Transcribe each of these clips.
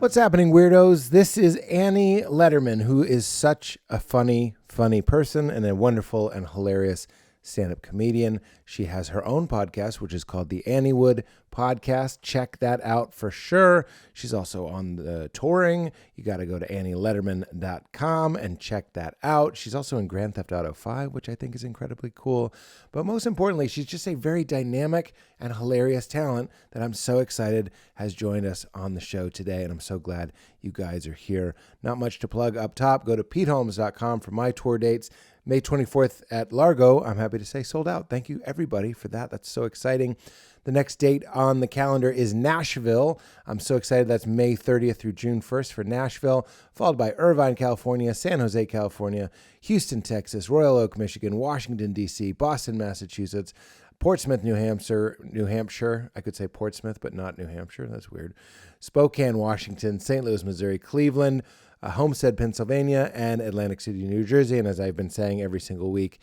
What's happening, weirdos? This is Annie Lederman, who is such a funny person and a wonderful and hilarious stand-up comedian. She has her own podcast, which is called the AnnieWood podcast. Check that out for sure. She's also on the touring. You got to go to AnnieLederman.com and check that out. She's also in Grand Theft Auto 5, which I think is incredibly cool. But most importantly, she's just a very dynamic and hilarious talent that I'm so excited has joined us on the show today. And I'm so glad you guys are here. Not much to plug up top. Go to PeteHolmes.com for my tour dates. May 24th at Largo, I'm happy to say, sold out. Thank you, everybody, for that. That's so exciting. The next date on the calendar is Nashville. I'm so excited. That's May 30th through June 1st for Nashville, followed by Irvine, California, San Jose, California, Houston, Texas, Royal Oak, Michigan, Washington, D.C., Boston, Massachusetts, Portsmouth, New Hampshire. I could say Portsmouth, but not New Hampshire. That's weird. Spokane, Washington, St. Louis, Missouri, Cleveland, Homestead, Pennsylvania, and Atlantic City, New Jersey. And as I've been saying every single week,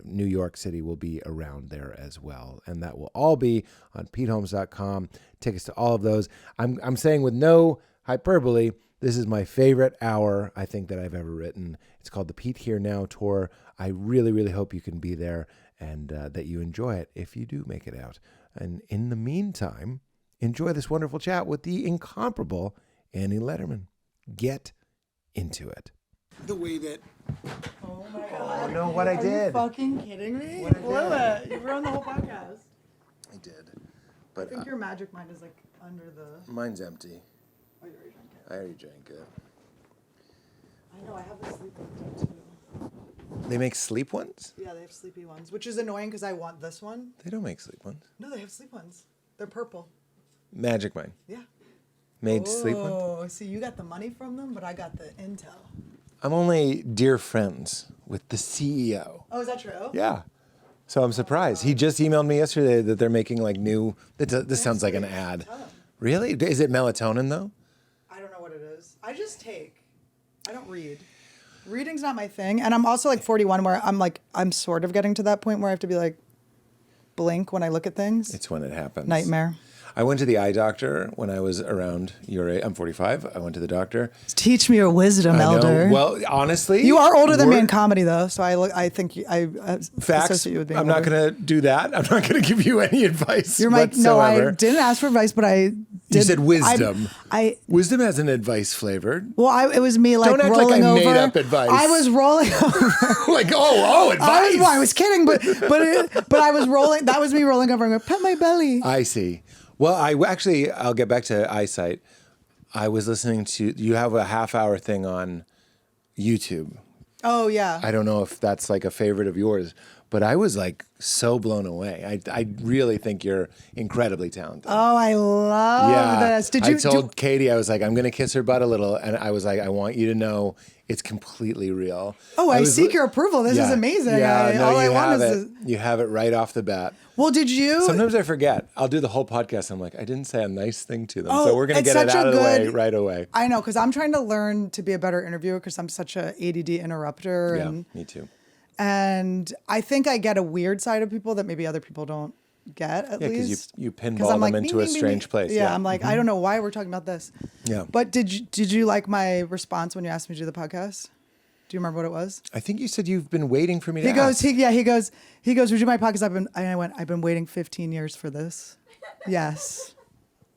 New York City will be around there as well. And that will all be on PeteHolmes.com. Tickets to all of those. I'm saying with no hyperbole, this is my favorite hour, I think, that I've ever written. It's called the Pete Here Now Tour. I really, really hope you can be there and that you enjoy it if you do make it out. And in the meantime, enjoy this wonderful chat with the incomparable Annie Lederman. Get into it. The way that... Oh my God. Oh no, what I did. Are you fucking kidding me? What I did. You were on the whole podcast. I did. But I think your magic mind is like under the... Mine's empty. Oh, you already drank it. I already drank it. I know, I have the sleep one too. They make sleep ones? Yeah, they have sleepy ones, which is annoying because I want this one. They don't make sleep ones. No, they have sleep ones. They're purple. Magic Mine. Yeah. Made sleep ones? Oh, see, you got the money from them, but I got the intel. I'm only dear friends with the CEO. Oh, is that true? Yeah. So I'm surprised. He just emailed me yesterday that they're making like new... This sounds like an ad. Really? Is it melatonin though? I don't know what it is. I just take. I don't read. Reading's not my thing. And I'm also like 41 where I'm sort of getting to that point where I have to be like, blink when I look at things. It's when it happens. Nightmare. I went to the eye doctor when I was around your age. I'm 45. I went to the doctor. Teach me your wisdom, elder. Well, honestly, you are older than me in comedy, though. So I think I facts. associate you with being I'm older. not going to do that. I'm not going to give you any advice. You're my no. whatsoever. I didn't ask for advice, but I did. You said wisdom. Wisdom has an advice flavored. Well, it was me like don't act rolling like I over. made up advice. I was rolling over. Like advice. I was kidding, but I was rolling. That was me rolling over and going, pet my belly. I see. Well, I'll get back to eyesight. I was listening to, you have a half-hour thing on YouTube. Oh, yeah. I don't know if that's like a favorite of yours, but I was like so blown away. I really think you're incredibly talented. Oh, I love this. I told Katie, I was like, I'm going to kiss her butt a little. And I was like, I want you to know it's completely real. Oh, I seek your approval. This is amazing. Yeah, you have it right off the bat. Well, did you? Sometimes I forget. I'll do the whole podcast. I'm like, I didn't say a nice thing to them. So we're going to get it out of the way right away. I know, because I'm trying to learn to be a better interviewer because I'm such a ADD interrupter. Yeah, me too. And I think I get a weird side of people that maybe other people don't get, at least. Because you pinball them into a strange place. Yeah, I'm like, I don't know why we're talking about this. Yeah. But did you like my response when you asked me to do the podcast? Do you remember what it was? I think you said you've been waiting for me to ask. He goes, would you do my podcast? I've been waiting 15 years for this. Yes.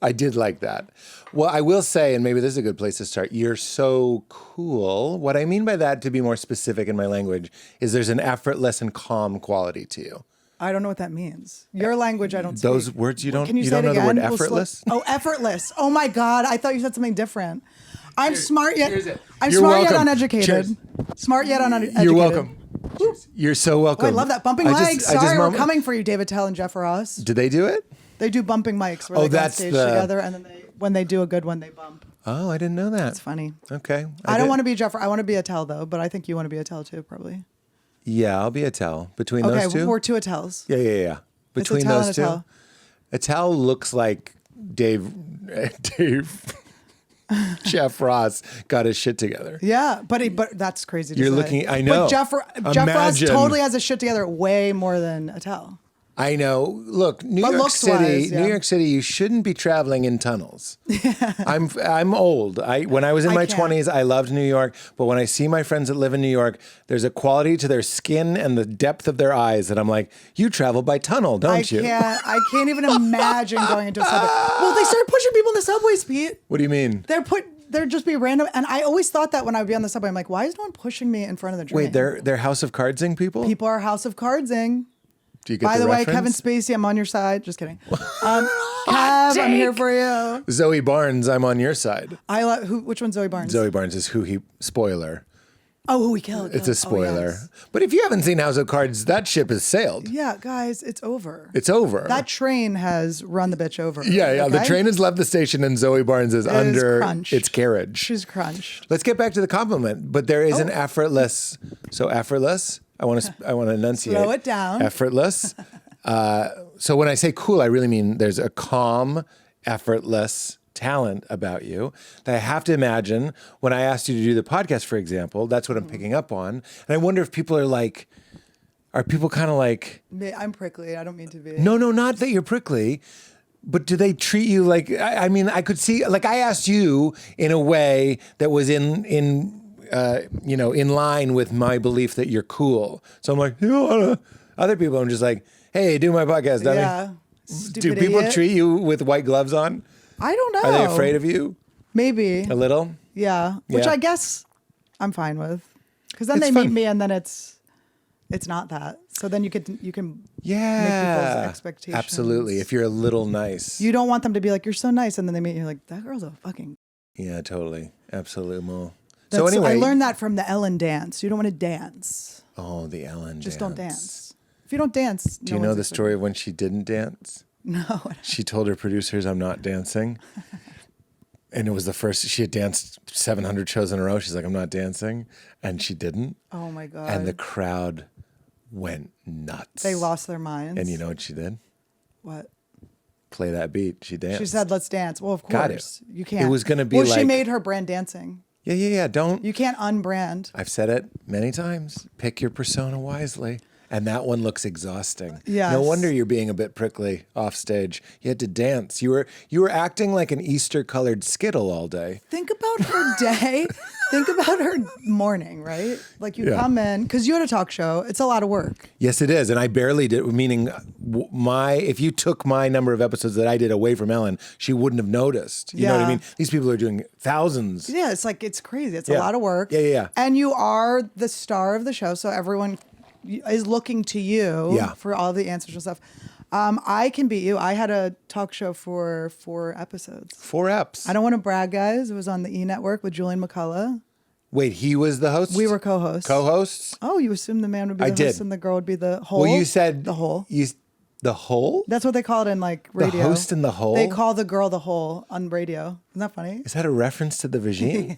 I did like that. Well, I will say, and maybe this is a good place to start, you're so cool. What I mean by that, to be more specific in my language, is there's an effortless and calm quality to you. I don't know what that means. Your language, I don't speak. Those words you don't, Can you don't know again? the word effortless? Effortless. Oh my God. I thought you said something different. I'm smart yet. You're smart welcome. yet uneducated. Cheers. Smart yet uneducated. You're welcome. Cheers. You're so welcome. Oh, I love that. Bumping mics. Sorry, we're coming for you, David Tell and Jeff Ross. Did they do it? They do bumping mics where they go on stage together, and then when they do a good one, they bump. Oh, I didn't know that. It's funny. Okay. I don't want to be Jeff. I want to be a Tell, though, but I think you want to be a Tell, too, probably. Yeah, I'll be a Tell. Between those two? Okay, we're two Attels. Yeah. Between those two? Attell looks like Dave Jeff Ross got his shit together. Yeah, but that's crazy to say. You're looking, I know. But Jeff Ross totally has his shit together way more than Attell. I know. Look, New But York looks-wise, City, yeah. New York City, you shouldn't be traveling in tunnels. I'm old. When I was in I my can't. 20s, I loved New York. But when I see my friends that live in New York, there's a quality to their skin and the depth of their eyes that I'm like, you travel by tunnel, don't you? I can't even imagine going into a subway. Well, they started pushing people in the subways, Pete. What do you mean? There'd just be random, and I always thought that when I would be on the subway, I'm like, why is no one pushing me in front of the train? Wait, they're House of Cardsing people? People are House of Cardsing. Do you get By the way, Kevin reference? Spacey, I'm on your side. Just kidding. Kev, I'm here for you. Zoe Barnes, I'm on your side. Which one's Zoe Barnes? Zoe Barnes is who he, spoiler. Oh, who he killed. It's a spoiler. Oh, yes. But if you haven't seen House of Cards, that ship has sailed. Yeah, guys, it's over. It's over. That train has run the bitch over. Yeah. The okay? train has left the station and Zoe Barnes is under crunched. its carriage. She's crunched. Let's get back to the compliment. But there is an effortless. So effortless. I want to enunciate. Slow it down. Effortless. So when I say cool, I really mean there's a calm, effortless talent about you that I have to imagine when I asked you to do the podcast, for example. That's what I'm picking up on. And I wonder if people are people kind of like, I'm prickly. I don't mean to be. no, not that you're prickly, but do they treat you like, I mean, I could see, like I asked you in a way that was in line with my belief that you're cool. So I'm like, other people, I'm just like, hey, do my podcast, dummy. Yeah. Do Stupid people idiot. treat you with white gloves on? I don't know. Are they afraid of you? Maybe. A little? Yeah. Which Yeah. I guess I'm fine with. Because then It's they fun. meet me and then it's not that. So then you can make people's Yeah. expectations. Absolutely. If you're a little nice. You don't want them to be like, you're so nice, and then they meet you like, that girl's a fucking. Yeah, totally. Absolutely. So That's- anyway. I learned that from the Ellen dance. You don't want to dance. Oh, the Ellen Just dance. don't dance. If you don't dance, Do you know the story of when she didn't dance? No. She told her producers, I'm not dancing. And it was the first, she had danced 700 shows in a row. She's like, I'm not dancing. And she didn't. Oh my God. And the crowd went nuts. They lost their minds. And you know what she did? What? Play that beat. She danced. She said, let's dance. Well, of course. Got it. You can't. It was gonna be well, she like- made her brand dancing. Yeah. Don't. You can't unbrand. I've said it many times. Pick your persona wisely. And that one looks exhausting. Yes. No wonder you're being a bit prickly off stage. You had to dance. You were acting like an Easter colored Skittle all day. Think about her day. Think about her morning, right? Like you Yeah. come in, because you had a talk show. It's a lot of work. Yes, it is. And I barely did, meaning if you took my number of episodes that I did away from Ellen, she wouldn't have noticed. You know what I Yeah. mean? These people are doing thousands. Yeah, it's crazy. It's Yeah. a lot of work. Yeah. And you are the star of the show, so everyone is looking to you Yeah. for all the answers and stuff. I can beat you. I had a talk show for 4 episodes. 4 eps. I don't want to brag, guys. It was on the E! Network with Julian McCullough. Wait, he was the host? We were co-hosts. Co-hosts? Oh, you assumed the man would be I the host did. and the girl would be the hole? Well, you said the hole. The hole? That's what they call it in like radio. host and the hole? They call the girl the hole on radio. Isn't that funny? Is that a reference to the vagine?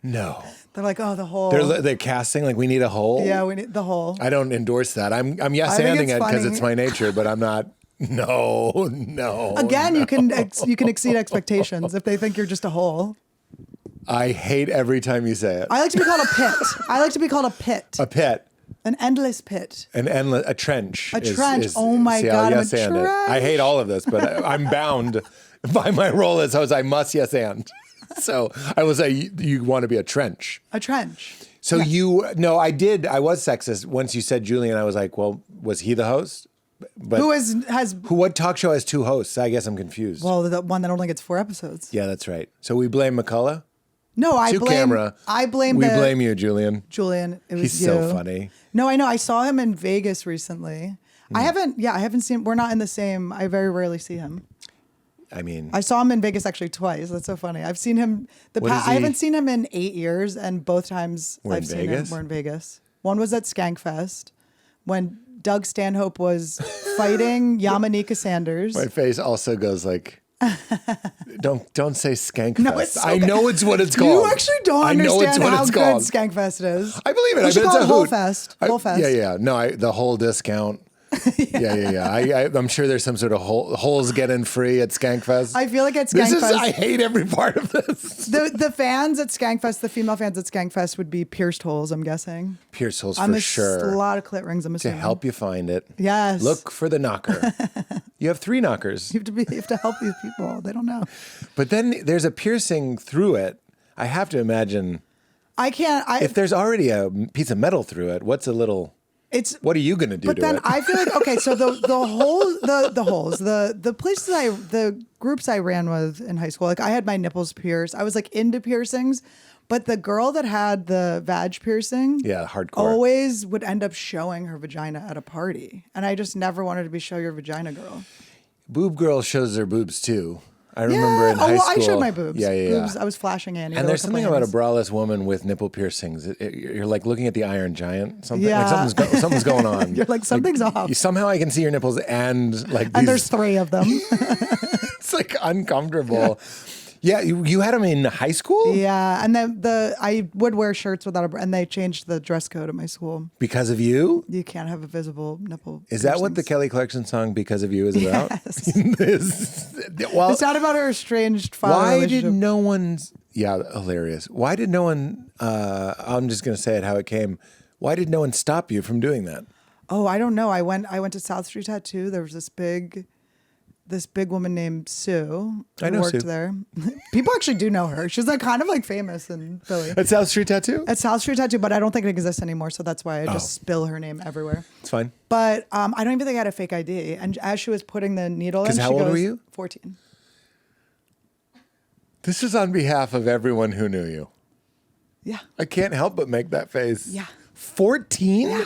No. They're like, oh, the hole. They're casting like we need a hole. Yeah, we need the hole. I don't endorse that. I'm yes I think anding it's it because funny. it's my nature, but I'm not. No. Again, no. you can exceed expectations if they think you're just a hole. I hate every time you say it. I like to be called a pit. I like to be called a pit. A pit. An endless pit. An endless, a trench. A trench. Oh my see, I'll God, I'm a yes and it. I trench. hate all of this, but I'm bound by my role as host. I must yes and. So I will say you want to be a trench. A trench. So I did. I was sexist once you said Julian. I was like, well, was he the host? But Who has what talk show has 2 hosts? I guess I'm confused. well, the one that only gets 4 episodes. Yeah, that's right. So we blame McCullough. No, I To blame camera. I blame We the blame you, Julian. Julian. It was He's you. so funny. No, I know. I saw him in Vegas recently. I haven't seen. We're not in the same. I very rarely see him. I mean, I saw him in Vegas actually twice. That's so funny. I've seen him. What is I he- haven't seen him in 8 years, and both times We're in I've seen Vegas? him, we're in Vegas. One was at Skankfest when Doug Stanhope was fighting Yamanika Sanders. my face also goes like, don't say Skankfest. No, it's so I good. know it's what it's called. You actually don't I know it's understand what how it's good called. Skankfest is. I believe it. We I should bet call it's it a Whole hoot. Fest. I- Whole Fest. Yeah. No, the whole discount. Yeah. I'm sure there's some sort of holes get in free at Skankfest. I feel like at Skankfest, I hate every part of this. The fans at Skankfest, the female fans at Skankfest would be pierced holes, I'm guessing. Pierced holes for sure. A lot of clit rings, I'm To assuming. help you find it. Yes. Look for the knocker. You have 3 knockers. You have to help these people. They don't know. But then there's a piercing through it. I have to imagine. If there's already a piece of metal through it, what are you going to do to it? But then I feel like, okay, so the holes, the places the groups I ran with in high school, like I had my nipples pierced. I was like into piercings, but the girl that had the vag piercing, hardcore, always would end up showing her vagina at a party. And I just never wanted to be show your vagina girl. Boob girl shows their boobs too. I remember in high school. I showed my boobs. Yeah. Boobs, I was flashing Annie. And there's something about a braless woman with nipple piercings. You're like looking at the Iron Giant. Something's going on. You're like, something's off. Somehow I can see your nipples and like and there's 3 of them. It's like uncomfortable. Yeah, you had them in high school? Yeah, and then I would wear shirts without and they changed the dress code at my school. Because of you? You can't have a visible nipple. Is that what the Kelly Clarkson song "Because of You" is about? Yes. It's not about her estranged father. Why did no one? Yeah, hilarious. Why did no one? I'm just going to say it how it came. Why did no one stop you from doing that? Oh, I don't know. I went to South Street Tattoo. There was this big woman named Sue who worked there. People actually do know her. She's like kind of like famous in Philly. At South Street Tattoo? At South Street Tattoo, but I don't think it exists anymore, so that's why I just spill her name everywhere. It's fine. But I don't even think I had a fake ID. And as she was putting the needle in, how old were you? 14. This is on behalf of everyone who knew you. Yeah. I can't help but make that face. Yeah. 14? Yeah.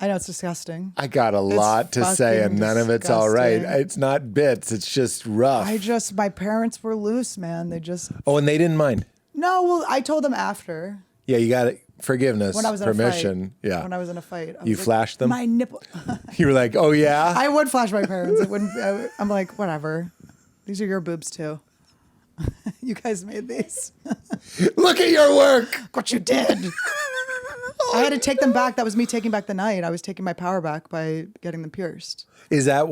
I know, it's disgusting. I got a lot to say, and none of it's all right. It's not bits. It's just rough. My parents were loose, man. They just... Oh, and they didn't mind? No, well, I told them after. Yeah, you got it. Forgiveness, when I was in permission. A fight. Yeah. When I was in a fight. You flashed them? My nipple. You were like, oh, yeah? I would flash my parents. I'm like, whatever. These are your boobs, too. You guys made these. Look at your work. What you did. I had to take them back. That was me taking back the night. I was taking my power back by getting them pierced. Was that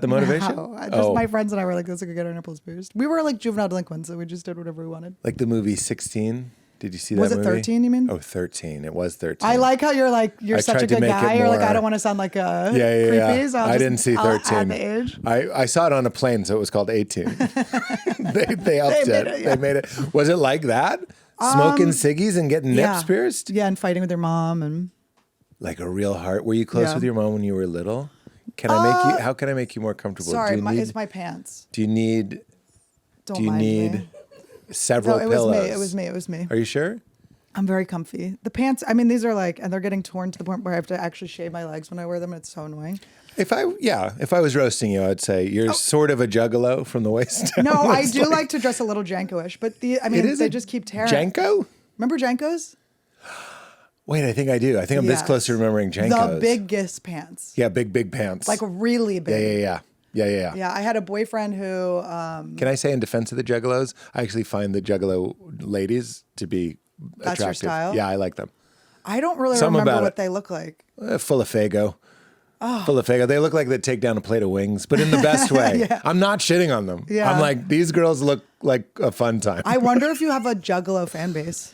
the motivation? No, my friends and I were like, let's get our nipples pierced. We were like juvenile delinquents, so we just did whatever we wanted. Like the movie 16? Did you see that movie? Was it 13, you mean? Oh, 13. It was 13. I like how you're such a good guy. You're like, I don't want to sound like a creepy. So I didn't see 13. I'll add the age. I saw it on a plane, so it was called 18. they upped it. They made it. Was it like that? Smoking ciggies and getting nips pierced? Yeah, and fighting with your mom and... Like a real heart. Were you close with your mom when you were little? How can I make you more comfortable? Sorry, it's my pants. Do you need me. several pillows? It was me. Are you sure? I'm very comfy. The pants, I mean, these are like, and they're getting torn to the point where I have to actually shave my legs when I wear them. And it's so annoying. If I was roasting you, I'd say you're sort of a juggalo from the waist down. No, I do like to dress a little Janko-ish, but they just keep tearing. Janko? Remember Jankos? Wait, I think I do. I think I'm this close to remembering Jankos. The biggest pants. Yeah, big pants. Like really big. Yeah. Yeah, I had a boyfriend who... Can I say in defense of the juggalos, I actually find the juggalo ladies to be attractive. That's your style? Yeah, I like them. I don't really remember what they look like. Full of Fago. Oh. Full of Fago. They look like they take down a plate of wings, but in the best way. Yeah. I'm not shitting on them. Yeah. I'm like, these girls look like a fun time. I wonder if you have a juggalo fan base.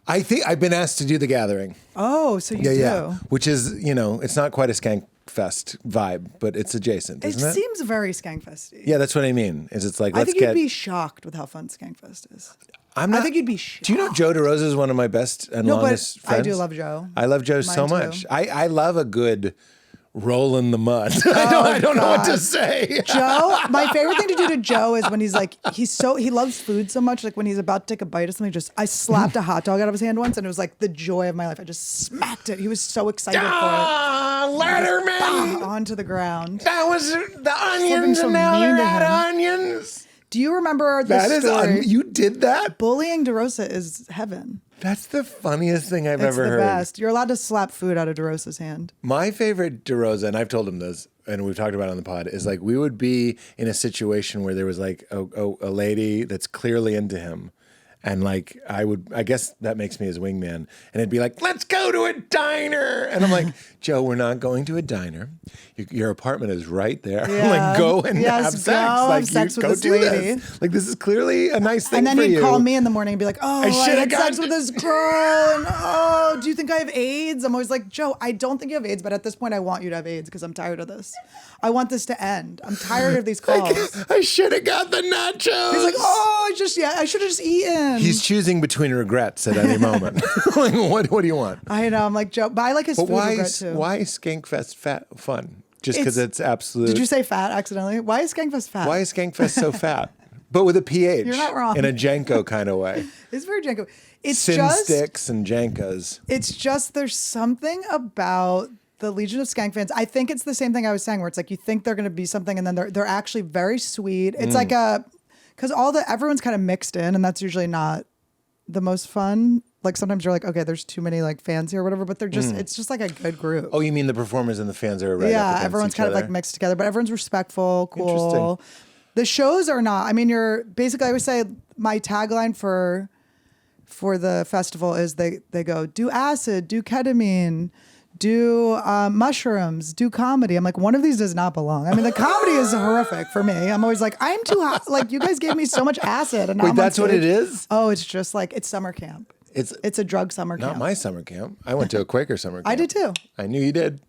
I think I've been asked to do the gathering. Oh, so you do. Yeah. Which is, it's not quite a Skankfest vibe, but it's adjacent, isn't it? It seems very Skankfesty. Yeah, that's what I mean. It's like, I think you'd be shocked with how fun Skankfest is. I think you'd be shocked. Do you know Joe DeRosa is one of my best and longest friends? I do love Joe. I love Joe so much. I love a good roll in the mud. I don't know what to say. Joe, my favorite thing to do to Joe is when he's like, he loves food so much. Like when he's about to take a bite of something, I slapped a hot dog out of his hand once and it was like the joy of my life. I just smacked it. He was so excited for it. Letterman! Onto the ground. That was the onions and now they're out of onions. Do you remember the story? You did that? Bullying DeRosa is heaven. That's the funniest thing I've ever heard. It's the best. You're allowed to slap food out of DeRosa's hand. My favorite DeRosa, and I've told him this, and we've talked about it on the pod, is like we would be in a situation where there was like a lady that's clearly into him, And like, I guess that makes me his wingman. And it'd be like, let's go to a diner. And I'm like, Joe, we're not going to a diner. Your apartment is right there. Yeah. Like, go and have sex. Like, have sex with go this do lady. this. Like, this is clearly a nice thing for you. And then he'd call me in the morning and be like, oh, I had got sex with this girl. And oh, do you think I have AIDS? I'm always like, Joe, I don't think you have AIDS, but at this point I want you to have AIDS because I'm tired of this. I want this to end. I'm tired of these calls. I should have got the nachos. He's like, oh, I should have just eaten. He's choosing between regrets at any moment. Like, what do you want? I know. I'm like, Joe, but I like his food regret too. Why is Skankfest fun? Just because it's absolute. Did you say fat accidentally? Why is Skankfest fat? Why is Skankfest so fat? But with a PH. You're not wrong. In a Janko kind of way. It's very Janko. It's Sin just sticks and Jankas. It's just there's something about the Legion of Skank fans. I think it's the same thing I was saying, where it's like you think they're going to be something, and then they're actually very sweet. It's like because everyone's kind of mixed in, and that's usually not the most fun. Like sometimes you're like, okay, there's too many like fans here or whatever, but they're just it's just like a good group. Oh, you mean the performers and the fans are right up against everyone's each kind other? of like mixed together, but everyone's respectful, cool. Interesting. The shows are not. I mean, you're basically. I would say my tagline for the festival is they go do acid, do ketamine, do mushrooms, do comedy. I'm like, one of these does not belong. I mean, the comedy is horrific for me. I'm always like, I'm too hot. Like, you guys gave me so much acid, and now Wait, I'm that's on what stage. it is? Oh, it's just like it's summer camp. It's a drug summer camp. Not my summer camp. I went to a Quaker summer camp. I did too. I knew you did.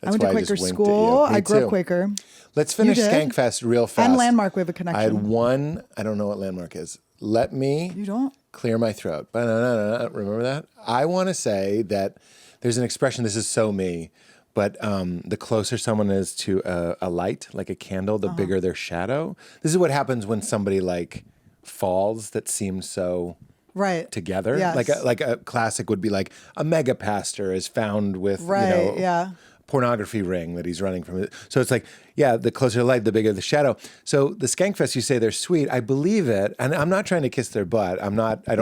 I went to why Quaker just winked at school. you. Me I grew too. up Quaker. Let's finish You did? Skankfest real fast. And Landmark, we have a connection. I had one. I don't know what Landmark is. Let me You don't? clear my throat. Remember that? I want to say that there's an expression. This is so me, but the closer someone is to a light, like a candle, the bigger their shadow. This is what happens when somebody like falls that seems so Right. together. Yes. Like a classic would be like a mega pastor is found with Right, yeah. pornography ring that he's running from it. So it's like, yeah, the closer the light, the bigger the shadow. So the Skankfest, you say they're sweet. I believe it. And I'm not trying to kiss their butt. I don't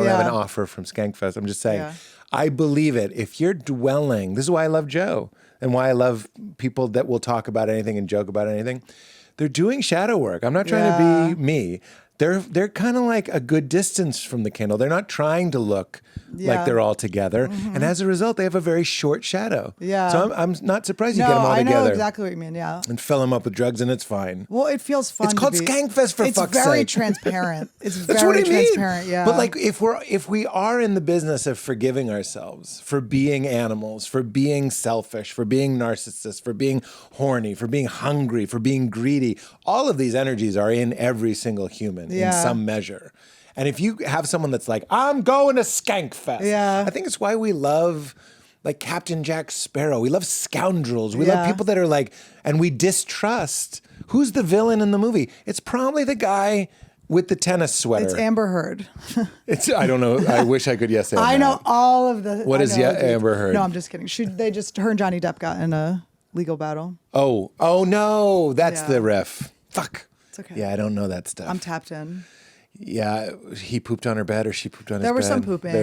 have an offer from Skankfest. I'm just saying, I believe it. If you're dwelling, this is why I love Joe and why I love people that will talk about anything and joke about anything. They're doing shadow work. I'm not trying to be me. They're kind of like a good distance from the candle. They're not trying to look like they're all together. Mm-hmm. And as a result, they have a very short shadow. Yeah. So I'm not surprised you get them all together. I know exactly what you mean, yeah. And fill them up with drugs and it's fine. Well, it feels fun. It's called Skankfest for fuck's sake. It's very transparent. It's That's very what I mean. transparent, yeah. But like if we are in the business of forgiving ourselves for being animals, for being selfish, for being narcissists, for being horny, for being hungry, for being greedy, all of these energies are in every single human in some measure. And if you have someone that's like, I'm going to Skankfest, I think it's why we love like Captain Jack Sparrow. We love scoundrels. We love people that are like, and we distrust. Who's the villain in the movie? It's probably the guy with the tennis sweater. It's Amber Heard. I don't know. I wish I could yes and I know all of the. What is Amber Heard? No, I'm just kidding. Her and Johnny Depp got in a legal battle. Oh no, that's the riff. Fuck. It's okay. Yeah, I don't know that stuff. I'm tapped in. Yeah, he pooped on her bed or she pooped on his bed. There was some pooping. There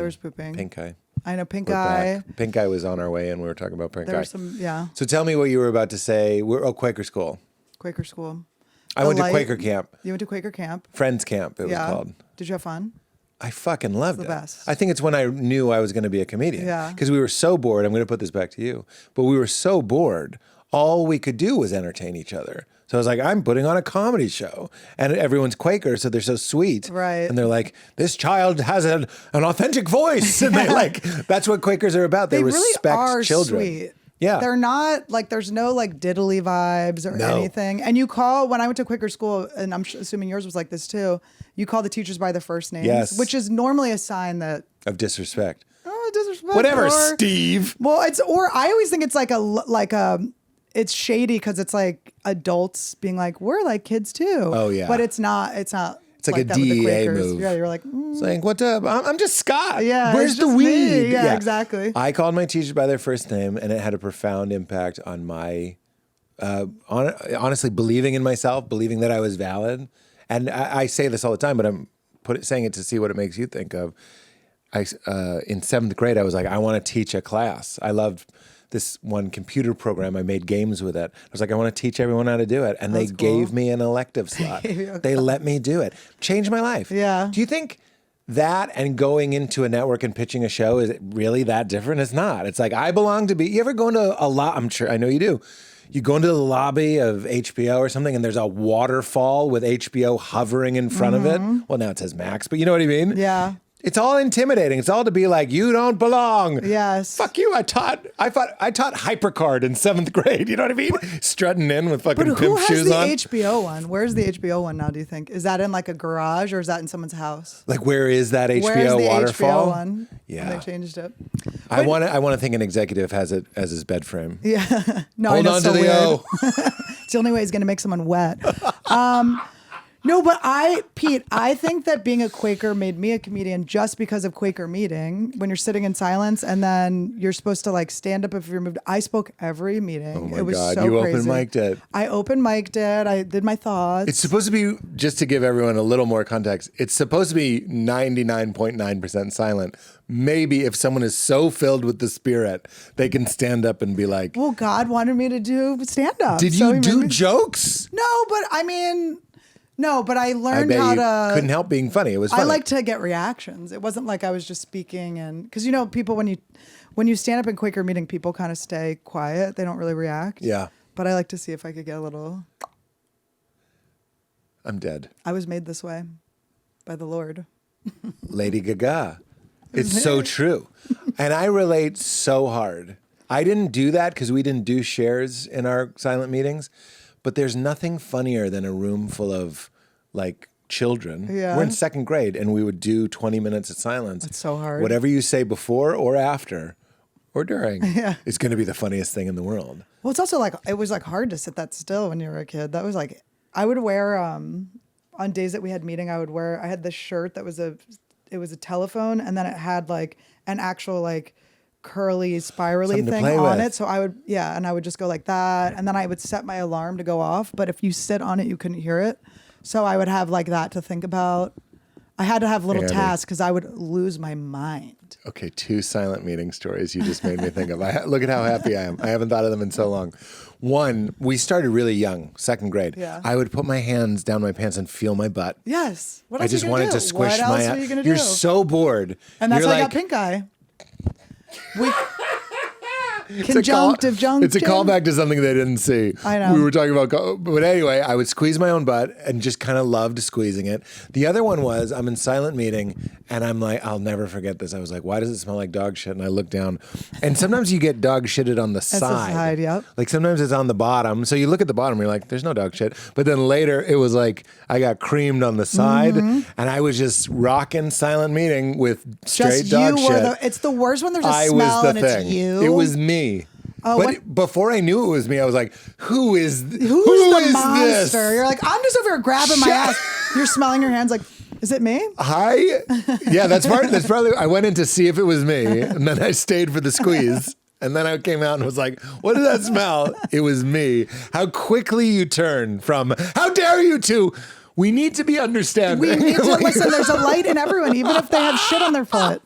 was pooping. Pink eye. I know, pink We're eye. back. Pink eye was on our way in. We were talking about pink eye. There was some, So tell me what you were about to say. Quaker school. Quaker school. I went to Quaker camp. You went to Quaker camp? Friends camp, it was called. Did you have fun? I fucking loved it. The best. I think it's when I knew I was going to be a comedian. Yeah. Because we were so bored. I'm going to put this back to you. But we were so bored. All we could do was entertain each other. So I was like, I'm putting on a comedy show. And everyone's Quaker, so they're so sweet. Right. And they're like, this child has an authentic voice. And they like, that's what Quakers are about. They respect really are children. Sweet. Yeah. They're not like, there's no like diddly vibes or anything. And you call, when I went to Quaker school, and I'm assuming yours was like this too, you call the teachers by their first names. Yes. Which is normally a sign that. Of disrespect. Oh, disrespect. Whatever, or, Steve. Well, I always think it's it's shady because it's like adults being like, we're like kids too. Oh, yeah. But it's not. It's like a that with the DEA Quakers. move. Yeah, you're like, Saying, what's up? I'm just Scott. Yeah, Where's it's the just weed? me. Yeah, exactly. I called my teachers by their first name, and it had a profound impact on my, honestly, believing in myself, believing that I was valid. And I say this all the time, but I'm saying it to see what it makes you think of. In seventh grade, I was like, I want to teach a class. I loved this one computer program. I made games with it. I was like, I want to teach everyone how to do it. And they gave me an elective slot. They let me do it. Changed my life. Yeah. Do you think that and going into a network and pitching a show, is it really that different? It's not. It's like, I belong to be, you ever go into a lot, I'm sure, I know you do. You go into the lobby of HBO or something and there's a waterfall with HBO hovering in front of it. Well, now it says Max, but you know what I mean? Yeah. It's all intimidating. It's all to be like, you don't belong. Yes. Fuck you. I taught hypercard in 7th grade. You know what I mean? Strutting in with fucking But who pimp has shoes the on. HBO one? Where's the HBO one now, do you think? Is that in like a garage or is that in someone's house? Like, where is that HBO Where's the waterfall? HBO one? Yeah. When they changed it. I want to think an executive has it as his bed frame. Yeah. No, Hold I know, on so to the weird. O. It's the only way he's going to make someone wet. No, but Pete, I think that being a Quaker made me a comedian just because of Quaker meeting. When you're sitting in silence and then you're supposed to like stand up if you're moved. I spoke every meeting. Oh my it was God, so you crazy. open mic'd it. I open mic'd it. I did my thoughts. It's supposed to be, just to give everyone a little more context, it's supposed to be 99.9% silent. Maybe if someone is so filled with the spirit, they can stand up and be like, well, God wanted me to do stand up. did you do jokes? No, but I mean, no, but I I learned bet how you to. couldn't help being funny. It was funny. I like to get reactions. It wasn't like I was just speaking and because you know people when you stand up in Quaker meeting, people kind of stay quiet. They don't really react. Yeah. But I like to see if I could get a little. I'm dead. I was made this way by the Lord. Lady Gaga. It's so true. And I relate so hard. I didn't do that because we didn't do shares in our silent meetings, but there's nothing funnier than a room full of like children. Yeah. We're in 2nd grade and we would do 20 minutes of silence. It's so hard. Whatever you say before or after or during is going to be the funniest thing in the world. Well, it's also like it was like hard to sit that still when you were a kid. That was like I would wear on days that we had meeting. I had this shirt that was a telephone and then it had like an actual like curly spirally Something to thing play on with. it. So I would just go like that. And then I would set my alarm to go off. But if you sit on it, you couldn't hear it. So I would have like that to think about. I had to have little Annie. tasks because I would lose my mind. Okay, 2 silent meeting stories you just made me think of. Look at how happy I am. I haven't thought of them in so long. One, we started really young, 2nd grade. Yeah. I would put my hands down my pants and feel my butt. Yes. What I else just are you gonna wanted do? to squish what my else are you gonna You're do? so bored. And that's You're how I like, got pink eye. It's Conjunctive It's a callback to something they didn't see. I know. We were talking about, but anyway, I would squeeze my own butt and just kind of loved squeezing it. The other one was I'm in silent meeting and I'm like, I'll never forget this. I was like, why does it smell like dog shit? And I look down and sometimes you get dog shitted on the side. Yep. Like sometimes it's on the bottom. So you look at the bottom, you're like, there's no dog shit. But then later it was like, I got creamed on the side and I was just rocking silent meeting with straight Just dog you shit. it's the worst when there's a I smell was the and thing. it's you. It was me. Oh, but before I knew it was me, I was like, who is Who's who the is monster? this? You're like, I'm just over here grabbing my ass. You're smelling your hands like, is it me? Hi. Yeah, that's probably, I went in to see if it was me and then I stayed for the squeeze. And then I came out and was like, what did that smell? It was me. How quickly you turn from, how dare you, to, we need to be understanding. We need to listen. There's a light in everyone, even if they have shit on their foot.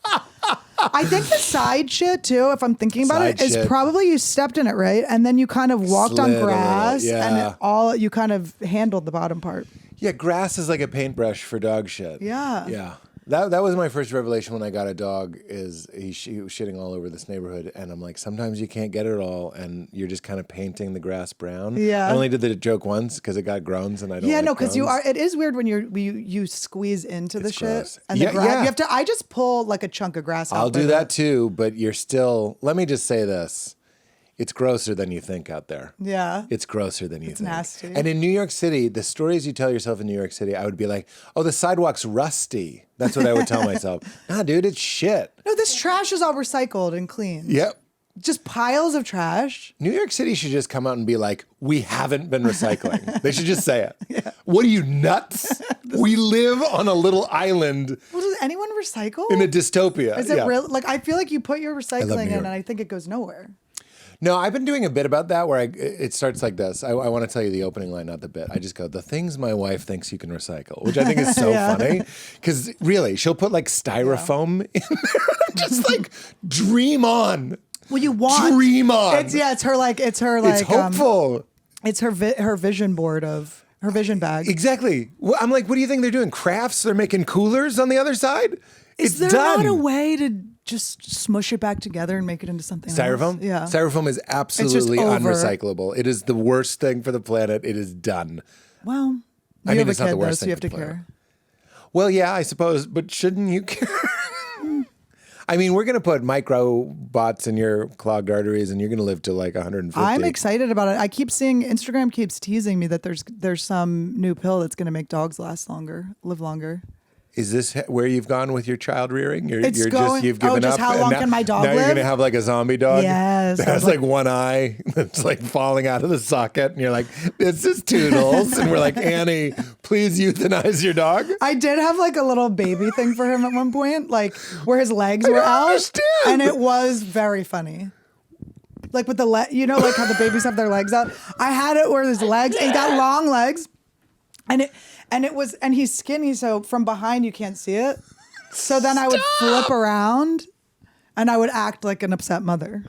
I think the side shit too, if I'm thinking about Side it, is shit. probably you stepped in it, right? And then you kind of walked Slid a on little, grass yeah. and you kind of handled the bottom part. Yeah, grass is like a paintbrush for dog shit. Yeah. Yeah. That was my first revelation when I got a dog, is he was shitting all over this neighborhood. And I'm like, sometimes you can't get it all and you're just kind of painting the grass brown. Yeah. I only did the joke once because it got groans and I don't Yeah, like no, because groans. it is weird when you squeeze into the It's shit gross. and Yeah, the grass. yeah. You have to, I just pull like a chunk of grass out. I'll do with that it. too, but you're still, let me just say this. It's grosser than you think out there. Yeah. It's grosser than you think. nasty. And in New York City, the stories you tell yourself in New York City, I would be like, oh, the sidewalk's rusty. That's what I would tell myself. Nah, dude, it's shit. No, this trash is all recycled and clean. Yep. Just piles of trash. New York City should just come out and be like, we haven't been recycling. They should just say it. Yeah. What are you, nuts? We live on a little island Well, does anyone recycle? in a dystopia. Is it real? Like, I feel like you put your recycling in York. and I think it goes nowhere. No, I've been doing a bit about that where it starts like this. I want to tell you the opening line, not the bit. I just go, the things my wife thinks you can recycle, which I think is so funny. Because really, she'll put like styrofoam in there. Just like, dream on. Well, you want. Dream on. It's her It's hopeful. it's her vision board of. her vision bag. Exactly. Well, I'm like, what do you think they're doing? Crafts? They're making coolers on the other side? Is there done. not a way to just smush it back together and make it into something Styrofoam? else? Yeah. Styrofoam is absolutely over. unrecyclable. It is the worst thing for the planet. It is done. Well, I you mean, have it's a not the kid, though, worst so thing you have for to the planet. care. Well, yeah, I suppose, but shouldn't you care? I mean, we're going to put microbots in your clogged arteries and you're going to live to like 150. I'm excited about it. I keep seeing Instagram keeps teasing me that there's some new pill that's going to make dogs live longer. Is this where you've gone with your child rearing? You've Just given up. how long can my dog now live? You're going to have like a zombie dog? Yes. That has like one eye that's like falling out of the socket. And you're like, this is Toodles. And we're like, Annie, please euthanize your dog. I did have like a little baby thing for him at one point, like where his legs were out. Understand. And it was very funny. Like with the like how the babies have their legs out. I had it where his legs, and he got long legs. And he's skinny, so from behind you can't see it. So then I would flip around and I would act like an upset mother.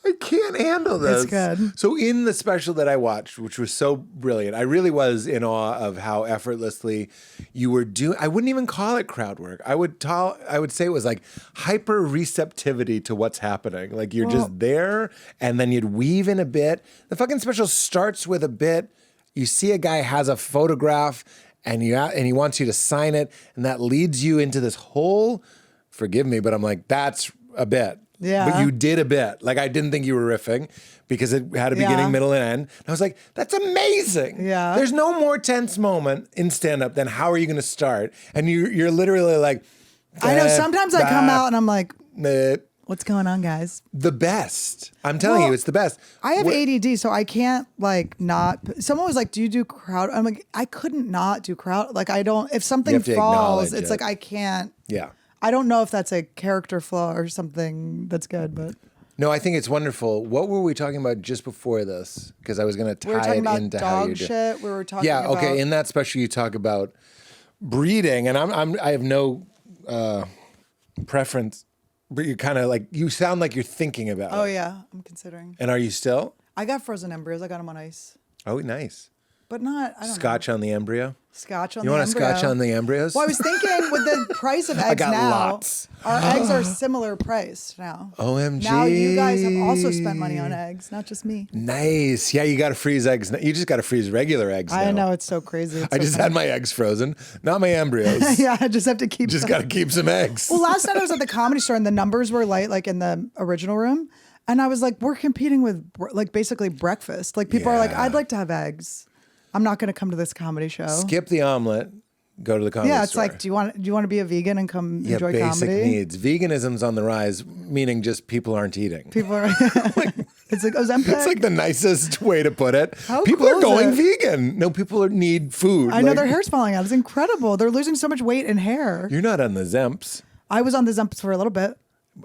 I can't handle this. It's good. So in the special that I watched, which was so brilliant, I really was in awe of how effortlessly you were doing. I wouldn't even call it crowd work. I would say it was like hyper receptivity to what's happening. Like you're just there, and then you'd weave in a bit. The fucking special starts with a bit. You see a guy has a photograph and he wants you to sign it, and that leads you into this whole, forgive me, but I'm like, that's a bit. Yeah. But you did a bit. Like I didn't think you were riffing because it had a beginning, middle, and end. And I was like, that's amazing. Yeah. There's no more tense moment in stand-up than how are you going to start? And you're literally like, I know sometimes I come out and I'm like, what's going on, guys? The best. I'm telling you, it's the best. I have ADD, so I can't like not. Someone was like, "Do you do crowd?" I'm like, I couldn't not do crowd. Like I don't. If something falls, it's like I can't. Yeah. I don't know if that's a character flaw or something that's good, but No, I think it's wonderful. What were we talking about just before this? Because I was going to tie we were talking it about into how you dog do. shit. We were talking. Yeah. about, Okay. In that special, you talk about breeding, and I have no preference, but you kind of like you sound like you're thinking about it. Oh yeah, I'm considering. And are you still? I got frozen embryos. I got them on ice, Oh, nice. but not. I don't Scotch on the embryo. know. Scotch on You the want a embryo. scotch on the embryos? Well, I was thinking with the price of eggs got now, lots. our eggs are similar price now. OMG. Now you guys have also spent money on eggs, not just me. Nice. Yeah, you got to freeze eggs. You just got to freeze regular eggs now. I know, it's so crazy. It's I so just funny. had my eggs frozen, not my embryos. Yeah, I just have to keep Just them. got to keep some eggs. Well, last night I was at the Comedy Store and the numbers were light, like in the original room. And I was like, we're competing with like basically breakfast. Like people are like, Yeah. I'd like to have eggs. I'm not going to come to this comedy show. Skip the omelet, go to the comedy Yeah, it's store. like, do you want to be a vegan and come enjoy basic comedy? needs. Veganism's on the rise, meaning just people aren't eating. People are. It's like Ozempic. It's like the nicest way to put it. How People cool are is going it? vegan. No, people need food. I know Like, their hair's falling out. It's incredible. They're losing so much weight and hair. You're not on the Zemps. I was on the Zemps for a little bit.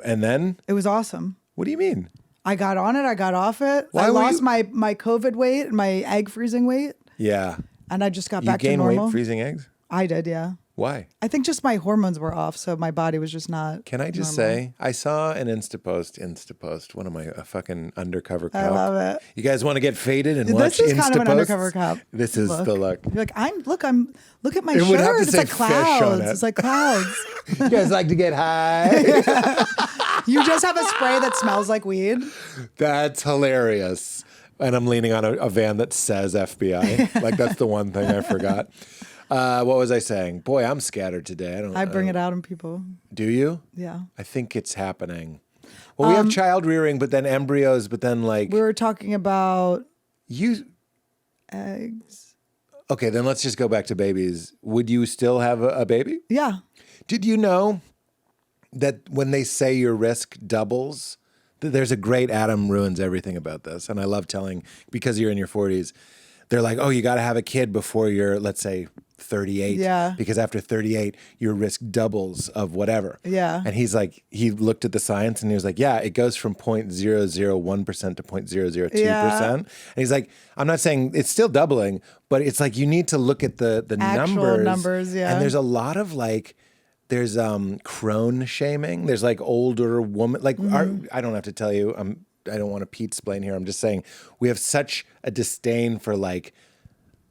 And then, It was awesome. what do you mean? I got on it. I got off it. Why I were lost you- my COVID weight and my egg freezing weight. Yeah. And I just got You back to gain normal. weight freezing eggs? I did, yeah. Why? I think just my hormones were off, so my body was just not. Can I just normal. say, I saw an Insta post, one of my fucking undercover cop. I love it. You guys want to get faded and This watch is Insta kind of an posts? undercover cop. This is the look. You're like, look at my It shirt. would have to It's say like fish on clouds. it. It's like clouds. You guys like to get high? You just have a spray that smells like weed. That's hilarious. And I'm leaning on a van that says FBI. Like that's the one thing I forgot. What was I saying? Boy, I'm scattered today. I bring it out in people. Do you? Yeah. I think it's happening. Well, we have child rearing, but then embryos, but then like We were talking about you. eggs. Okay, then let's just go back to babies. Would you still have a baby? Yeah. Did you know that when they say your risk doubles, there's a great Adam Ruins Everything about this. And I love telling, because you're in your 40s, they're like, oh, you got to have a kid before you're, let's say, 38. Yeah. Because after 38, your risk doubles of whatever. Yeah. And he's like, he looked at the science and he was like, yeah, it goes from 0.001% to 0.002%. Yeah. And he's like, I'm not saying it's still doubling, but it's like you need to look at the Actual numbers, yeah. And there's a lot of like, there's crone shaming. There's like older woman, like I don't have to tell you. I don't want to Pete explain here. I'm just saying we have such a disdain for like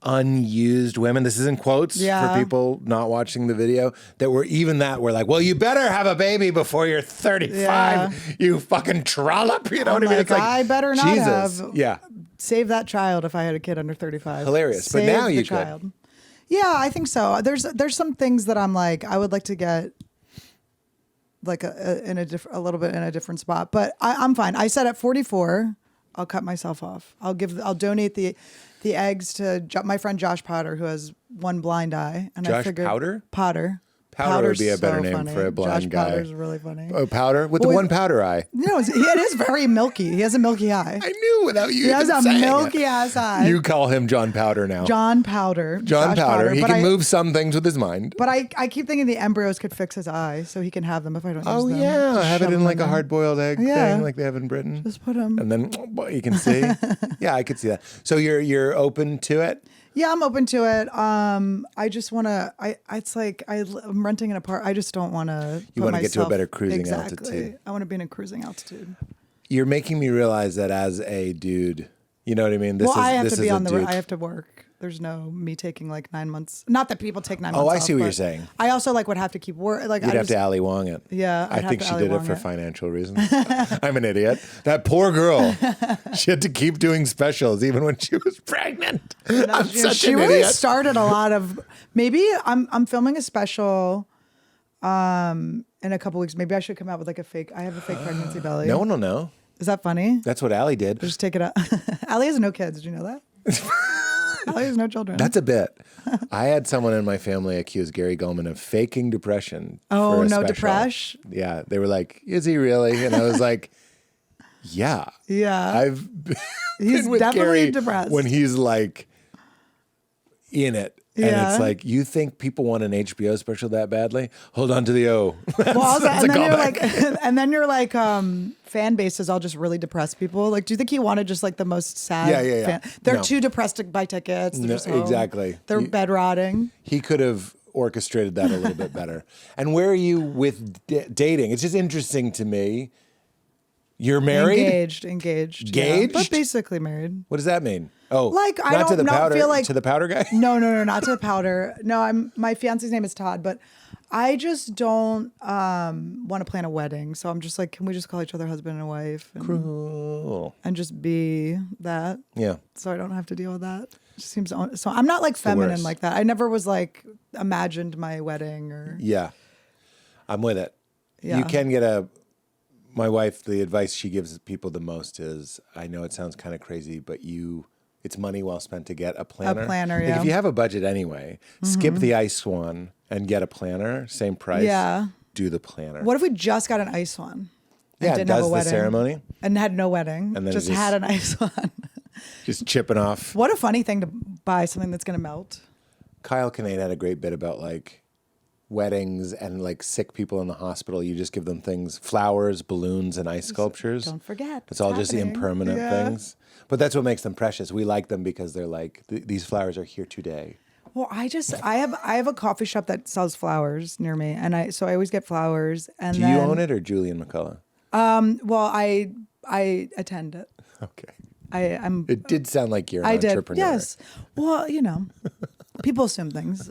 unused women, this is in quotes for people not watching the video, that were like, well, you better have a baby before you're 35, you fucking trollop. You know what I mean? It's like, I better not Jesus. save that child if I had a kid under 35. Hilarious. Save but now the you child. could. Yeah, I think so. There's some things that I'm like, I would like to get like a little bit in a different spot, but I'm fine. I said at 44, I'll cut myself off. I'll donate the eggs to my friend Josh Potter, who has one blind eye. And Josh I figured Powder? Potter. Powder would be a better name funny. for a blind Josh guy. Potter's really funny. Oh, Powder? With the one powder eye. No, it is very milky. He has a milky eye. I knew without you He has even a saying milky it. ass eye. You call him John Powder now. John Powder. John Josh Powder. He But can move some things with his mind. But I keep thinking the embryos could fix his eye so he can have them if I don't use them. Oh, yeah. Just Have it shove in them like a hard-boiled egg thing like they have in Britain. Just put them. And then you can see. Yeah, I could see that. So you're open to it? Yeah, I'm open to it. I just want to. It's like I'm renting an apartment. I just don't want to. You want to get to a better cruising altitude. I want to be in a cruising altitude. You're making me realize that as a dude, you know what I mean. I have to be on the. I have to work. There's no me taking like 9 months. Not that people take 9 months. Oh, I off, see what you're saying. I also would have to keep work. Like you'd have to Ali Wong it. Yeah, I think she did it for financial reasons. I'm an idiot. That poor girl. She had to keep doing specials even when she was pregnant. I'm such an really idiot. Started a lot of. Maybe I'm filming a special. In a couple weeks, maybe I should come out with like a fake. I have a fake pregnancy belly. No one will know. Is that funny? That's what Ali did. Just take it out. Ali has no kids. Did you know that? Ali has no children. That's a bit. I had someone in my family accuse Gary Goldman of faking depression. Oh, for a no, special. depression? Yeah. They were like, is he really? And I was like, yeah. Yeah. I've been He's with definitely Gary depressed. when he's like in it. And Yeah. it's like, you think people want an HBO special that badly? Hold on to the O. And then you're like, fan bases all just really depressed people. Like, do you think he wanted just like the most sad? Yeah. They're too depressed to buy tickets. They're just home. Exactly. They're bed rotting. He could have orchestrated that a little bit better. And where are you with dating? It's just interesting to me. You're married? Engaged. Yeah. But basically married. What does that mean? Oh, like I not don't to the powder, feel like to the powder guy? No, not to the powder. No, my fiance's name is Todd, but I just don't want to plan a wedding. So I'm just like, can we just call each other husband and wife? Cool. And just be that. Yeah. So I don't have to deal with that. It just seems so. I'm not like feminine like that. I never was like imagined my wedding or. Yeah, I'm with it. Yeah. You can get my wife, the advice she gives people the most is, I know it sounds kind of crazy, but it's money well spent to get a planner. Like if you have a budget anyway, skip the ice one and get a planner, same price. Yeah. Do the planner. What if we just got an ice one? Yeah, didn't have a does the wedding ceremony. and had no wedding. And then just had an ice one. Just chipping off. What a funny thing to buy something that's going to melt. Kyle Kinane had a great bit about like weddings and like sick people in the hospital. You just give them things, flowers, balloons, and ice sculptures. Don't forget. It's all just impermanent things. But that's what makes them precious. We like them because they're like, these flowers are here today. Well, I have a coffee shop that sells flowers near me, and I always get flowers. And do you own it or Julian McCullough? Well, I attend it. Okay. It did sound like you're an entrepreneur. Yes. Well, people assume things.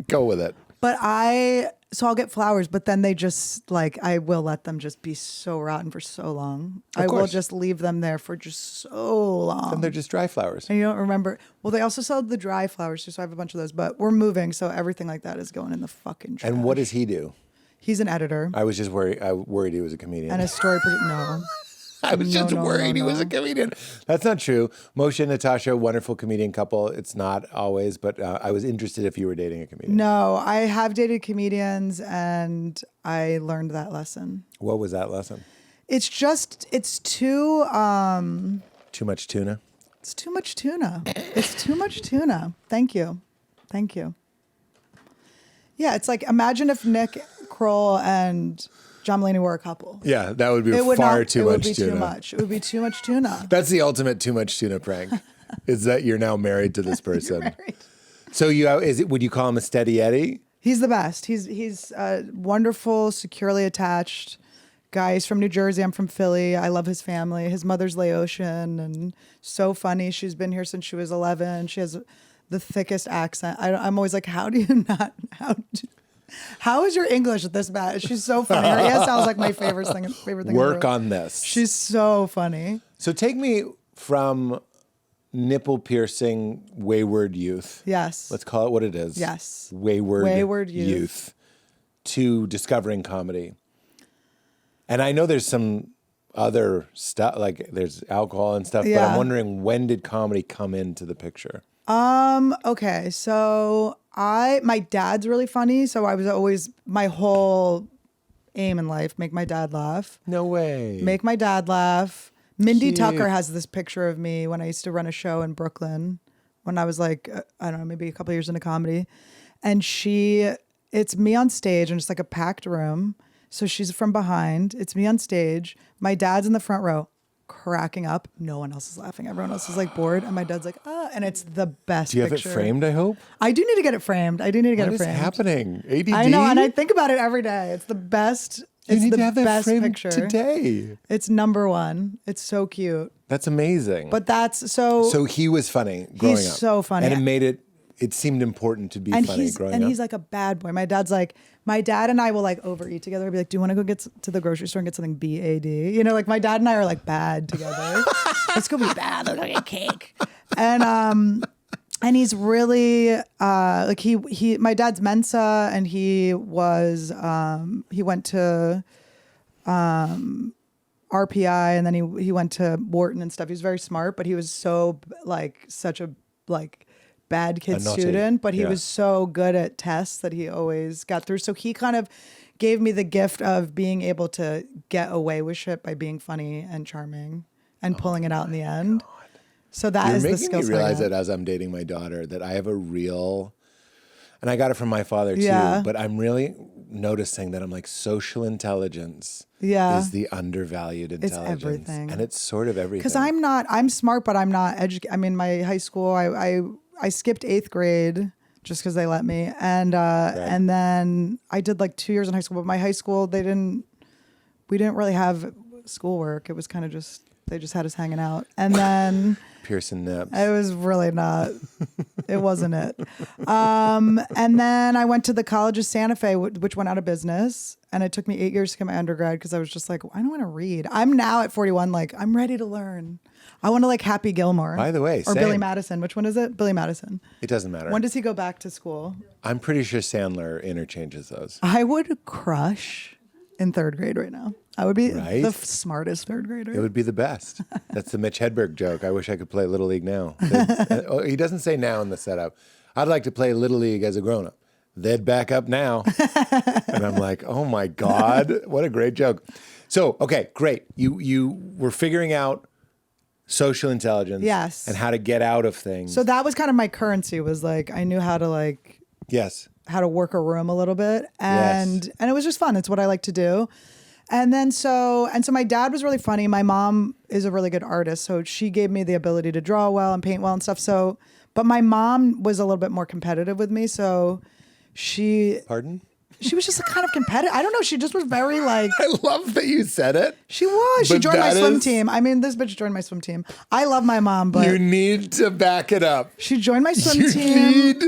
Go with it. But I'll get flowers, but then they just like, I will let them just be so rotten for so long. I will just leave them there for just so long. Then they're just dry flowers. And you don't remember. Well, they also sell the dry flowers too, so I have a bunch of those. But we're moving, so everything like that is going in the fucking trash. And what does he do? He's an editor. I was just worried. I worried he was a comedian. And a story. No. I was just worried he was a comedian. That's not true. Moshe and Natasha, wonderful comedian couple. It's not always, but I was interested if you were dating a comedian. No, I have dated comedians, and I learned that lesson. What was that lesson? It's too much tuna. It's too much tuna. It's too much tuna. Thank you. Yeah, it's like, imagine if Nick Kroll and John Mulaney were a couple. Yeah, that would be too much tuna. It would be too much. It would be too much tuna. That's the ultimate too much tuna prank. Is that you're now married to this person? So would you call him a steady Eddie? He's the best. He's wonderful, securely attached guy. He's from New Jersey. I'm from Philly. I love his family. His mother's Laotian and so funny. She's been here since she was 11. She has the thickest accent. I'm always like, how do you not? How is your English this bad? She's so funny. Her ASL is like my favorite thing. Work on this. She's so funny. So take me from nipple piercing wayward youth. Yes. Let's call it what it is. Yes. Wayward youth to discovering comedy. And I know there's some other stuff, like there's alcohol and stuff, but I'm wondering, when did comedy come into the picture? Okay. So my dad's really funny. So I was always, my whole aim in life, make my dad laugh. No way. Make my dad laugh. Mindy Cute. Tucker has this picture of me when I used to run a show in Brooklyn when I was like, I don't know, maybe a couple years into comedy. And it's me on stage and it's like a packed room. So she's from behind. It's me on stage. My dad's in the front row cracking up. No one else is laughing. Everyone else is like bored. And my dad's like, and it's the best Do you have picture. it framed, I hope? I do need to get it framed. What is happening? ADD? I know, and I think about it every day. It's the best. You It's need the to have that best framed picture today. It's number one. It's so cute. That's amazing. But that's so. So he was funny growing up. He's so funny. And it seemed important to be funny growing up. And he's like a bad boy. My dad and I will like overeat together. I'll be like, do you want to go get to the grocery store and get something BAD? You know, like my dad and I are like bad together. Let's go be bad. Let's go get cake. And he's really like he my dad's Mensa, and he went to RPI, and then he went to Wharton and stuff. He was very smart, but he was so like such a like bad kid student, but he was so good at tests that he always got through. So he kind of gave me the gift of being able to get away with shit by being funny and charming and pulling it out in the end. God. So that is the skill set. You're making me realize that as I'm dating my daughter, that I have a real, and I got it from my father too, but I'm really noticing that I'm like, social intelligence is the undervalued intelligence. It's everything. And it's sort of everything. Because I'm smart, but I'm not educated. I mean, my high school, I skipped 8th grade just because they let me. And and then I did like 2 years in high school, but my high school, we didn't really have schoolwork. It was kind of just, they just had us hanging out. And then Pearson nips. It was really not. It wasn't it. And then I went to the College of Santa Fe, which went out of business. And it took me 8 years to get my undergrad because I was just like, I don't want to read. I'm now at 41, like, I'm ready to learn. I want to like Happy Gilmore. By the way, or Billy Madison. Which one is it? Billy Madison. It doesn't matter. When does he go back to school? I'm pretty sure Sandler interchanges those. I would crush in 3rd grade right now. I would be the smartest 3rd grader. It would be the best. That's the Mitch Hedberg joke. I wish I could play Little League now. He doesn't say now in the setup. I'd like to play Little League as a grown-up. They'd back up now. And I'm like, oh my God, what a great joke. So, okay, great. You were figuring out social intelligence. Yes. And how to get out of things. So that was kind of my currency, was like, I knew how to like... Yes. How to work a room a little bit. And it was just fun. It's what I like to do. And so my dad was really funny. My mom is a really good artist. So she gave me the ability to draw well and paint well and stuff. So, but my mom was a little bit more competitive with me. So Pardon? She was just kind of competitive. I don't know. She just was very like... I love that you said it. She was. She joined my swim team. I mean, this bitch joined my swim team. I love my mom, but... You need to back it up. She joined my swim team.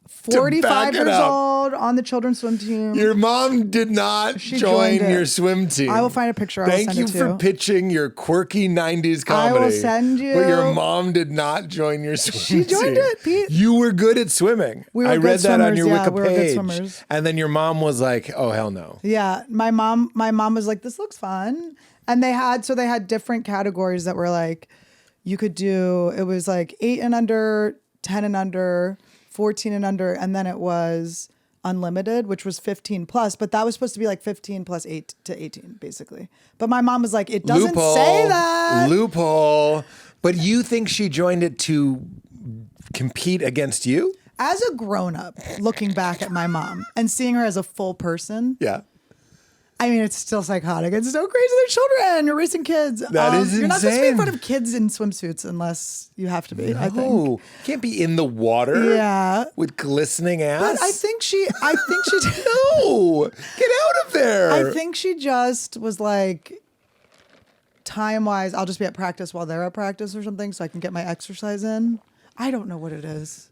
45 years old on the children's swim team. Your mom did not join your swim team. I will find a picture. Thank you for pitching your quirky 90s comedy. I will send you. But your mom did not join your swim team. She joined it, Pete. You were good at swimming. I read that on your Wikipedia we were good swimmers. And then your mom was like, oh, hell no. Yeah. My mom was like, this looks fun. And they had different categories that were like, you could do, it was like 8 and under, 10 and under, 14 and under, and then it was unlimited, which was 15 plus, but that was supposed to be like 15 plus 8 to 18, basically. But my mom was like, it doesn't say that. Loophole. But you think she joined it to compete against you? As a grown-up, looking back at my mom and seeing her as a full person. Yeah. I mean, it's still psychotic. It's so crazy. They're children. You're racing kids. That is insane. You're not supposed to be in front of kids in swimsuits unless you have to be, I think. You can't be in the water. Yeah. With glistening ass. But I think she No. Get out of there. I think she just was like, time-wise, I'll just be at practice while they're at practice or something so I can get my exercise in. I don't know what it is.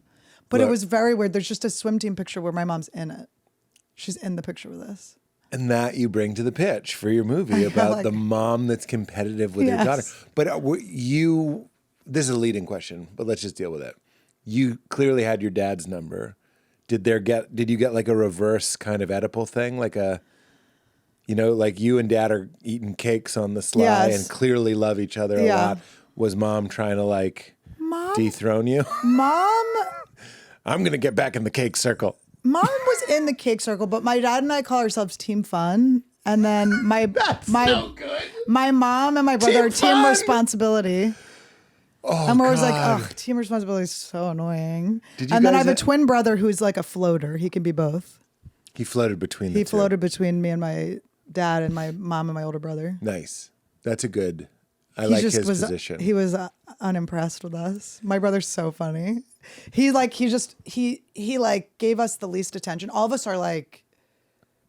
But it was very weird. There's just a swim team picture where my mom's in it. She's in the picture with us. And that you bring to the pitch for your movie about the mom that's competitive with her daughter. But this is a leading question, but let's just deal with it. You clearly had your dad's number. Did you get like a reverse kind of Oedipal thing? Like like you and dad are eating cakes on the sly and clearly love each other a lot. Was mom trying to dethrone you? Mom? I'm going to get back in the cake circle. Mom was in the cake circle, but my dad and I call ourselves Team Fun. And then my mom and my brother are Team Responsibility. Oh, and we're always like, Team Responsibility is so annoying. And then I have a twin brother who's like a floater. He can be both. He floated between He floated between me and my dad and my mom and my older brother. Nice. That's a good... I like his position. He was unimpressed with us. My brother's so funny. He gave us the least attention. All of us are like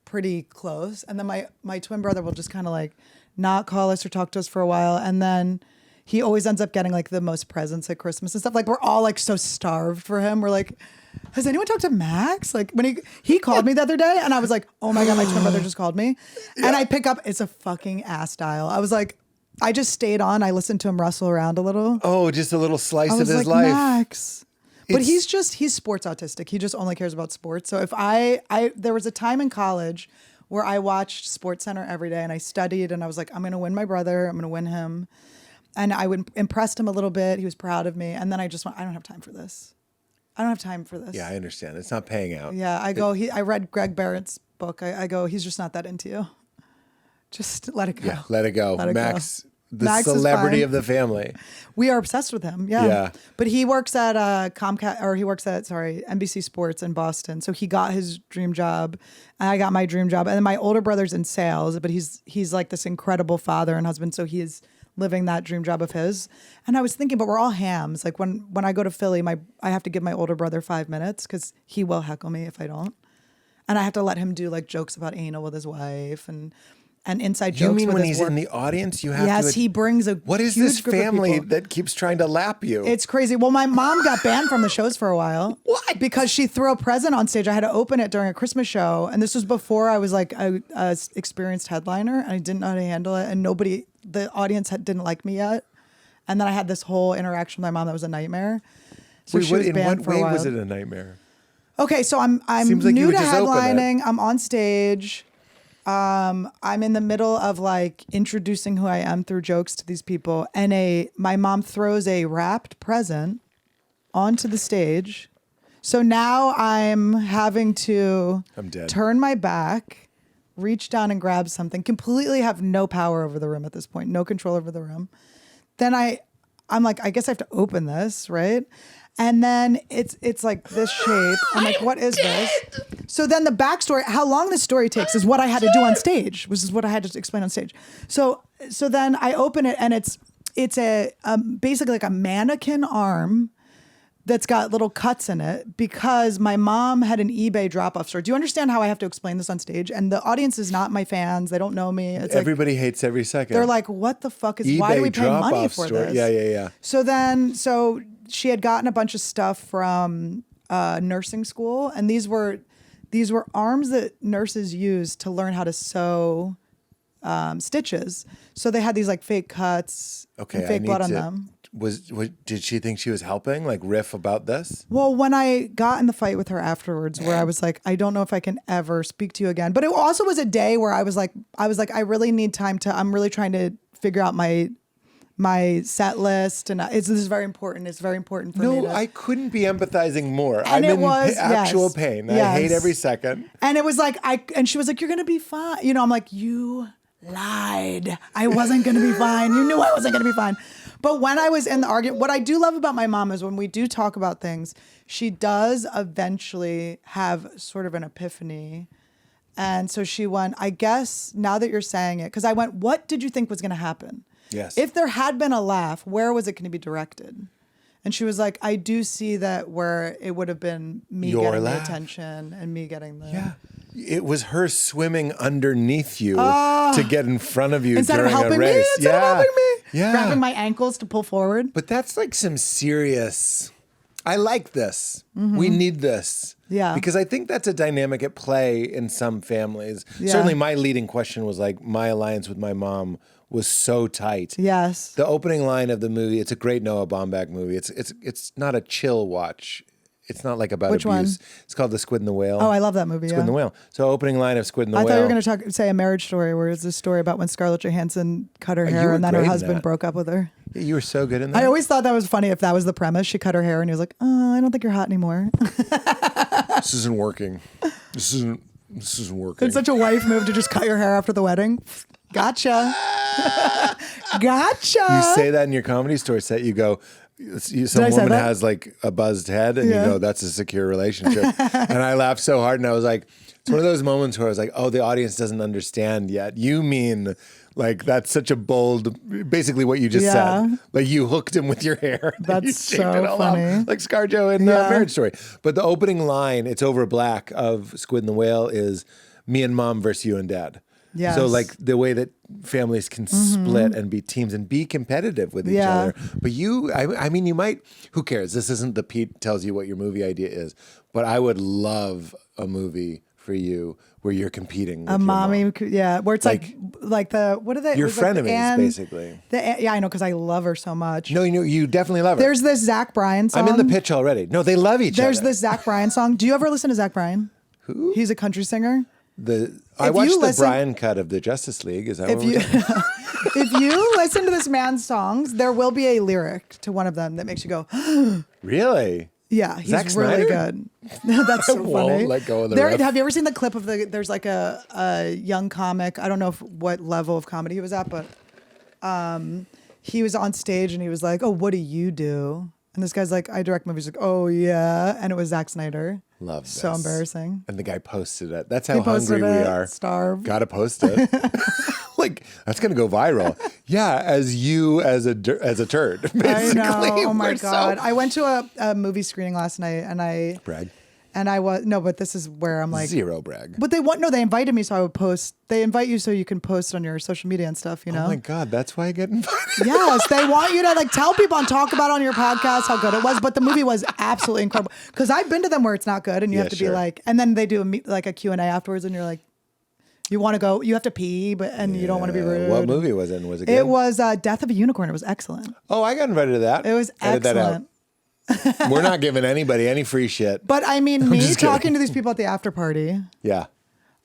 pretty close. And then my twin brother will just kind of like not call us or talk to us for a while. And then he always ends up getting like the most presents at Christmas and stuff. Like we're all like so starved for him. We're like, has anyone talked to Max? Like when he called me the other day and I was like, oh my God, my twin brother just called me. Yeah. And I pick up, it's a fucking ass dial. I was like, I just stayed on. I listened to him wrestle around a little. Oh, just a little slice of his life. Max. But he's sports autistic. He just only cares about sports. So if there was a time in college where I watched SportsCenter every day and I studied and I was like, I'm going to win my brother. I'm going to win him. And I impressed him a little bit. He was proud of me. And then I just went, I don't have time for this. Yeah, I understand. It's not paying out. Yeah, I read Greg Barrett's book. I go, he's just not that into you. Just let it go. Yeah, let it go. Max, the celebrity of the family. We are obsessed with him. Yeah. But he works at NBC Sports in Boston. So he got his dream job and I got my dream job. And then my older brother's in sales, but he's like this incredible father and husband. So he is living that dream job of his. And I was thinking, but we're all hams. Like when I go to Philly, I have to give my older brother 5 minutes because he will heckle me if I don't. And I have to let him do like jokes about anal with his wife and inside jokes. You mean with when his he's work. in the audience, you have to... Yes, he brings a What is huge this group of family people. that keeps trying to lap you? It's crazy. Well, my mom got banned from the shows for a while. What? Because she threw a present on stage. I had to open it during a Christmas show. And this was before I was like a experienced headliner. And I didn't know how to handle it. And the audience didn't like me yet. And then I had this whole interaction with my mom that was a nightmare. So she was banned for a while. In what way was it a nightmare? Okay, so I'm new to headlining. I'm on stage. I'm in the middle of like introducing who I am through jokes to these people, and my mom throws a wrapped present onto the stage. So now I'm having to turn my back, reach down and grab something, completely have no power over the room at this point, no control over the room. Then I'm like, I guess I have to open this, right? And then it's like this shape. I'm like, what is this? So then the backstory, how long this story takes is what I had to do on stage, which is what I had to explain on stage. So then I open it and it's basically like a mannequin arm that's got little cuts in it because my mom had an eBay drop-off store. Do you understand how I have to explain this on stage? And the audience is not my fans. They don't know me. It's Everybody hates every second. They're like, what the fuck is, eBay why do we pay money for store. this? Yeah. So she had gotten a bunch of stuff from nursing school. And these were arms that nurses use to learn how to sew stitches. So they had these like fake cuts and fake blood on them. Did she think she was helping, like riff about this? Well, when I got in the fight with her afterwards, where I was like, I don't know if I can ever speak to you again. But it also was a day where I was like, I really need time I'm really trying to figure out my set list, and this is very important. It's very important for me. No, I couldn't be empathizing more. And I'm in actual pain. Yes. I hate every second. And it was like, and she was like, you're going to be fine. You know, I'm like, you lied. I wasn't going to be fine. You knew I wasn't going to be fine. But when I was in the argument, what I do love about my mom is when we do talk about things, she does eventually have sort of an epiphany. And so she went, I guess now that you're saying it, because I went, what did you think was going to happen? Yes. If there had been a laugh, where was it going to be directed? And she was like, I do see that where it would have been me getting the attention and me getting the... Yeah. It was her swimming underneath you to get in front of you instead during of helping a race. Instead of helping me. Yeah. Grabbing my ankles to pull forward. But that's like some serious... I like this. We need this. Yeah. Because I think that's a dynamic at play in some families. Yeah. Certainly my leading question was like, my alliance with my mom was so tight. Yes. The opening line of the movie, it's a great Noah Baumbach movie. It's not a chill watch. It's not like about Which abuse. one? It's called The Squid and the Whale. Oh, I love that movie. Squid and the Whale. So opening line of Squid and the Whale. I thought you were going to say A Marriage Story, where it's a story about when Scarlett Johansson cut her hair were and then her great in husband that. broke up with her. Yeah, you were so good in that. I always thought that was funny if that was the premise. She cut her hair and he was like, oh, I don't think you're hot anymore. This isn't working. This isn't working. It's such a wife move to just cut your hair after the wedding. Gotcha. Gotcha. You say that in your Comedy Store set. You go, some I say woman that? has like a buzzed head, and Yeah. you go, that's a secure relationship. And I laughed so hard, and I was like, it's one of those moments where I was like, oh, the audience doesn't understand yet. You mean like that's such a bold, basically what you just Yeah. said. Like you hooked him with your hair. That's You shaved so it all off, funny. like ScarJo in Yeah. Marriage Story. But the opening line, it's over black, of Squid and the Whale is me and mom versus you and dad. Yes. So like the way that families can split and be teams and be competitive with each Yeah. other. But I mean, you might, who cares? This isn't the Pete tells you what your movie idea is, but I would love a movie for you where you're competing with A your mommy, mom. yeah, where it's like the, what are they? Your it was like the frenemies, Anne- basically. Yeah, I know, because I love her so much. No, you definitely love her. There's this Zach Bryan song. I'm in the pitch already. No, they love each There's other. this Zach Bryan song. Do you ever listen to Zach Bryan? Who? He's a country singer. I If watched you the listen- Brian cut of the Justice League. Is that what If we're you talking? if you listen to this man's songs, there will be a lyric to one of them that makes you go, Really? yeah, he's Zack really Snyder? good. That's so Won't funny. let go of the There, riff. have you ever seen the clip of there's like a young comic, I don't know what level of comedy he was at, but he was on stage and he was like, oh, what do you do? And this guy's like, I direct movies. Like, oh yeah. And it was Zack Snyder. Love this. So embarrassing. And the guy posted it. That's how He posted hungry we it, are. starved. Gotta post it. Like that's gonna go viral. Yeah, as a turd. Basically. I know. Oh my We're so- God. I went to a movie screening last night and brag. but this is where I'm like, Zero brag. but they invited me so I would post. They invite you so you can post on your social media and stuff, you know? Oh my God, that's why I get invited. Yes, they want you to like tell people and talk about on your podcast how good it was. But the movie was absolutely incredible. Because I've been to them where it's not good and you Yeah, have to sure. be like, and then they do a Q&A afterwards and you're like, you want to go, you have to pee, and you don't want to be rude. What movie was it? Was it good? It was Death of a Unicorn. It was excellent. Oh, I got invited to that. It was Edit that out. excellent. We're not giving anybody any free shit. But I mean, me just kidding. talking to these people at the after party, Yeah.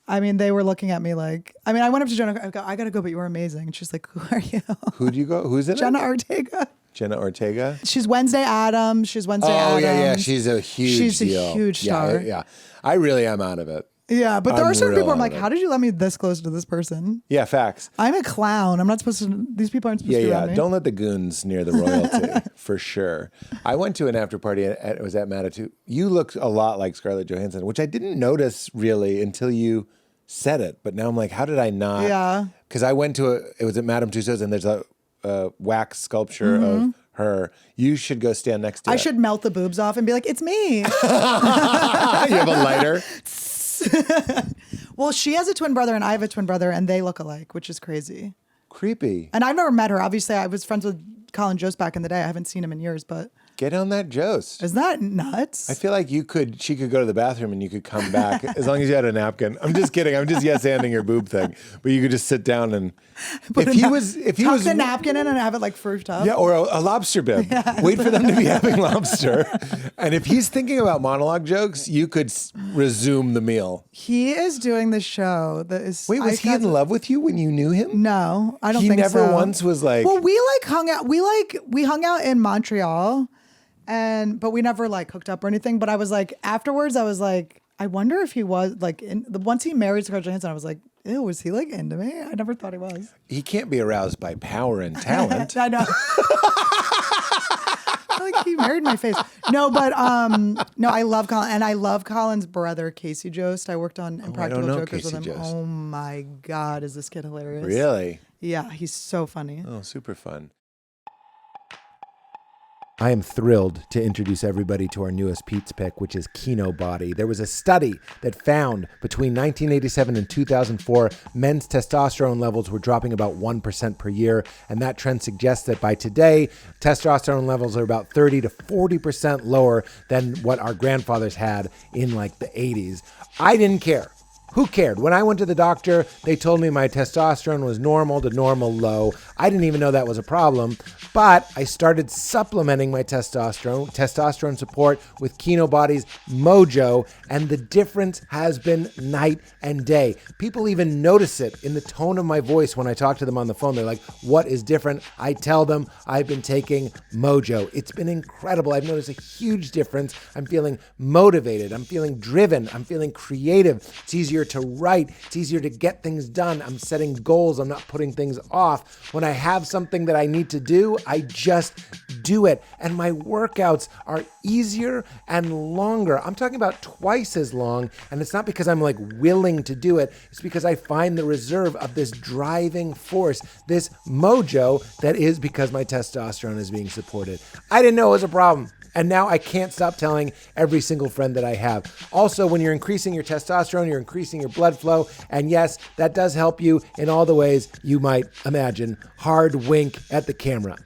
I mean, they were looking at me like, I mean, I went up to Jenna, I go, I got to go, but you were amazing. And she's like, who are you? Who'd you go? Who's in Jenna it? Ortega. Jenna Ortega. She's Wednesday Addams. She's Wednesday Addams. Yeah. She's a huge She's deal. a huge star. Yeah. I really am out of it. Yeah, but there I'm are certain real people I'm out like, of it. how did you let me this close to this person? Yeah, facts. I'm a clown. I'm not supposed to, these people aren't supposed to be around me. Don't let the goons near the royalty, for sure. I went to an after party, it was at Manitou. You looked a lot like Scarlett Johansson, which I didn't notice really until you said it. But now I'm like, how did I not? Yeah. Because I went to it was at Madame Tussauds, and there's a wax sculpture of her. You should go stand next to it. I should melt the boobs off and be like, it's me. You have a lighter. Well, she has a twin brother and I have a twin brother and they look alike, which is crazy. Creepy. And I've never met her. Obviously, I was friends with Colin Jost back in the day. I haven't seen him in years, but Get on that Jost. is that nuts? I feel like she could go to the bathroom and you could come back as long as you had a napkin. I'm just kidding. I'm just yes-anding your boob thing. But you could just sit down and Tuck was the napkin in and have it like fruit up. yeah, or a lobster bib. Wait for them to be having lobster. And if he's thinking about monologue jokes, you could resume the meal. He is doing the show that is. Wait, was he in love with you when you knew him? No, I don't He think never so. once was like. Well, we hung out. We hung out in Montreal, but we never like hooked up or anything. But I was like, afterwards, I was like, I wonder if he was like once he married Scarlett Johansson, I was like, ew, was he like into me? I never thought he was. He can't be aroused by power and talent. I know. Like he married my face. No, but no, I love Colin, and I love Colin's brother, Casey Jost. I worked on Impractical know Jokers with Casey him. Jost. Oh my God, is this kid hilarious? Really? Yeah, he's so funny. Oh, super fun. I am thrilled to introduce everybody to our newest Pete's Pick, which is Kino Body. There was a study that found between 1987 and 2004, men's testosterone levels were dropping about 1% per year. And that trend suggests that by today, testosterone levels are about 30 to 40% lower than what our grandfathers had in like the 80s. I didn't care. Who cared? When I went to the doctor, they told me my testosterone was normal to normal low. I didn't even know that was a problem, but I started supplementing my testosterone support with Kino Body's Mojo, and the difference has been night and day. People even notice it in the tone of my voice when I talk to them on the phone. They're like, what is different? I tell them I've been taking Mojo. It's been incredible. I've noticed a huge difference. I'm feeling motivated. I'm feeling driven. I'm feeling creative. It's easier to write. It's easier to get things done. I'm setting goals. I'm not putting things off. When I have something that I need to do, I just do it. And my workouts are easier and longer. I'm talking about twice as long. And it's not because I'm like willing to do it. It's because I find the reserve of this driving force, this mojo that is because my testosterone is being supported. I didn't know it was a problem. And now I can't stop telling every single friend that I have. Also, when you're increasing your testosterone, you're increasing your blood flow. And yes, that does help you in all the ways you might imagine. Hard wink at the camera.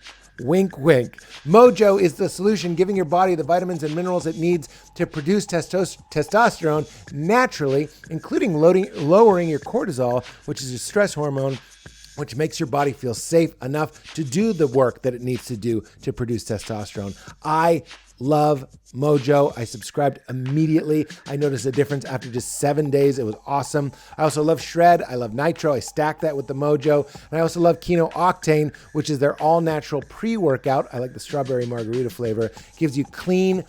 Wink, wink. Mojo is the solution, giving your body the vitamins and minerals it needs to produce testosterone naturally, including lowering your cortisol, which is a stress hormone, which makes your body feel safe enough to do the work that it needs to do to produce testosterone. I love Mojo. I subscribed immediately. I noticed a difference after just 7 days. It was awesome. I also love Shred. I love Nitro. I stack that with the Mojo. And I also love Kino Octane, which is their all-natural pre-workout. I like the strawberry margarita flavor. Gives you clean,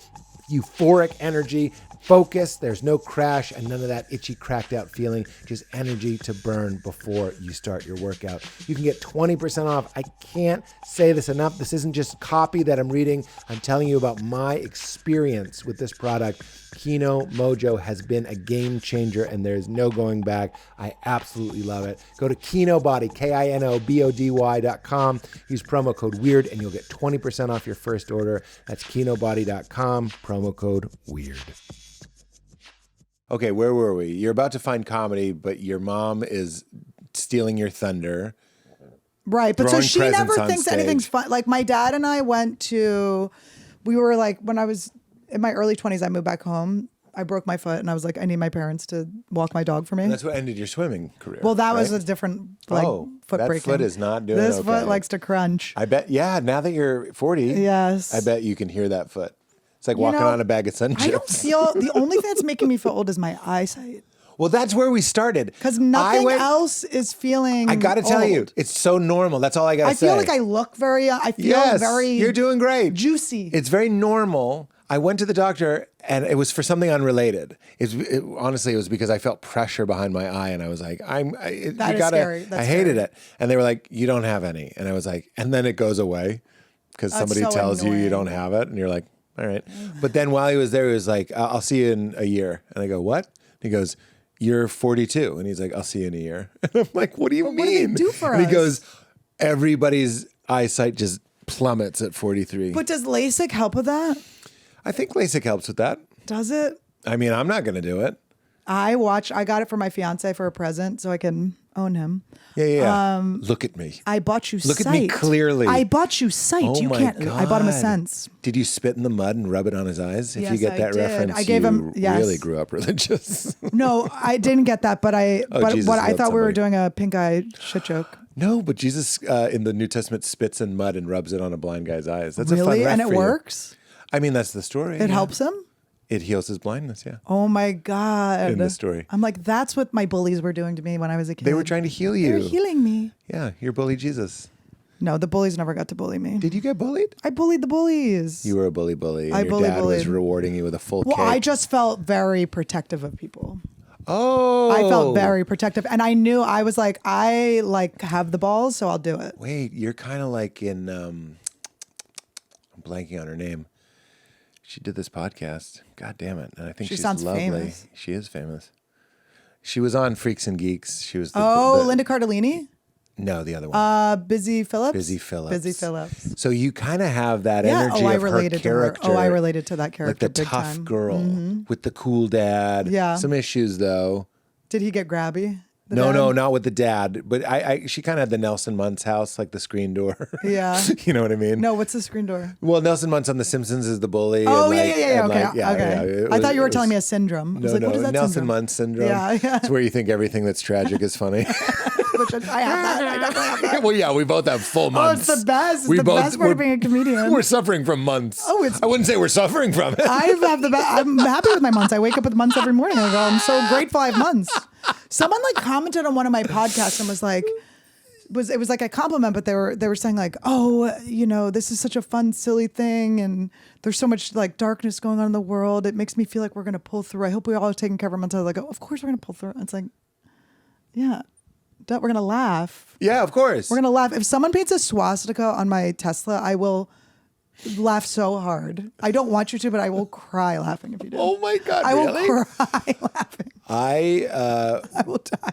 euphoric energy, focus. There's no crash and none of that itchy, cracked out feeling. Just energy to burn before you start your workout. You can get 20% off. I can't say this enough. This isn't just copy that I'm reading. I'm telling you about my experience with this product. Kino Mojo has been a game changer and there's no going back. I absolutely love it. Go to KinoBody, KINOBODY.com. Use promo code WEIRD and you'll get 20% off your first order. That's KinoBody.com, promo code WEIRD. Okay, where were we? You're about to find comedy, but your mom is stealing your thunder. Right, but so she never on thinks stage. anything's fun. Like my dad and I we were like, when I was in my early 20s, I moved back home. I broke my foot and I was like, I need my parents to walk my dog for me. And that's what ended your swimming career. Well, that was right? a different foot that breaking. foot is not doing This okay. foot likes to crunch. I bet, yeah, now that you're 40, Yes. I bet you can hear that foot. It's like walking on a bag of Sun Chips. I don't feel, the only thing that's making me feel old is my eyesight. Well, that's where we started. Because nothing else is feeling I got to tell you, old. it's so normal. That's all I got to say. I feel like I look very, you're doing great. Juicy. It's very normal. I went to the doctor and it was for something unrelated. Honestly, it was because I felt pressure behind my eye and I was like, scary. I hated it. And they were like, you don't have any. And I was like, and then it goes away because somebody so tells annoying. you don't have it. And you're like, all right. But then while he was there, he was like, I'll see you in a year. And I go, what? And he goes, you're 42. And he's like, I'll see you in a year. And I'm like, what do you mean? What do they do for and us? He goes, everybody's eyesight just plummets at 43. But does LASIK help with that? I think LASIK helps with that. Does it? I mean, I'm not going to do it. I got it for my fiance for a present so I can own him. Yeah. Look at me. I bought you Look sight. at me clearly. I bought you sight. Oh You my can't. God. I bought him a sense. Did you spit in the mud and rub it on his eyes? If Yes, you get I that did. reference, I gave him. Yes. really grew up religious. No, I didn't get that, but I Jesus I loved thought we were somebody. doing a pink eye shit joke. No, but Jesus in the New Testament spits in mud and rubs it on a blind guy's eyes. That's a fun Really? ref And it for you. works? I mean, that's the story. It helps him? It heals his blindness, yeah. Oh my God. In the story. I'm like, that's what my bullies were doing to me when I was a kid. They were trying to heal They you. were healing me. Yeah, you're bully Jesus. No, the bullies never got to bully me. Did you get bullied? I bullied the bullies. You were a bully. And I your dad was bullied. rewarding you with a full Well, cake. I just felt very protective of people. Oh. I felt very protective. And I knew I was like, I have the balls, so I'll do it. Wait, you're kind of like in, I'm blanking on her name. She did this podcast. God damn it. And I think She she's sounds lovely. famous. She is famous. She was on Freaks and Geeks. She was Linda Cardellini? No, the other one. Busy Phillips. Busy Phillips. Busy Phillips. So you kind of have that Yeah. energy I of her related to her. character. Oh, I related to that Like character the big tough time. girl with the cool dad. Yeah. Some issues though. Did he get grabby? The No, dad? not with the dad. But she kind of had the Nelson Muntz house, like the screen door. Yeah. You know what I mean? No, what's the screen door? Well, Nelson Muntz on The Simpsons is the bully. Oh, and yeah. and Okay. Okay. I thought you were telling me a syndrome. I was like, what is that Nelson syndrome? Muntz syndrome. Yeah. It's where you think everything that's tragic is funny. Which I have that. I definitely have that. Well, yeah, we both have full months. Oh, it's the best. It's the best part of being a comedian. We're suffering from months. Oh, I wouldn't say we're suffering from it. I'm happy with my months. I wake up with months every morning. I go, I'm so grateful I have months. Someone like commented on one of my podcasts and was like, it was like a compliment, but they were saying like, oh, this is such a fun, silly thing, and there's so much like darkness going on in the world. It makes me feel like we're gonna pull through. I hope we all are taking care of our mental health. Like, of course we're gonna pull through. It's like, yeah. We're going to laugh. Yeah, of course. We're going to laugh. If someone paints a swastika on my Tesla, I will laugh so hard. I don't want you to, but I will cry laughing if you do. Oh my God, I really? will cry laughing. I will die.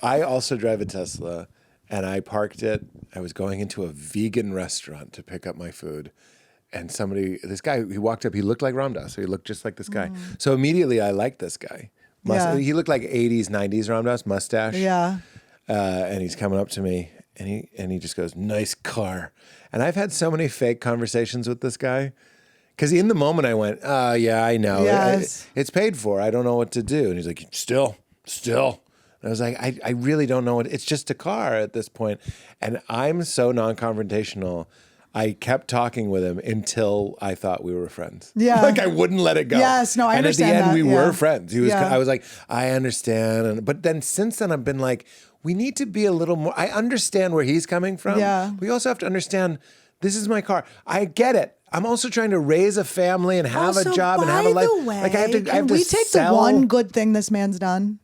I also drive a Tesla, and I parked it. I was going into a vegan restaurant to pick up my food. And this guy, he walked up, he looked like Ram Dass, so he looked just like this guy. So immediately I liked this guy. Yeah. He looked like 80s, 90s Ram Dass, mustache. Yeah. And he's coming up to me, and he just goes, "Nice car." And I've had so many fake conversations with this guy, because in the moment I went, yeah, I know. Yes. It's paid for. I don't know what to do. And he's like, still. And I was like, I really don't know. It's just a car at this point. And I'm so non-confrontational. I kept talking with him until I thought we were friends. Yeah. Like I wouldn't let it go. Yes, no, I understand And at the end, that, we yeah. were friends. Yeah. I was like, I understand. But then since then, I've been like, we need to be a little more. I understand where he's coming from. Yeah. We also have to understand, this is my car. I get it. I'm also trying to raise a family and have a job and have a life. By the way, Like I have to. can we take the one good thing this man's done?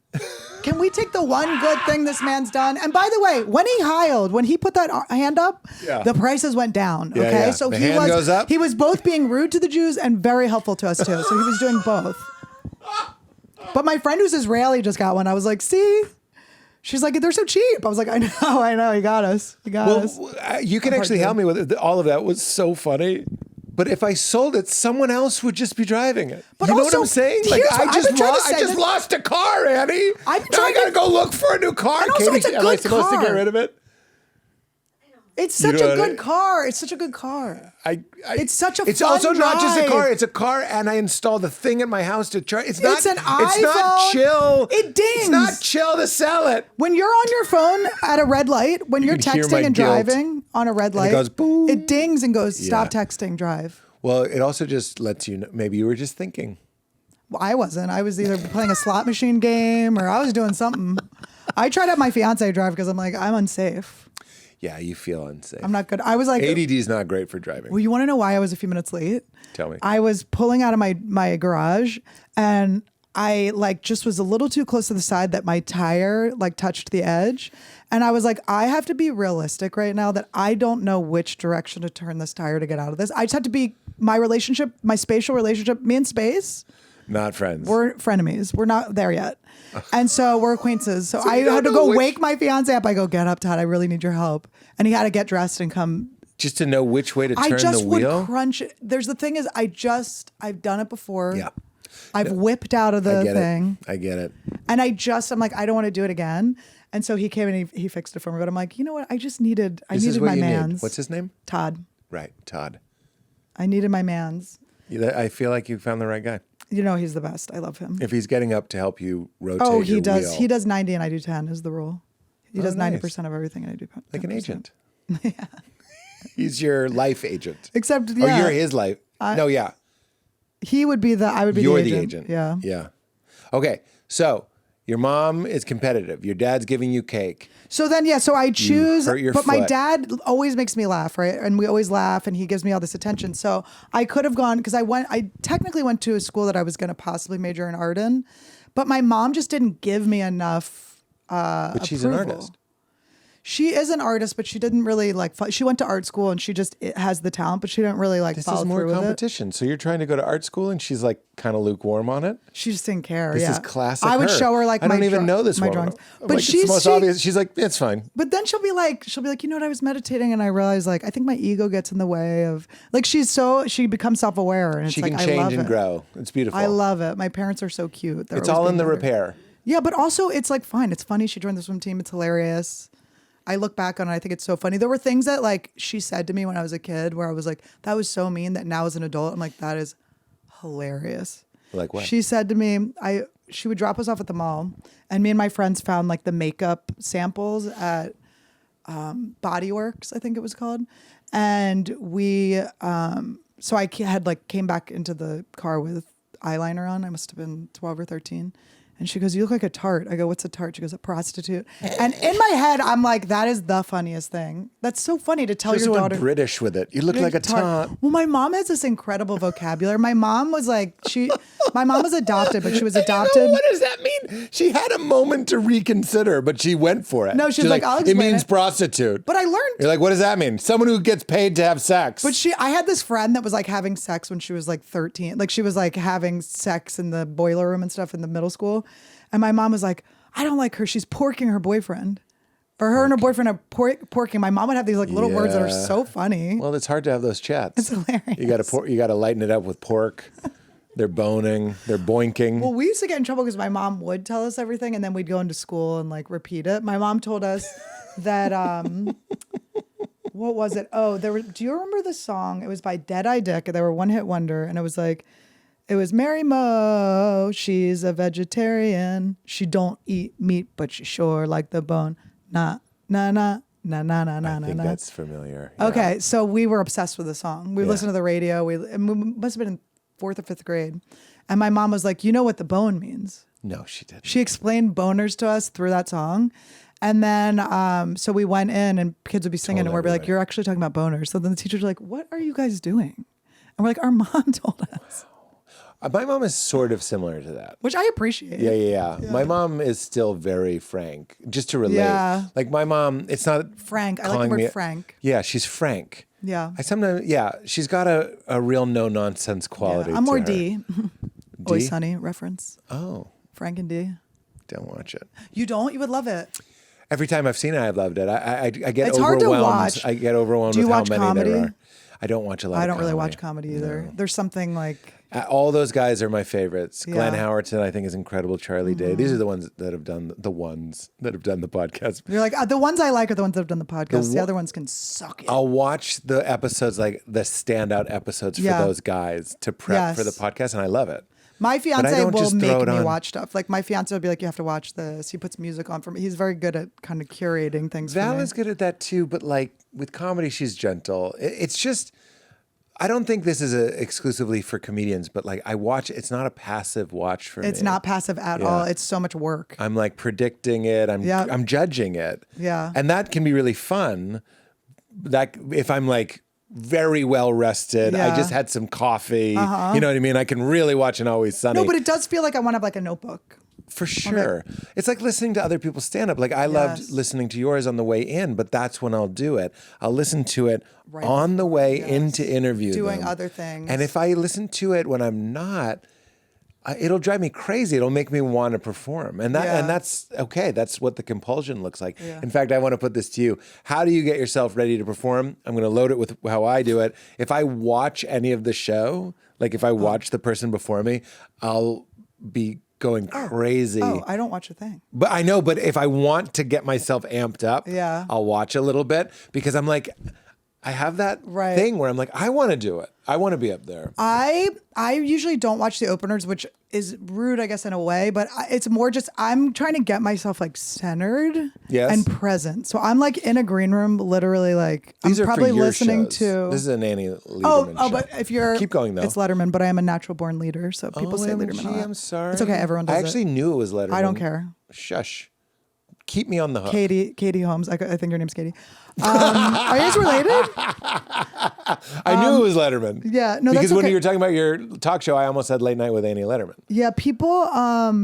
Can we take the one good thing this man's done? And by the way, when he put that hand up, the prices went down. Yeah, Okay, yeah. so The hand goes up? he was both being rude to the Jews and very helpful to us too. So he was doing both. But my friend who's Israeli just got one. I was like, see. She's like, they're so cheap. I was like, I know. He got us. You can actually help me with it. All of that was so funny. But if I sold it, someone else would just be driving it. But you know also, what I'm saying? Like here's what I've been trying to say I just that- lost a car, Annie. I'm Now trying I gotta to- go look for a new car. And also, Katie, it's a am I good supposed to get car. rid of it? It's such know a what good I- car. It's such a good car. It's such a It's fun also not just a drive. car. It's a car, and I installed the thing at my house to charge. It's It's an It's not iPhone. chill. It dings. It's not chill to sell it. When you're on your phone at a red light, when you're can hear my texting and guilt. driving on a red light, goes, "Boo." it dings and goes, stop Yeah. texting, drive. Well, it also just lets you know. Maybe you were just thinking. Well, I wasn't. I was either playing a slot machine game or I was doing something. I tried to have my fiance drive because I'm like, I'm unsafe. Yeah, you feel unsafe. I'm not good. I was like, ADD is not great for driving. well, you want to know why I was a few minutes late? Tell me. I was pulling out of my garage and I like just was a little too close to the side that my tire like touched the edge. And I was like, I have to be realistic right now that I don't know which direction to turn this tire to get out of this. I just have to be my spatial relationship, me and space. Not friends. We're frenemies. We're not there yet. And so we're acquaintances. So I you don't had to know go which- wake my fiance up. I go, get up, Todd. I really need your help. And he had to get dressed and come. Just to know which way to I turn just the would wheel. crunch it. There's the thing is, I've done it before. Yeah. I've whipped out of I the get thing. it. I get it. And I'm like, I don't want to do it again. And so he came and he fixed it for me. But I'm like, you know what? I needed This is what my you need. mans. What's his name? Todd. Right, Todd. I needed my mans. I feel like you found the right guy. You know, he's the best. I love him. If he's getting up to help you rotate Oh, he your does. wheel, He does 90 and I do 10 is the rule. He does nice. 90% of everything and I do 10%. like an agent. He's your life agent. Except, Or yeah. you're his life. No, yeah. He would be I would be You're the the agent. agent. Yeah. Yeah. Okay. So your mom is competitive. Your dad's giving you cake. So then, so I choose, hurt your but my foot. dad always makes me laugh, right? And we always laugh and he gives me all this attention. So I could have gone, because I technically went to a school that I was going to possibly major in art in, but my mom just didn't give me enough But she's an approval. artist. She is an artist, but she didn't really like. She went to art school and she just has the talent, but she didn't really like This follow is more through with it. competition. So you're trying to go to art school and she's like kind of lukewarm on it? She just didn't care. This yeah. is classic I would her. show her like I don't my even know this my woman. drawings. I'm But like, it's the most obvious. She's like, it's fine. But then she'll be like, you know what? I was meditating and I realized like I think my ego gets in the way of like she becomes self-aware and it's She like can I change love and it. grow. It's beautiful. I love it. My parents are so cute. They're It's always all in being the better. repair. Yeah, but also it's like fine. It's funny. She joined the swim team. It's hilarious. I look back on it. I think it's so funny. There were things that like she said to me when I was a kid where I was like, that was so mean that now as an adult, I'm like, that is hilarious. Like what? She said to me, she would drop us off at the mall and me and my friends found like the makeup samples at Body Works, I think it was called. And we, so I had like came back into the car with eyeliner on. I must have been 12 or 13. And she goes, you look like a tart. I go, what's a tart? She goes, a prostitute. And in my head, I'm like, that is the funniest thing. That's so funny to tell She your also daughter. went British with it. You look like a tart. Well, my mom has this incredible vocabulary. My mom was like, my mom was adopted, but she was adopted. What does that mean? She had a moment to reconsider, but she went for it. No, she's She's like, I'll it explain means it. prostitute. But I learned. You're like, what does that mean? Someone who gets paid to have sex. But I had this friend that was like having sex when she was like 13. Like she was like having sex in the boiler room and stuff in the middle school. And my mom was like, I don't like her. She's porking her boyfriend. Or her and her boyfriend are porking. My mom would have these like little words that are so funny. Well, it's hard to have those chats. It's hilarious. You got to lighten it up with pork. They're boning. They're boinking. Well, we used to get in trouble because my mom would tell us everything and then we'd go into school and like repeat it. My mom told us that, what was it? Oh, do you remember the song? It was by Dead Eye Dick. They were one hit wonder. And it was like, it was Mary Mo. She's a vegetarian. She don't eat meat, but she sure like the bone. Nah, nah, nah. Na na na na I na think na. that's familiar. Yeah. Okay, so we were obsessed with the song. We listened to the radio. We must have been in 4th or 5th grade, and my mom was like, "You know what the bone means?" No, she didn't. She explained boners to us through that song, and then so we went in, and kids would be singing, and we'd be like, "You're actually talking about boners." So then the teachers were like, "What are you guys doing?" And we're like, "Our mom told us." My mom is sort of similar to that. Which I appreciate. Yeah. My mom is still very frank. Just to relate. Yeah. Like my mom, it's not Frank. I like the calling word me- frank. Yeah, she's frank. Yeah. She's got a real no-nonsense quality. I'm more to her. D. Always Sunny reference. Oh, Frank and D. don't watch it. You don't? You would love it. Every time I've seen it, I've loved it. I get It's overwhelmed. hard to watch. I get overwhelmed Do you with how watch many comedy? there are. I don't watch a lot. I of don't really comedy. watch comedy either. No. There's something like all those guys are my favorites. Yeah. Glenn Howerton, I think, is incredible. Charlie Day. These are the ones that have done the podcast. you're like the ones I like are the ones that have done the podcast. The other ones can suck it. I'll watch the episodes, like the standout episodes for those guys to prep for the podcast, and I love it. My fiance will just make throw it me on. watch stuff. Like my fiance will be like, "You have to watch this." He puts music on for me. He's very good at kind of curating things. Val for me. is good at that too, but like with comedy, she's gentle. It's just, I don't think this is exclusively for comedians, but like I watch, it's not a passive watch for me. It's not passive at all. It's so much work. I'm like predicting it. I'm judging it. Yeah. And that can be really fun. That if I'm like very well rested, I just had some coffee. You know what I mean? I can really watch an Always Sunny. No, but it does feel like I want to have like a notebook. For sure. It's like listening to other people's stand up. Like I loved listening to yours on the way in, but that's when I'll do it. I'll listen to it on the way in to interview Doing them. other things. And if I listen to it when I'm not, it'll drive me crazy. It'll make me want to perform. And that's okay. That's what the compulsion looks like. Yeah. In fact, I want to put this to you. How do you get yourself ready to perform? I'm going to load it with how I do it. If I watch any of the show, like if I watch the person before me, I'll be going crazy. Oh, I don't watch a thing. But I know, but if I want to get myself amped up, I'll watch a little bit because I'm like, I have that thing where I'm like, I want to do it. I want to be up there. I usually don't watch the openers, which is rude, I guess, in a way, but it's more just I'm trying to get myself like centered and present. So I'm like in a green room, literally like These I'm are probably for your listening shows. to. This is an Annie Lederman show. But if you're keep going though, it's Letterman, but I am a natural born leader, so people say Lederman. A lot. I'm sorry. It's okay. Everyone does I actually knew it was Letterman. I don't care. Shush. Keep me on the hook. Katie Holmes. I think your name's Katie. Are you guys related? I knew it was Letterman. Yeah, no, because that's when okay. you were talking about your talk show, I almost said Late Night with Annie Lederman. Yeah, people.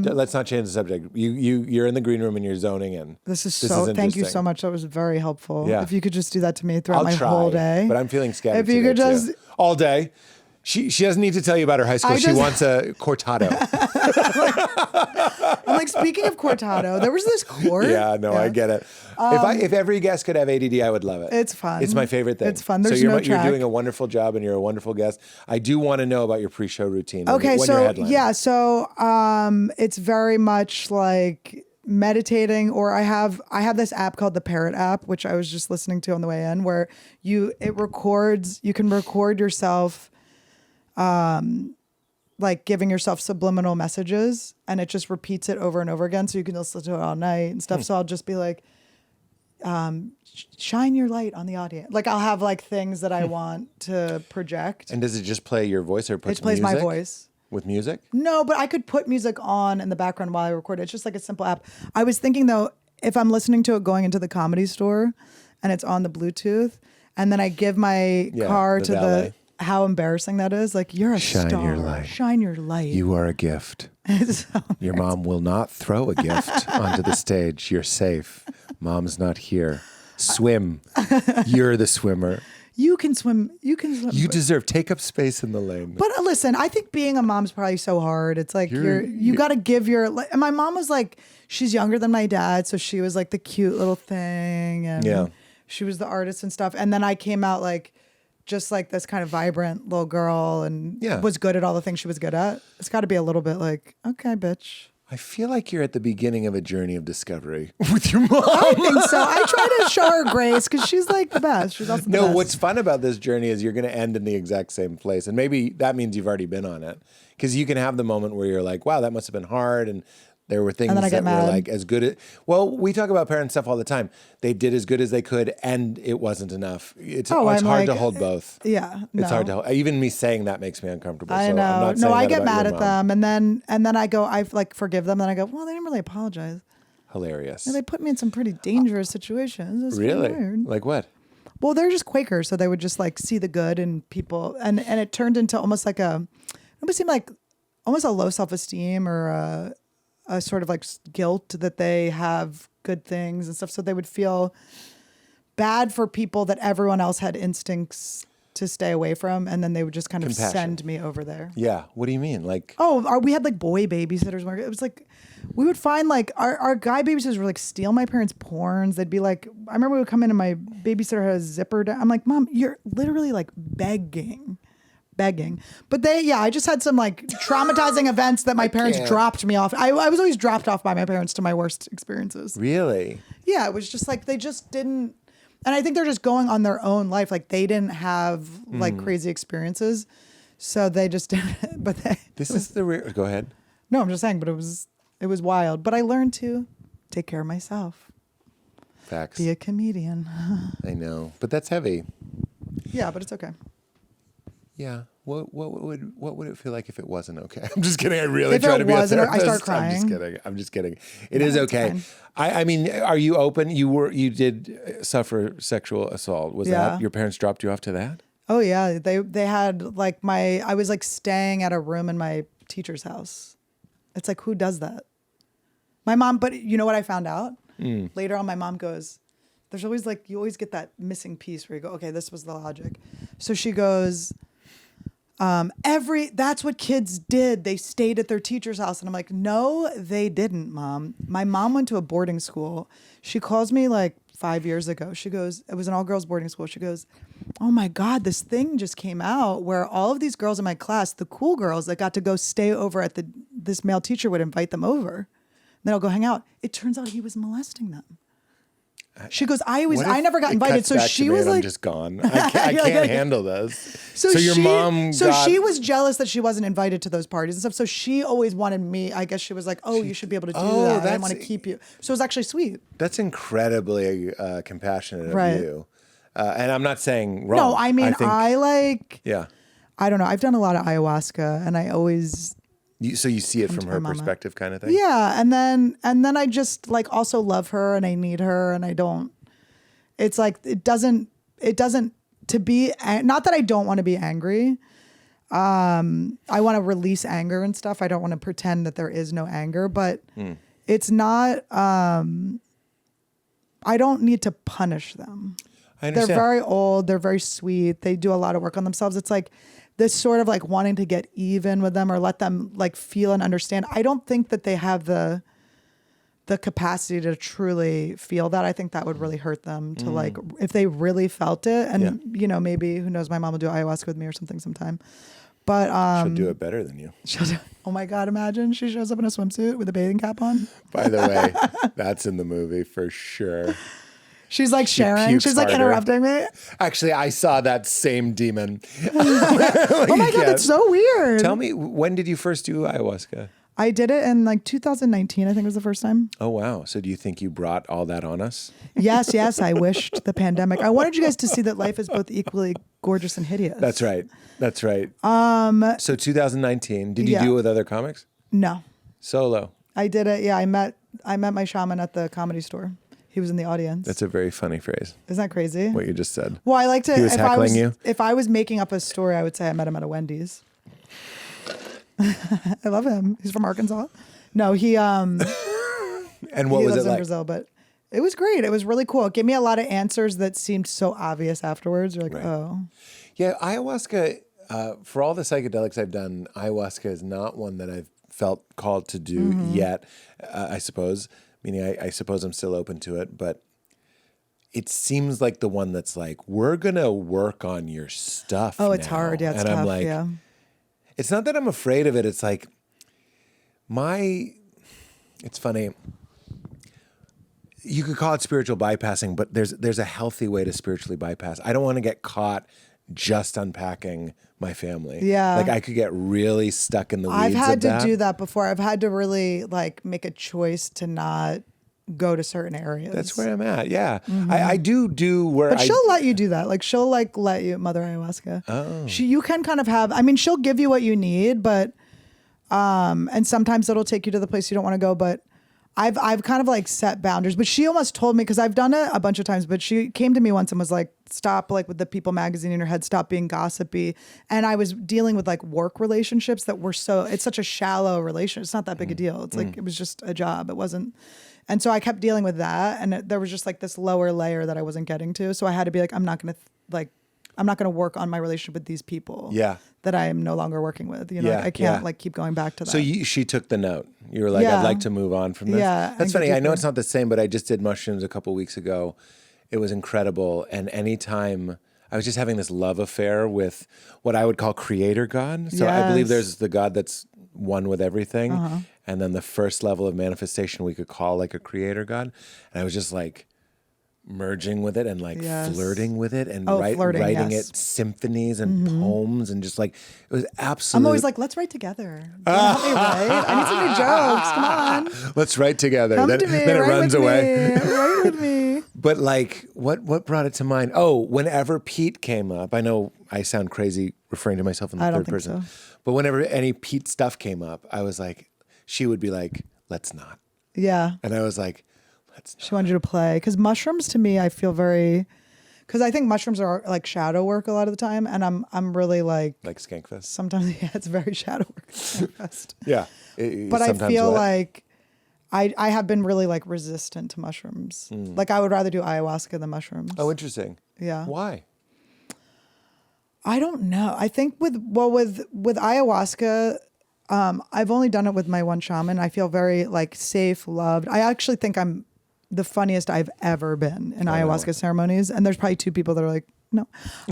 Let's not change the subject. You're in the green room and you're zoning in. This is thank you interesting. so much. That was very helpful. Yeah. If you could just do that to me throughout I'll my try, whole day. but I'm feeling scattered. If you could today, just too. All day. She doesn't need to tell you about her high school. She wants a cortado. I'm like, speaking of cortado, there was this court. Yeah, no, I get it. If every guest could have ADD, I would love it. It's fun. It's my favorite thing. It's fun. There's so you're, no you're track. doing a wonderful job, and you're a wonderful guest. I do want to know about your pre-show routine. Okay, when so you're headlining. yeah, so it's very much like meditating, or I have this app called the Parrot app, which I was just listening to on the way in, where you can record yourself like giving yourself subliminal messages, and it just repeats it over and over again, so you can listen to it all night and stuff. So I'll just be like, shine your light on the audience. Like I'll have like things that I want to project. And does it just play your voice, or It plays music? my voice. With music? No, but I could put music on in the background while I record it. It's just like a simple app. I was thinking though, if I'm listening to it going into the Comedy Store and it's on the Bluetooth, and then I give my car to valet. how embarrassing that is. Like, you're a Shine star. your light. Shine your light. You are a gift. So Your mom will not throw a gift onto the stage. You're safe. Mom's not here. Swim. You're the swimmer. you can swim. You can swim. You deserve. Take up space in the lane. But listen, I think being a mom's probably so hard. It's like you got to give your. Like, and my mom was like, she's younger than my dad, so she was like the cute little thing, and she was the artist and stuff. And then I came out like just like this kind of vibrant little girl, and was good at all the things she was good at. It's got to be a little bit like, okay, bitch. I feel like you're at the beginning of a journey of discovery with your mom. I think so. I try to show her grace because she's like the best. She's also the best. What's fun about this journey is you're going to end in the exact same place. And maybe that means you've already been on it. Because you can have the moment where you're like, wow, that must have been hard. And there were things that were like as good as, well, we talk about parent stuff all the time. They did as good as they could and it wasn't enough. It's hard to hold both. Yeah. It's hard to hold. Even me saying that makes me uncomfortable. I know. I'm not saying I that get about mad your at mom. them. And then I go, I like forgive them. Then I go, well, they didn't really apologize. Hilarious. Yeah, they put me in some pretty dangerous situations. It's Really? weird. Like what? Well, they're just Quaker, so they would just like see the good in people, and it turned into almost like it almost seemed like almost a low self-esteem or a sort of like guilt that they have good things and stuff. So they would feel bad for people that everyone else had instincts to stay away from, and then they would just kind of send me over there. Yeah. What do you mean? Like, we had like boy babysitters. It was like, we would find like our guy babysitters were like steal my parents' porns. They'd be like, I remember we would come in and my babysitter had a zipper down. I'm like, Mom, you're literally like begging. But I just had some like traumatizing events that my parents dropped me off. I was always dropped off by my parents to my worst experiences. really? Yeah, it was just like, they just didn't. And I think they're just going on their own life. Like they didn't have like crazy experiences. So they just didn't, but Go ahead. no, I'm just saying, but it was wild. But I learned to take care of myself. Facts. Be a comedian. I know. But that's heavy. Yeah, but it's okay. Yeah. What would it feel like if it wasn't okay? I'm just kidding. I really If try it to be a wasn't, I therapist. start I'm just kidding. It is okay. fine. I mean, are you open? You did suffer sexual assault. Was that your parents dropped you off to that? Oh yeah, they had like I was like staying at a room in my teacher's house. It's like, who does that? My mom, but you know what I found out? Later on, my mom goes, there's always like, you always get that missing piece where you go, okay, this was the logic. So she goes, that's what kids did. They stayed at their teacher's house. And I'm like, no, they didn't, Mom. My mom went to a boarding school. She calls me like 5 years ago. She goes, it was an all girls boarding school. She goes, oh my God, this thing just came out where all of these girls in my class, the cool girls that got to go stay over at this male teacher would invite them over. And then I'll go hang out. It turns out he was molesting them. She goes, I never got invited. So she was like, I'm just gone. I can't handle this. So your mom she was jealous that she wasn't invited to those parties and stuff. So she always wanted me. I guess she was like, oh, you should be able to do that. I didn't want to keep you. So it was actually sweet. That's incredibly compassionate of you. And I'm not saying wrong. No, I mean, yeah. I don't know. I've done a lot of ayahuasca and I always. So you see it from her perspective kind of thing? Yeah. And then I just like also love her and I need her and I don't, it's like, it doesn't to be, not that I don't want to be angry. I want to release anger and stuff. I don't want to pretend that there is no anger, but it's not, I don't need to punish them. I understand. They're very old. They're very sweet. They do a lot of work on themselves. It's like this sort of like wanting to get even with them or let them like feel and understand. I don't think that they have the capacity to truly feel that. I think that would really hurt them to like, if they really felt it. And, you know, maybe, who knows, my mom will do ayahuasca with me or something sometime. But she'll do it better than you. Oh my God, imagine she shows up in a swimsuit with a bathing cap on. By the way, that's in the movie for sure. She's like sharing. She's like interrupting me. Actually, I saw that same demon. Oh my God, that's so weird. Tell me, when did you first do ayahuasca? I did it in like 2019, I think was the first time. Oh, wow. So do you think you brought all that on us? Yes. I wished the pandemic. I wanted you guys to see that life is both equally gorgeous and hideous. That's right. So 2019, did you do it with other comics? No. Solo? I did it. Yeah, I met my shaman at the Comedy Store. He was in the audience. That's a very funny phrase. Isn't that crazy? What you just said. Well, I like to. He was heckling you? If I was making up a story, I would say I met him at a Wendy's. I love him. He's from Arkansas. No, he And what he was lives it like? in Brazil, but it was great. It was really cool. It gave me a lot of answers that seemed so obvious afterwards. You're like, oh. Yeah, ayahuasca, for all the psychedelics I've done, ayahuasca is not one that I've felt called to do yet, I suppose. Meaning I suppose I'm still open to it, but it seems like the one that's like, we're going to work on your stuff Oh, it's now. hard. Yeah, it's and tough. I'm like, yeah. It's not that I'm afraid of it. It's like it's funny. You could call it spiritual bypassing, but there's a healthy way to spiritually bypass. I don't want to get caught just unpacking my family. Yeah. Like I could get really stuck in the weeds I've had of to do that before. I've had to really like make a choice to not go to certain areas. That's where I'm at. Yeah. I do where But she'll let you do that. Like she'll like let you mother ayahuasca. Oh. You can kind of have, I mean, she'll give you what you need, but and sometimes it'll take you to the place you don't want to go, but I've kind of like set boundaries, but she almost told me, because I've done it a bunch of times, but she came to me once and was like, stop like with the People magazine in your head, stop being gossipy. And I was dealing with like work relationships that were it's such a shallow relationship. It's not that big a deal. It's like, it was just a job. It wasn't. And so I kept dealing with that. And there was just like this lower layer that I wasn't getting to. So I had to be like, I'm not going to work on my relationship with these people that I am no longer working with. You know, like I can't like keep going back to that. So she took the note. You were like, I'd like to move on from this. Yeah, That's funny. I know it's not the same, but I just did mushrooms a couple weeks ago. It was incredible. And anytime I was just having this love affair with what I would call creator God. So I believe there's the God that's one with everything. And then the first level of manifestation we could call like a creator God. And I was just like merging with it and like flirting with it and writing it symphonies and poems and just like it was absolutely. I'm always like, let's write together. Help me write. I need some new jokes. Come on. Let's write together. Come then, to me. then it write runs with away. Me. Write with me. But like, what brought it to mind? Oh, whenever Pete came up, I know I sound crazy referring to myself in the third person, but whenever any Pete stuff came up, I was like, she would be like, let's not. Yeah. And I was like, she wanted you to play, because mushrooms to me, I feel because I think mushrooms are like shadow work a lot of the time, and I'm really like Skankfest. Sometimes it's very shadow work. Skankfest. Yeah, but I feel like I have been really like resistant to mushrooms. Like I would rather do ayahuasca than mushrooms. Oh, interesting. Yeah. Why? I don't know. I think with ayahuasca. I've only done it with my one shaman. I feel very like safe, loved. I actually think I'm the funniest I've ever been in ayahuasca ceremonies. And there's probably 2 people that are like, no.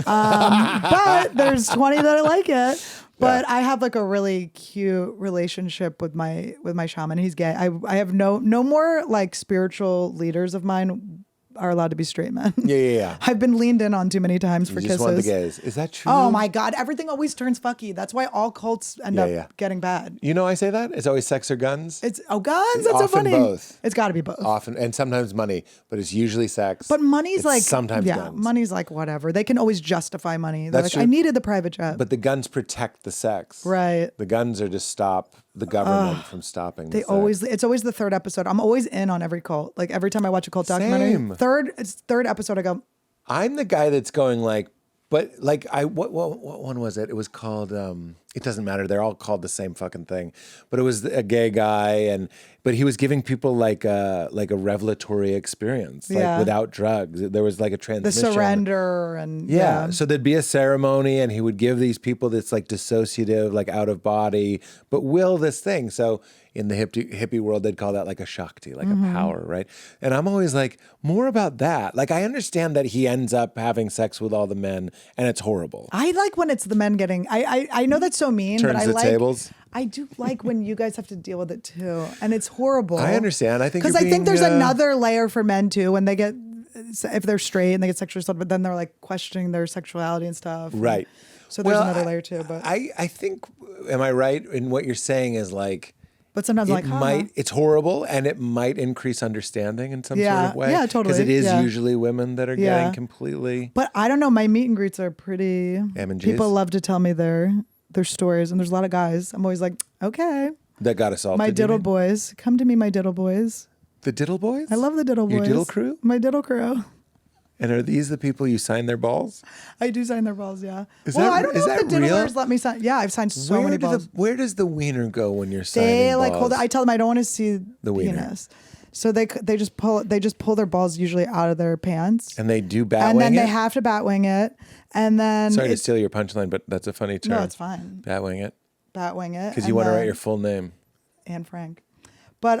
But there's 20 that like it. But I have like a really cute relationship with my shaman. He's gay. I have no more like spiritual leaders of mine are allowed to be straight men. Yeah. I've been leaned in on too many times for kisses. Want the gays. Is that true? Oh my God. Everything always turns fucky. That's why all cults end up getting bad. You know I say that? It's always sex or guns? Guns? That's so funny. Both. It's got to be both. Often, and sometimes money, but it's usually sex. But money's like... sometimes guns. Money's like whatever. They can always justify money. They're That's like, true. I needed the private jet. But the guns protect the sex. Right. The guns are to stop the government from stopping the sex. It's always the third episode. I'm always in on every cult. Like every time I watch a cult documentary, third episode I go, I'm the guy that's going like, But like what one was it? It was called it doesn't matter. They're all called the same fucking thing. But it was a gay guy but he was giving people like a revelatory experience, like without drugs. There was like a transmission. The surrender and So there'd be a ceremony and he would give these people this like dissociative, like out of body, but will this thing. So in the hippie world, they'd call that like a Shakti, like a power, right? And I'm always like, more about that. Like, I understand that he ends up having sex with all the men and it's horrible. I like when it's the men getting, I know that's so mean, Turns but I the like, tables. I do like when you guys have to deal with it too. And it's horrible. I understand. I think because I think there's another layer for men too, when they get, if they're straight and they get sexually assaulted, but then they're like questioning their sexuality and stuff. Right. So there's another layer too. But I think, am I right in what you're saying is like, but sometimes it's horrible and it might increase understanding in some sort of way. Yeah, totally. Because it is usually women that are getting completely. But I don't know. My meet and greets are pretty. People love to tell me their stories, and there's a lot of guys. I'm always like, okay. That got assaulted. My diddle boys, come to me, my diddle boys. The diddle boys? I love the diddle boys. Your diddle crew? My diddle crew. And are these the people you sign their balls? I do sign their balls, yeah. I don't know if the real? diddlers let me sign. Yeah, I've signed so many balls. Where does the wiener go when you're signing They like balls? hold it. I tell them I don't want to see The wiener. penis. So they just pull their balls usually out of their pants. And they do bat and wing then it? they have to bat wing it. And then Sorry to steal your punchline, but that's a funny term. No, it's fine. Bat wing it. Bat wing it. Because you want to write your full name. Anne Frank. But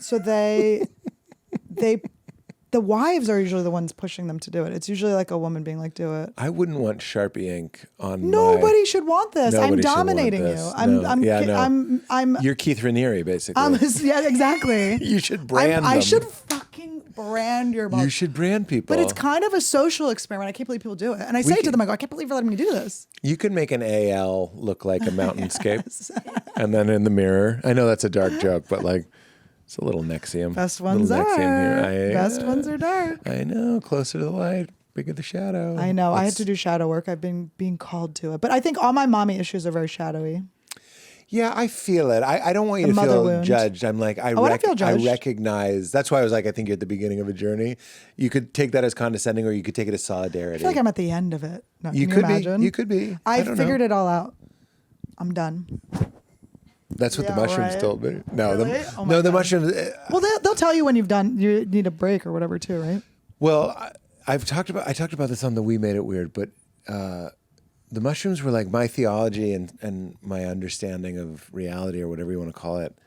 so they the wives are usually the ones pushing them to do it. It's usually like a woman being like, do it. I wouldn't want Sharpie ink on Nobody should want this. I'm Nobody should want dominating this. you. No. I'm You're Keith Raniere, basically. yeah, exactly. You should brand them. I should fucking brand your balls. You should brand people. But it's kind of a social experiment. I can't believe people do it. And I say to them, I go, I can't believe you're letting me do this. You could make an AL look like a mountainscape. And then in the mirror, I know that's a dark joke, but like, it's a little Nexium. Best ones are. Best ones are dark. I know. Closer to the light, bigger the shadow. I know. I have to do shadow work. I've been being called to it. But I think all my mommy issues are very shadowy. Yeah, I feel it. I don't want you to feel judged. I'm like, I recognize. That's why I was like, I think you're at the beginning of a journey. You could take that as condescending or you could take it as solidarity. I feel like I'm at the end of it. No, you could imagine? You could be. I figured it all out. I'm done. That's what the mushrooms told me. No, really? The mushrooms. Well, they'll tell you when you need a break or whatever too, right? Well, I talked about this on the We Made It Weird, but the mushrooms were like my theology and my understanding of reality or whatever you want to call it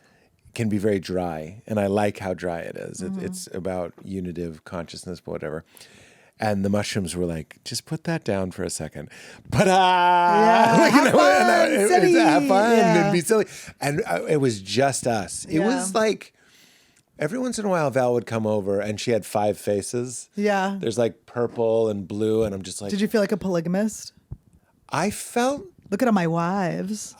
can be very dry, and I like how dry it is. Mm-hmm. It's about unitive consciousness, but whatever. And the mushrooms were like, just put that down for a second. But have fun, and be silly. And it was just us. It was like every once in a while, Val would come over, and she had 5 faces. Yeah, there's like purple and blue, and I'm just like, did you feel like a polygamist? I felt. Look at all my wives.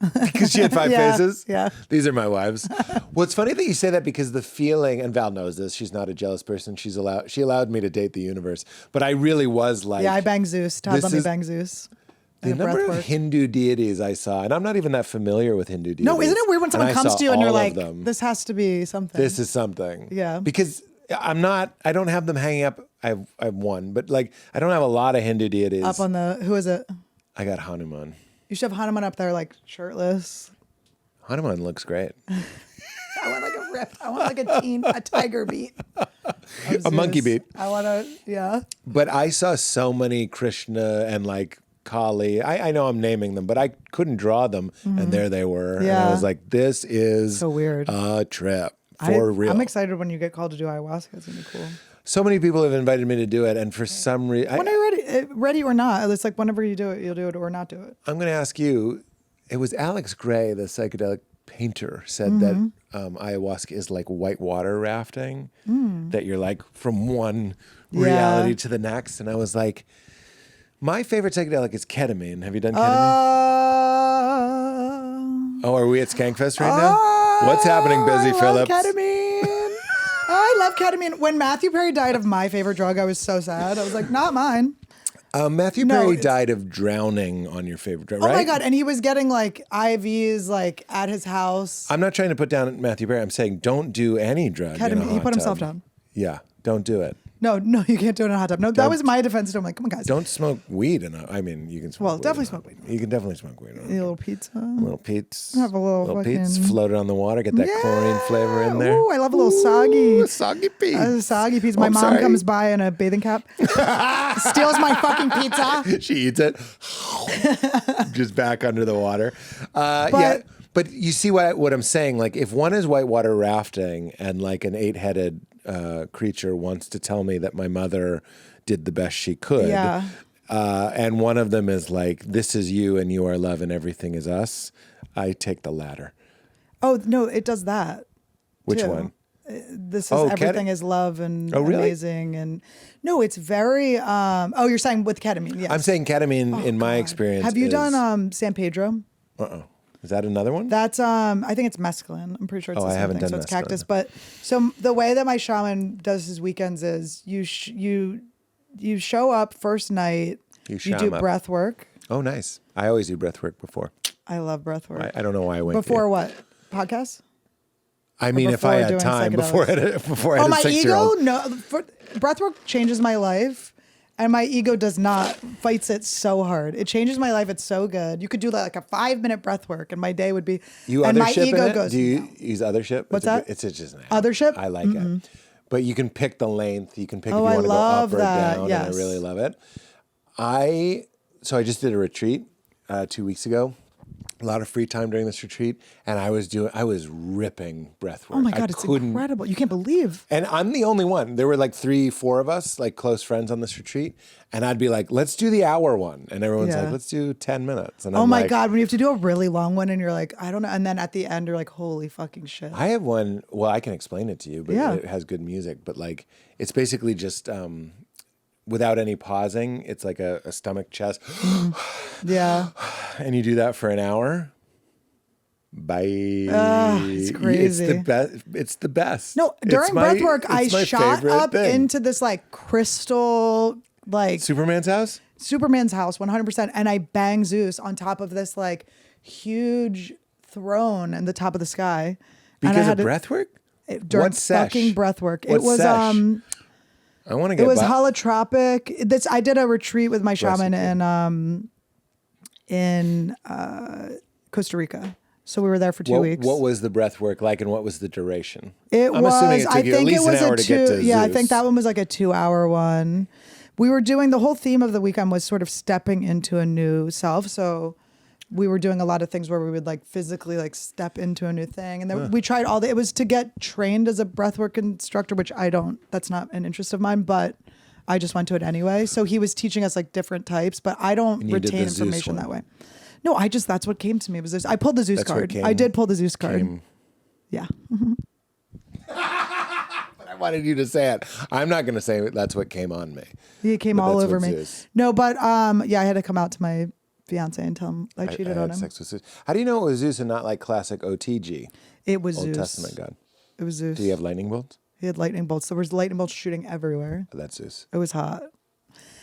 Because she had 5 faces? Yeah. These are my wives. Well, it's funny that you say that because the feeling, and Val knows this, she's not a jealous person. She allowed me to date the universe. But I really was like... Yeah, I banged Zeus. Todd let me bang Zeus. The number of Hindu deities I saw, and I'm not even that familiar with Hindu deities. No, isn't it weird when someone comes to you and you're like, this has to be something. This is something. Yeah. Because I don't have them hanging up. I have one, but like I don't have a lot of Hindu deities. Up on who is it? I got Hanuman. You should have Hanuman up there, like shirtless. Hanuman looks great. I want like a rip. I want like a tiger beat. A monkey beat. I want yeah. But I saw so many Krishna and like Kali. I know I'm naming them, but I couldn't draw them. Mm-hmm. And there they were. Yeah. And I was like, this is so weird. A trip for real. I'm excited when you get called to do ayahuasca. It's going to be cool. So many people have invited me to do it, and for some reason... When are you ready or not? It's like whenever you do it, you'll do it or not do it. I'm going to ask you, it was Alex Gray, the psychedelic painter, said that ayahuasca is like white water rafting, that you're like from one reality to the next. And I was like, my favorite psychedelic is ketamine. Have you done ketamine? Are we at Skankfest right now? What's happening, Busy Phillips? Ketamine. I love ketamine. When Matthew Perry died of my favorite drug, I was so sad. I was like, not mine. Matthew Perry died of drowning on your favorite drug, right? Oh my God. And he was getting like IVs like at his house. I'm not trying to put down Matthew Perry. I'm saying don't do any drug. Ketamine. He put himself down. Yeah. Don't do it. No, you can't do it in a hot tub. No, that was my defense. I'm like, come on, guys. Don't smoke weed I mean, you can smoke. Well, weed definitely smoke weed. You can definitely smoke weed. A little pizza. Little Pete's. Have a little Pete's fucking- floated on the water. Get that chlorine flavor in there. Ooh, I love a little soggy. Soggy Pete. Soggy pizza. My mom comes by in a bathing cap, steals my fucking pizza. She eats it. Just back under the water. Yeah. But you see what I'm saying? Like, if one is whitewater rafting and like an 8-headed creature wants to tell me that my mother did the best she could, and one of them is like, this is you and you are love and everything is us, I take the latter. Oh, no, it does that. Which too. one? This is everything is love and really? amazing. And no, it's very, you're saying with ketamine. Yes. I'm saying ketamine in my experience. Have you done San Pedro? Is that another one? That's I think it's mescaline. I'm pretty sure it's the I same haven't thing. done So it's mescaline. cactus. But so the way that my shaman does his weekends is you show up first night. You do breath work. Oh, nice. I always do breath work before. I love breath work. I don't know why I went before what podcasts. I mean, if I had time before I had a 6-year-old. No, breath work changes my life. And my ego does not, fights it so hard. It changes my life. It's so good. You could do like a 5-minute breath work and my day would be. You and my othership ego in it? goes. Do you use othership? What's that? It's just an app. Othership? I like it. But you can pick the length. You can pick if you I want to go up love or that. down. Yes. And I really love it. So I just did a retreat 2 weeks ago. A lot of free time during this retreat, and I was ripping breath work. Oh my God, it's incredible. You can't believe. And I'm the only one. There were like 3-4 of us, like close friends on this retreat. And I'd be like, let's do the hour one. And everyone's like, let's do 10 minutes. And I'm God, when you have to do a really long one and you're like, I don't know. And then at the end, you're like, holy fucking shit. I have one, well, I can explain it to you, but it has good music. But like, it's basically just without any pausing. It's like a stomach chest. Yeah. And you do that for an hour. Bye. It's crazy. It's the best. No, during breath work, I shot up into this like crystal, like Superman's house? Superman's house, 100%. And I bang Zeus on top of this like huge throne in the top of the sky. Because of breath work? During fucking breath work. What it was sesh? I want to get. It was holotropic. I did a retreat with my shaman in Costa Rica. So we were there for 2 weeks. What was the breath work like, and what was the duration? I'm assuming it took you at least an hour to get to Zeus. I think that one was like a 2-hour one. We were doing, the whole theme of the weekend was sort of stepping into a new self. So we were doing a lot of things where we would like physically like step into a new thing. And then we tried it was to get trained as a breathwork instructor, which that's not an interest of mine, but I just went to it anyway. So he was teaching us like different types, but I don't retain information that way. No, that's what came to me. I pulled the Zeus card. I did pull the Zeus card. Yeah. But I wanted you to say it. I'm not going to say that's what came on me. It came all over me. Zeus. No, but I had to come out to my fiance and tell him I cheated on him. Sex with Zeus. How do you know it was Zeus and not like classic OTG? It was Old Zeus. Testament God. It was Zeus. Do you have lightning bolts? He had lightning bolts. There was lightning bolts shooting everywhere. Oh, that's Zeus. It was hot.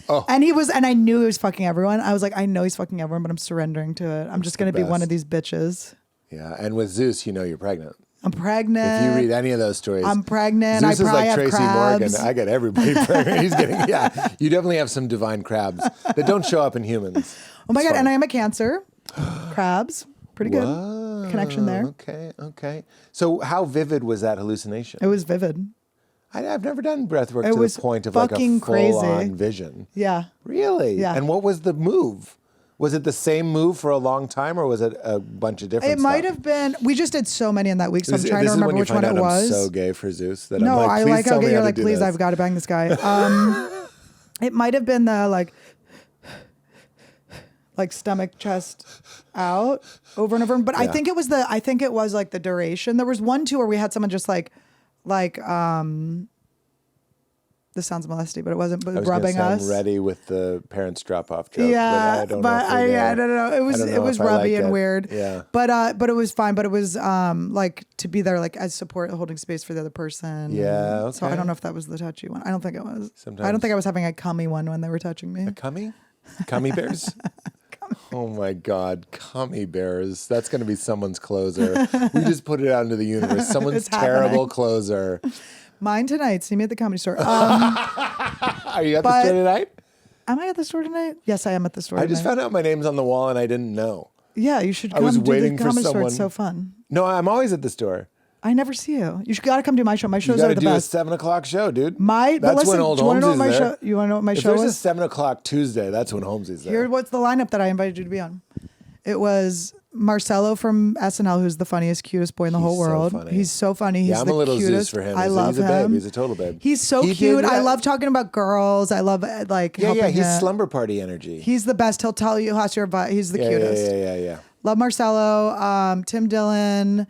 Oh. And I knew he was fucking everyone. I was like, I know he's fucking everyone, but I'm surrendering to it. I'm just going to be one of these bitches. Yeah. And with Zeus, you're pregnant. I'm pregnant. If you read any of those stories, I'm pregnant. Zeus I is like have Tracy crabs. Morgan. I get everybody pregnant. He's getting, you definitely have some divine crabs that don't show up in humans. Oh my God. And I am a Cancer. Crabs. Pretty good. Whoa. Connection there. Okay. So how vivid was that hallucination? It was vivid. I've never done breath work to the point of like a full-on vision. Yeah. Really? Yeah. And what was the move? Was it the same move for a long time, or was it a bunch of different stuff? It might have been. We just did so many in that week, so I'm trying to remember which one it was. I'm so gay for Zeus that no, I'm like, I like how you're like, please, this. I've got to bang this guy. It might have been the like stomach, chest out over and over. But I think it was like the duration. There was one too where we had someone just like this sounds molesty, but it wasn't. But rubbing us. Ready with the parents drop off joke. Yeah, I don't know. It was rubby and weird. Yeah, but it was fine. But it was like to be there like as support, holding space for the other person. Yeah. Okay. So I don't know if that was the touchy one. I don't think it was. I don't think I was having a cummy one when they were touching me. A cummy? Cummy bears? Oh my God, cummy bears. That's going to be someone's closer. We just put it out into the universe. Someone's terrible closer. Mine tonight. See me at the Comedy Store. Are you at the store tonight? Am I at the store tonight? Yes, I am at the store I tonight. just found out my name's on the wall and I didn't know. Yeah, you should I come was do waiting the for Comedy Store. someone. It's so fun. No, I'm always at the store. I never see you. You got to come do my show. My You shows got are to the do best. a 7:00 show, dude. But That's listen, when old do you want to know Holmes what my is there. show? You want to know what my If show there's was? a 7:00 Tuesday, that's when Holmes is there. Here, what's the lineup that I invited you to be on? It was Marcelo from SNL, who's the funniest, cutest boy in the whole so world. funny. He's so funny. He's Yeah, I'm the a little cutest. Zeus for him. I love he's a him. babe. He's a total babe. He's so He cute. did, I love talking about girls. I love Yeah, helping he's him. slumber party energy. He's the best. He'll tell you how to advice. He's the cutest. Yeah. Love Marcelo. Tim Dillon.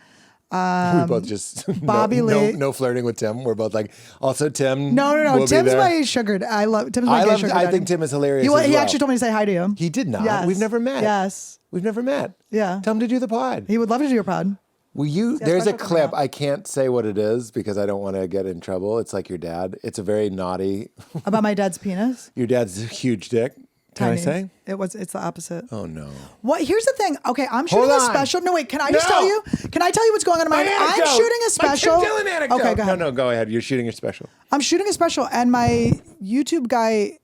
We both just Bobby Lee. No flirting with Tim. We're both like, also Tim. No. will be Tim's there. my sugar. I love Tim's my gay sugar I daddy. think Tim is hilarious. He as well. actually told me to say hi to you. He did not. Yes. We've never met. Yes. We've never met. Yeah. Tell him to do the pod. He would love to do your pod. Will you? There's a special coming clip. up. I can't say what it is because I don't want to get in trouble. It's like your dad. It's a very naughty. About my dad's penis. Your dad's a huge dick. Can I Tiny. say? It's the opposite. Oh no. What? Here's the thing. Okay, I'm shooting Hold a on. special. No, wait. Can I just tell you? Can I tell you what's going on in my My head? I'm anecdote. shooting a special. My Tim Dillon anecdote. Okay, go ahead. No, go ahead. You're shooting your special. I'm shooting a special, and my YouTube guy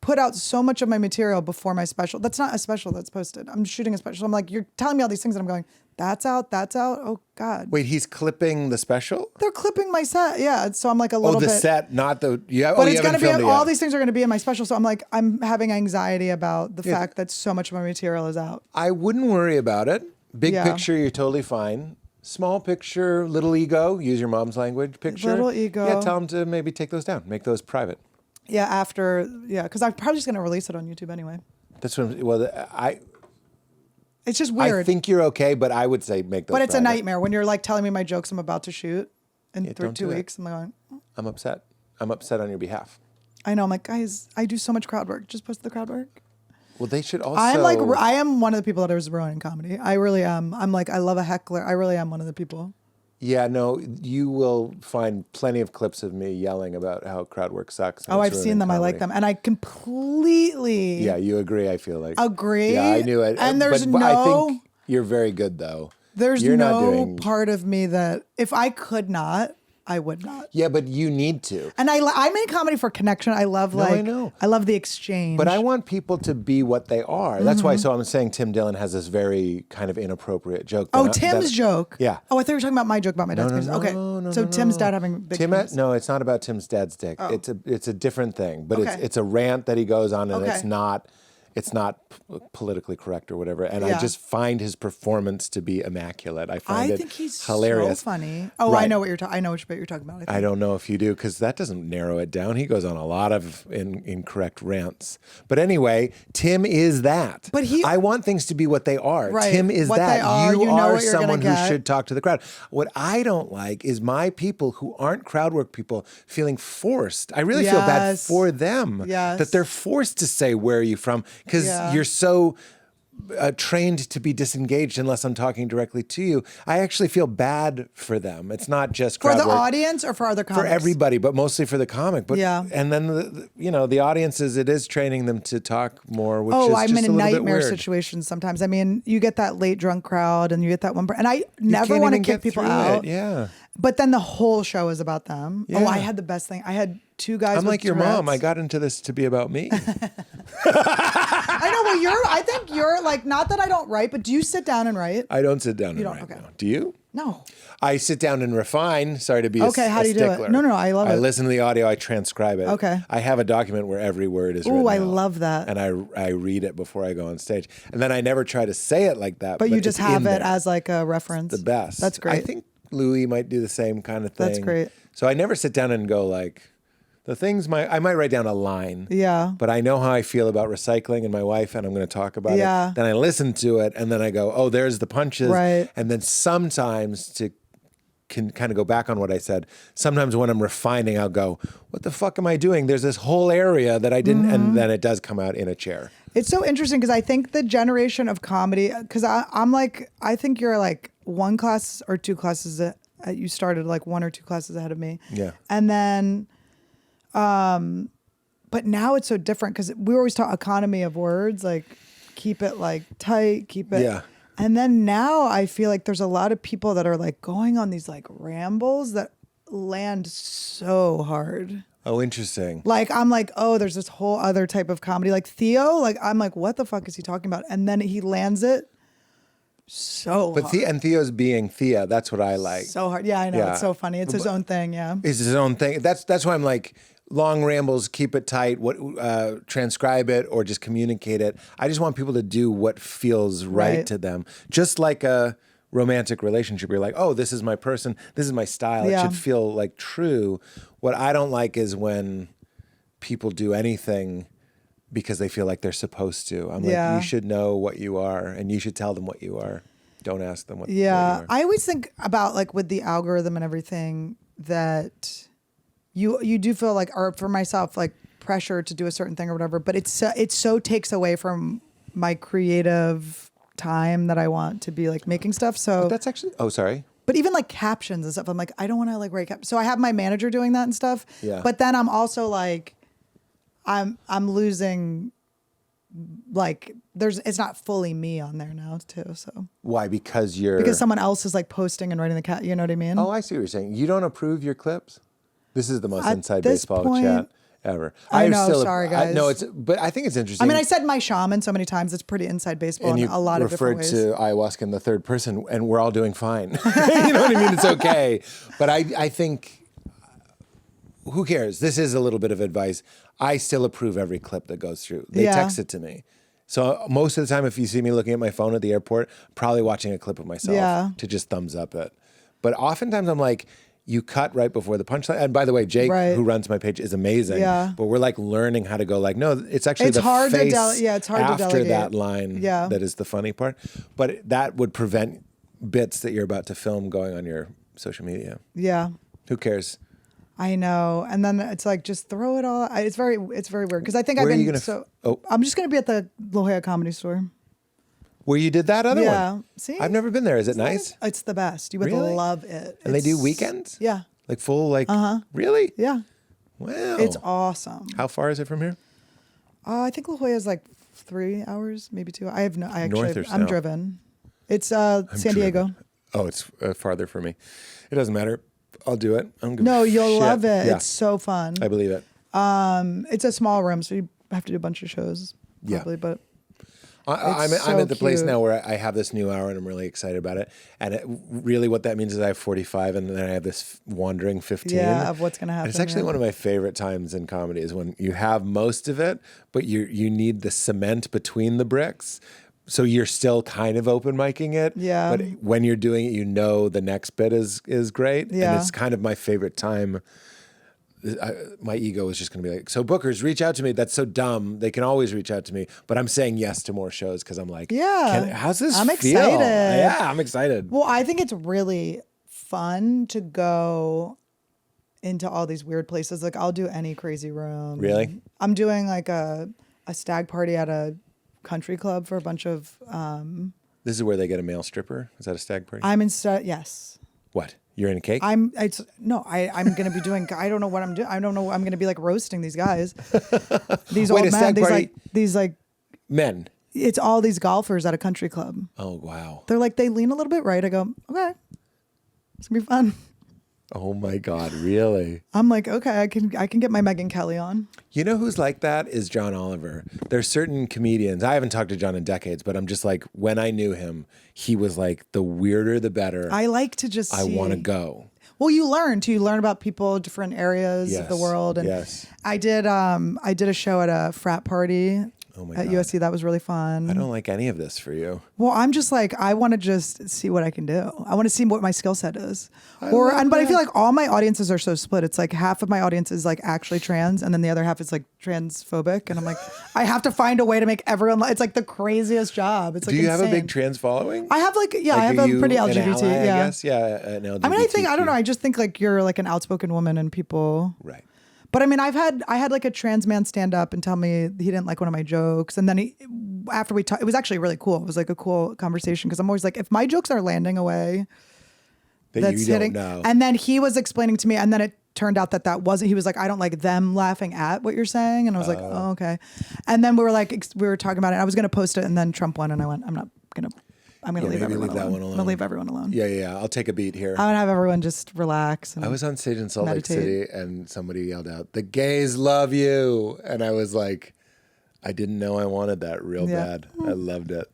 put out so much of my material before my special. That's not a special that's posted. I'm shooting a special. I'm like, you're telling me all these things, and I'm going, that's out. Oh God. Wait, he's clipping the special? They're clipping my set. Yeah. So I'm like a little the bit. set, not the. Yeah. But you it's going to be haven't filmed it all yet. these things are going to be in my special. So I'm like, I'm having anxiety about the fact that so much of my material is out. I wouldn't worry about it. Big Yeah. picture, you're totally fine. Small picture, little ego. Use your mom's language. Picture. Little ego. Yeah, tell him to maybe take those down. Make those private. Yeah. Because I'm probably just going to release it on YouTube anyway. That's what. Well, It's just weird. I think you're okay, but I would say make those. But it's a private. nightmare when you're like telling me my jokes I'm about to shoot in don't 2 do it. weeks. I'm going, I'm upset. I'm upset on your behalf. I know. I'm like, guys, I do so much crowd work. Just post the crowd work. Well, they should also. I am one of the people that is ruining comedy. I really am. I'm like, I love a heckler. I really am one of the people. Yeah, no, you will find plenty of clips of me yelling about how crowd work sucks. and Oh, it's I've seen ruining them. I like comedy. them. And I completely Yeah, you agree, I feel like. agree. Yeah, I knew it. And there's but I no, think you're very good, though. there's You're not no doing. part of me that if I could not, I would not. Yeah, but you need to. And I make comedy for connection. I love I know. I love the exchange. But I want people to be what they are. That's Mm-hmm. why. So I'm saying Tim Dillon has this very kind of inappropriate joke. Oh, that- Tim's that- joke. Yeah. Oh, I thought you were talking about my joke about my dad's penis. Okay. So Tim's dad having big penis. No, it's not about Tim's dad's dick. It's a different thing. But Okay. it's a rant that he goes on, and Okay. it's not politically correct or whatever. And I Yeah. just find his performance to be immaculate. I find I it think he's hilarious. so funny. Oh, I Right. know what you're talking. I know what you're talking about. I don't know if you do, because that doesn't narrow it down. He goes on a lot of incorrect rants. But anyway, Tim is that. But I want things to be what they are. Right. Tim is What that. they are, you know are what you're gonna someone who get. should talk to the crowd. What I don't like is my people who aren't crowd work people feeling forced. I really feel bad Yes. for them. Yes. That they're forced to say, where are you from? Because Yeah. you're so trained to be disengaged unless I'm talking directly to you. I actually feel bad for them. It's not just For crowd the work. audience or for other comics? For everybody, but mostly for the comic. But Yeah. and then the audiences, it is training them to talk more, which Oh, is I'm just in a little bit nightmare weird. situations sometimes. I mean, you get that late drunk crowd and you get that one, and I You never can't want to even kick get people through out. it. Yeah, But then the whole show is about them. Yeah. Oh, I had the best thing. I had two guys. I'm with like your mom. I Tourette's. got into this to be about me. I know. Well, I think you're like, not that I don't write, but do you sit down and write? I don't sit down and don't? write Okay. now. Do you? No. I sit down and refine. Sorry to be Okay, how do you do it? stickler. No, I love I it. listen to the audio. I transcribe it. Okay. I have a document where every word is Ooh, written I out. love that. And I read it before I go on stage. And then I never try to say it like that. But you just it's have in it there. as like a reference. The best. That's great. I think Louis might do the same kind of thing. That's great. So I never sit down and go like, the things I might write down a line. Yeah. But I know how I feel about recycling and my wife, and I'm going to talk about Yeah. it. Then I listen to it, and then I go, oh, there's the punches. Right. And then sometimes can kind of go back on what I said. Sometimes when I'm refining, I'll go, what the fuck am I doing? There's this whole area that I didn't, Mm-hmm. and then it does come out in a chair. It's so interesting because I think the generation of comedy, because I'm like, I think you're like one class or two classes, you started like one or two classes ahead of me. Yeah. And then, but now it's so different because we always talk economy of words, like keep it like tight, keep it. Yeah. And then now I feel like there's a lot of people that are like going on these like rambles that land so hard. Oh, interesting. Like, I'm like, oh, there's this whole other type of comedy. Like Theo, like, I'm like, what the fuck is he talking about? And then he lands it so hard. And Theo's being Thea. That's what I like. So hard. Yeah, I know. Yeah. It's so funny. It's his own thing. Yeah. It's his own thing. That's why I'm like, long rambles, keep it tight, transcribe it or just communicate it. I just want people to do what feels right to them. Just like a romantic relationship. You're like, oh, this is my person. This is my style. Yeah. It should feel like true. What I don't like is when people do anything because they feel like they're supposed to. I'm like, you should know what you are and you should tell them what you are. Don't ask them what you are. I always think about like with the algorithm and everything that you do feel like, or for myself, like pressure to do a certain thing or whatever, but it so takes away from my creative time that I want to be like making stuff. So But that's actually, sorry. But even like captions and stuff, I'm like, I don't want to like write captions. So I have my manager doing that and stuff. Yeah. But then I'm also like, I'm losing, like it's not fully me on there now too. So Why? Because someone else is like posting and writing the you know what I mean? Oh, I see what you're saying. You don't approve your clips? This is the most At inside this baseball point, chat ever. I know, sorry, guys. But I think it's interesting. I mean, I said my shaman so many times. It's pretty inside baseball and in you a lot of different ways. referred to ayahuasca in the third person, and we're all doing fine. You know what I mean? It's okay. But I think, who cares? This is a little bit of advice. I still approve every clip that goes through. They text it to me. So most of the time, if you see me looking at my phone at the airport, probably watching a clip of myself to just thumbs up it. But oftentimes I'm like, you cut right before the punchline. And by the way, Jake, who runs my page, is amazing. Yeah. But we're like learning how to go like, no, it's actually the hard face it's hard to after delegate. that line that is the funny part. But that would prevent bits that you're about to film going on your social media. Yeah. Who cares? I know. And then it's like, just throw it all. It's very weird. Because I think Where I've are you been, gonna I'm just going to be at the La Jolla Comedy Store. Where you did that other one? Yeah. See? I've never been there. Is it nice? It's the best. You would love it. And they do weekends? Yeah. Like full, really? Yeah. Wow. It's awesome. How far is it from here? I think La Jolla is like 3 hours, maybe 2. North or I'm south? driven. It's San Diego. Oh, it's farther for me. It doesn't matter. I'll do it. No, you'll love it. Yeah. It's so fun. I believe it. It's a small room, so you have to do a bunch of shows. Probably, but I'm at the place now where I have this new hour and I'm really excited about it. And really what that means is I have 45 and then I have this wandering 15. Yeah, of what's going to happen. And it's actually one of my favorite times in comedy is when you have most of it, but you need the cement between the bricks. So you're still kind of open micing it. Yeah. But when you're doing it, you know the next bit is great. Yeah. And it's kind of my favorite time. My ego is just going to be like, so bookers, reach out to me. That's so dumb. They can always reach out to me. But I'm saying yes to more shows because I'm like, how's this I'm feel? excited. Yeah, I'm excited. Well, I think it's really fun to go into all these weird places. Like I'll do any crazy room. Really? I'm doing like a stag party at a country club for a bunch of... This is where they get a male stripper? Is that a stag party? Yes. What? You're in a cake? I'm going to be doing, I don't know what I'm doing. I don't know. I'm going to be like roasting these guys. These old men. These like men. It's all these golfers at a country club. Oh, wow. They're like, they lean a little bit right. I go, okay, it's going to be fun. Oh my God, really? I'm like, okay, I can get my Megyn Kelly on. You know who's like that is John Oliver. There's certain comedians. I haven't talked to John in decades, but I'm just like, when I knew him, he was like, the weirder, the better. I like to just I want to go. Well, you learn about people, different areas of the world. And I did a show at a frat party at USC. That was really fun. I don't like any of this for you. Well, I'm just like, I want to just see what I can do. I want to see what my skill set is. But I feel like all my audiences are so split. It's like half of my audience is like actually trans, and then the other half is like transphobic. And I'm like, I have to find a way to make everyone. It's like the craziest job. It's like, do you insane. have a big trans following? I have I have a pretty LGBT. Ally, yeah, I guess. Yeah, an LGBT. I mean, I don't know. I just think like you're like an outspoken woman, and people. Right. But I mean, I had like a trans man stand up and tell me he didn't like one of my jokes. And then after we talked, it was actually really cool. It was like a cool conversation because I'm always like, if my jokes are landing away, that's hitting. Know. And then he was explaining to me, and then it turned out that wasn't, he was like, I don't like them laughing at what you're saying. And I was like, oh, okay. And then we were talking about it. I was going to post it, and then Trump won, and I went, I'm not going to. I'm going to leave maybe everyone leave that alone. one I'm alone. going to leave everyone alone. Yeah. I'll take a beat here. I'm going to have everyone just relax. And I was on stage in Salt meditate. Lake City and somebody yelled out, "The gays love you." And I was like, I didn't know I wanted that real bad. I loved it.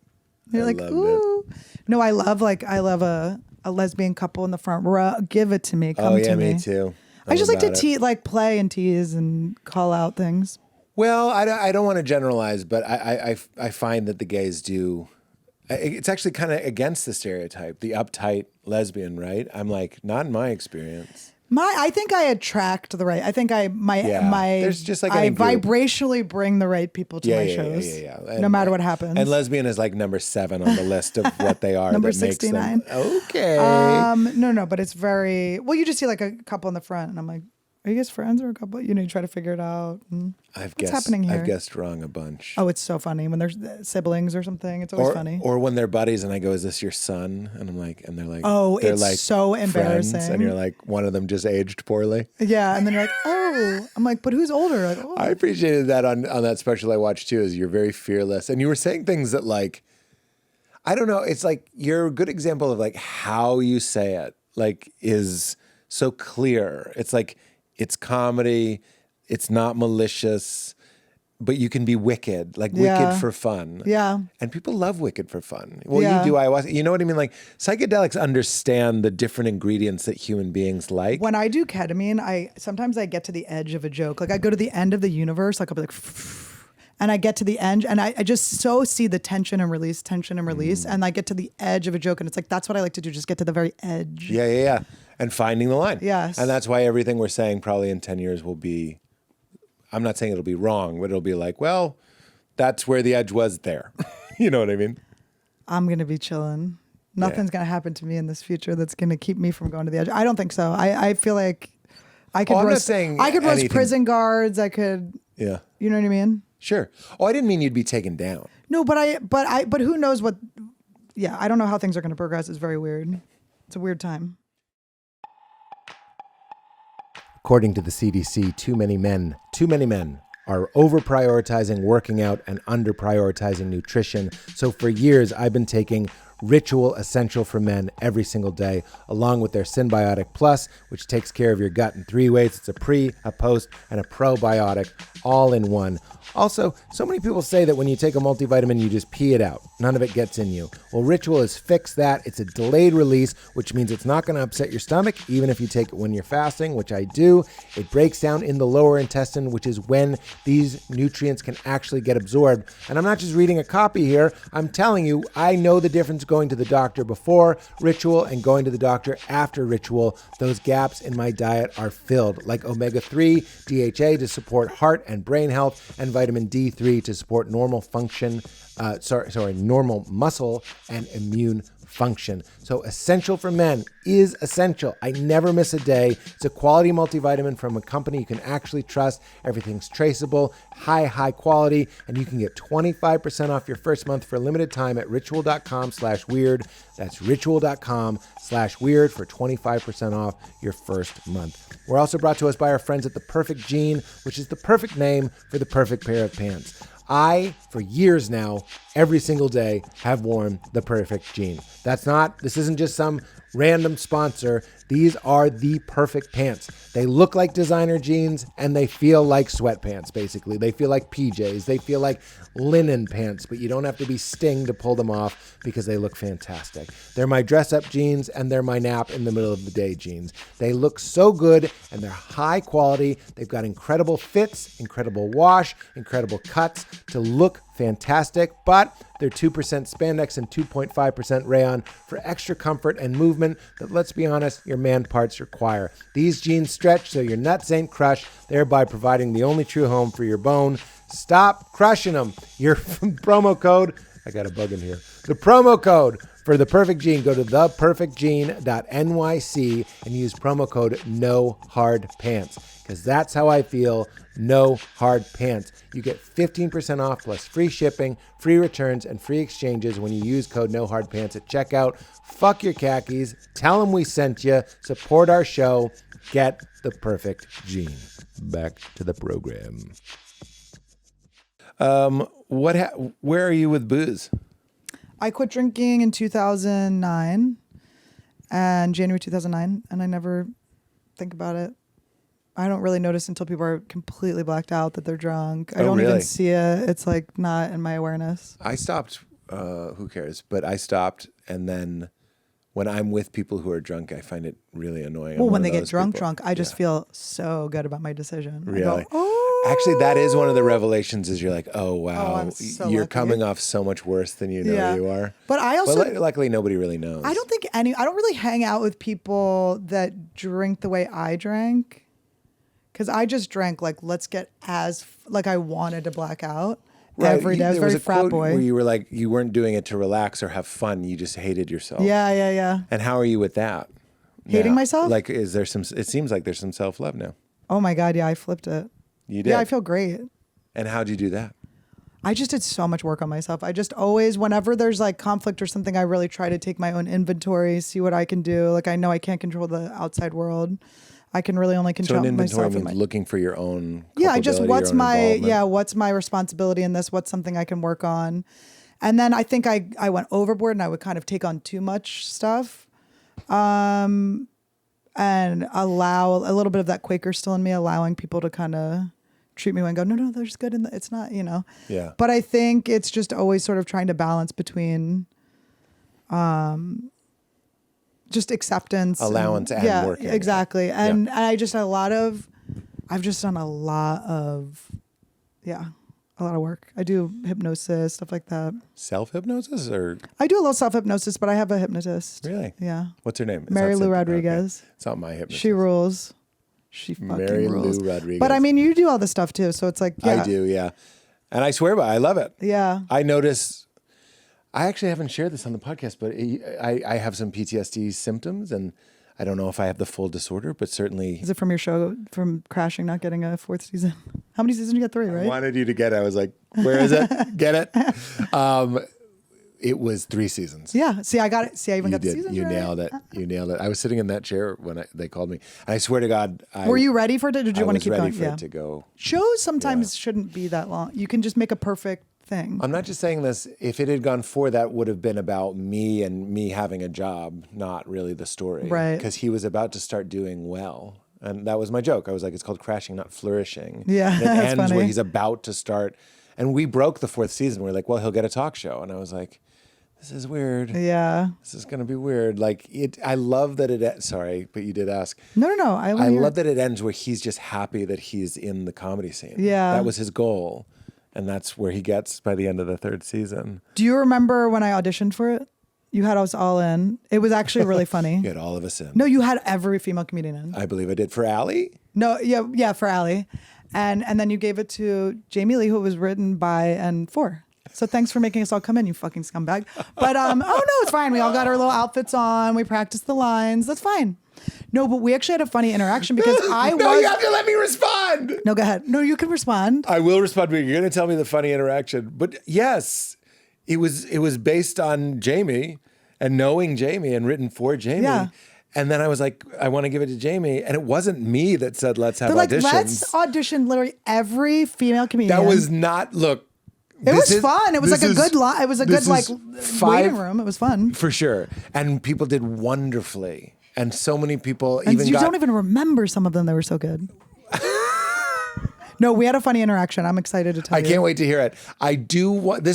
You're like, ooh. No, I love a lesbian couple in the front row. Give it to me. Come to me. Me too. I just like to play and tease and call out things. Well, I don't want to generalize, but I find that the gays do. It's actually kind of against the stereotype, the uptight lesbian, right? I'm like, not in my experience. I think I attract the right. I think There's just like I vibrationally bring the right people to my shows. Yeah. No matter what happens. And lesbian is like number 7 on the list of what they are. Number that makes 69. them, okay. No, but it's very well. You just see like a couple in the front, and I'm like, are you guys friends or a couple? You try to figure it out. What's happening here? I've guessed wrong a bunch. Oh, it's so funny when there's siblings or something. It's always funny. Or when they're buddies and I go, "Is this your son?" And I'm like, and they're like, "Oh, they're it's like so embarrassing." Friends, and you're like, one of them just aged poorly. Yeah, and then you're like, "Oh," I'm like, "But who's older?" Like, oh. I appreciated that on that special I watched too. Is you're very fearless, and you were saying things that like, I don't know. It's like you're a good example of like how you say it. Like is so clear. It's like. It's comedy. It's not malicious, but you can be wicked, like wicked for fun. Yeah. And people love wicked for fun. Well, you do ayahuasca. You know what I mean? Like psychedelics understand the different ingredients that human beings like. When I do ketamine, sometimes I get to the edge of a joke. Like I go to the end of the universe, like I'll be like, and I get to the end and I just so see the tension and release. And I get to the edge of a joke and it's like, that's what I like to do. Just get to the very edge. Yeah. And finding the line. Yes. And that's why everything we're saying probably in 10 years will be, I'm not saying it'll be wrong, but it'll be like, well, that's where the edge was there. You know what I mean? I'm going to be chilling. Nothing's going to happen to me in this future that's going to keep me from going to the edge. I don't think so. I feel like I could roast prison guards. I could, you know what I mean? Sure. Oh, I didn't mean you'd be taken down. No, but who knows what, I don't know how things are going to progress. It's very weird. It's a weird time. According to the CDC, too many men are over-prioritizing working out and under-prioritizing nutrition. So for years, I've been taking Ritual Essential for Men every single day, along with their Synbiotic Plus, which takes care of your gut in 3 ways. It's a pre, a post, and a probiotic, all in one. Also, so many people say that when you take a multivitamin, you just pee it out. None of it gets in you. Well, Ritual has fixed that. It's a delayed release, which means it's not going to upset your stomach, even if you take it when you're fasting, which I do. It breaks down in the lower intestine, which is when these nutrients can actually get absorbed. And I'm not just reading a copy here. I'm telling you, I know the difference going to the doctor before Ritual and going to the doctor after Ritual. Those gaps in my diet are filled, like omega-3, DHA to support heart and brain health, and vitamin D3 to support normal function, normal muscle and immune function. So Essential for Men is essential. I never miss a day. It's a quality multivitamin from a company you can actually trust. Everything's traceable, high quality, and you can get 25% off your first month for a limited time at ritual.com/weird. That's ritual.com/weird for 25% off your first month. We're also brought to us by our friends at The Perfect Jean, which is the perfect name for the perfect pair of pants. I, for years now, every single day, have worn the Perfect Jean. This isn't just some random sponsor. These are the perfect pants. They look like designer jeans and they feel like sweatpants, basically. They feel like PJs. They feel like linen pants, but you don't have to be Sting to pull them off because they look fantastic. They're my dress-up jeans and they're my nap in the middle of the day jeans. They look so good and they're high quality. They've got incredible fits, incredible wash, incredible cuts to look fantastic, but they're 2% spandex and 2.5% rayon for extra comfort and movement that, let's be honest, your man parts require. These jeans stretch so your nuts ain't crushed, thereby providing the only true home for your bone. Stop crushing them. Your promo code, I got a bug in here. The promo code for The Perfect Jean, go to theperfectjean.nyc and use promo code NOHARDPANTS, because that's how I feel. No hard pants. You get 15% off plus free shipping, free returns, and free exchanges when you use code NOHARDPANTS at checkout. Fuck your khakis. Tell them we sent you. Support our show. Get The Perfect Jean. Back to the program. Where are you with booze? I quit drinking in 2009 and January 2009, and I never think about it. I don't really notice until people are completely blacked out that they're drunk. I don't even see it. It's like not in my awareness. I stopped, who cares? But I stopped, and then when I'm with people who are drunk, I find it really annoying. Well, when they get drunk, I just feel so good about my decision. Really? I go, oh. Actually, that is one of the revelations is you're like, oh, wow, I'm so you're lucky. coming off so much worse than you know you are. But I also... But luckily, nobody really knows. I don't really hang out with people that drink the way I drank. Because I just drank like, let's get I wanted to black out every day. I was very frat boy. Where you were like, you weren't doing it to relax or have fun. You just hated yourself. Yeah. And how are you with that? Hating myself? Like, is there it seems like there's some self-love now. Oh my God, yeah, I flipped it. You did? Yeah, I feel great. And how'd you do that? I just did so much work on myself. I just always, whenever there's like conflict or something, I really try to take my own inventory, see what I can do. Like I know I can't control the outside world. I can really only control myself. So an inventory means looking for your own what's my responsibility in this? What's something I can work on? And then I think I went overboard and I would kind of take on too much stuff. And allow a little bit of that Quaker still in me, allowing people to kind of treat me and go, no, they're just good. It's not, Yeah. But I think it's just always sort of trying to balance between, just acceptance, allowance, and working. Exactly. And I've just done a lot of work. I do hypnosis, stuff like that. Self-hypnosis or? I do a little self-hypnosis, but I have a hypnotist. Really? Yeah. What's her name? Mary Lou Rodriguez. Okay. It's not my hypnotist. She rules. She fucking Mary rules. Lou Rodriguez. But I mean, you do all this stuff too, so it's like, yeah. I do, yeah. And I swear by it, I love it. Yeah. I notice, I actually haven't shared this on the podcast, but I have some PTSD symptoms, and I don't know if I have the full disorder, but certainly. Is it from your show, from crashing, not getting a fourth season? How many seasons you get? 3, right? I wanted you to get it. I was like, where is it? Get it? It was 3 seasons. Yeah. See, I got it. See, I even got the season. You right. nailed it. You nailed it. I was sitting in that chair when they called me. And I swear to God. Were you ready for it? Or did you want to keep going? I was ready for it to go. Shows sometimes shouldn't be that long. You can just make a perfect thing. I'm not just saying this. If it had gone 4, that would have been about me and me having a job, not really the story. Right. Because he was about to start doing well. And that was my joke. I was like, it's called crashing, not flourishing. Yeah, and it that's ends funny. where he's about to start. And we broke the 4th season. We're like, well, he'll get a talk show. And I was like, this is weird. Yeah. This is going to be weird. Like I love that it, sorry, but you did ask. No. I love that it ends where he's just happy that he's in the comedy scene. Yeah. That was his goal. And that's where he gets by the end of the 3rd season. Do you remember when I auditioned for it? You had us all in. It was actually really funny. You had all of us in. No, you had every female comedian in. I believe I did for Allie. No, yeah, for Allie. And then you gave it to Jamie Lee, who it was written by and for. So thanks for making us all come in, you fucking scumbag. But oh no, it's fine. We all got our little outfits on. We practiced the lines. That's fine. No, but we actually had a funny interaction because you have to let me respond. No, go ahead. No, you can respond. I will respond, but you're going to tell me the funny interaction. But yes, it was based on Jamie and knowing Jamie and written for Jamie. Yeah. And then I was like, I want to give it to Jamie. And it wasn't me that said, let's have They're auditions. like, let's audition literally every female comedian. That was not, look. It was fun. It was like a good line. It was a good waiting room. It was fun. For sure. And people did wonderfully. And so many people and you don't even remember some of them. They were so good. No, we had a funny interaction. I'm excited to tell you. I can't wait to hear it. I do want,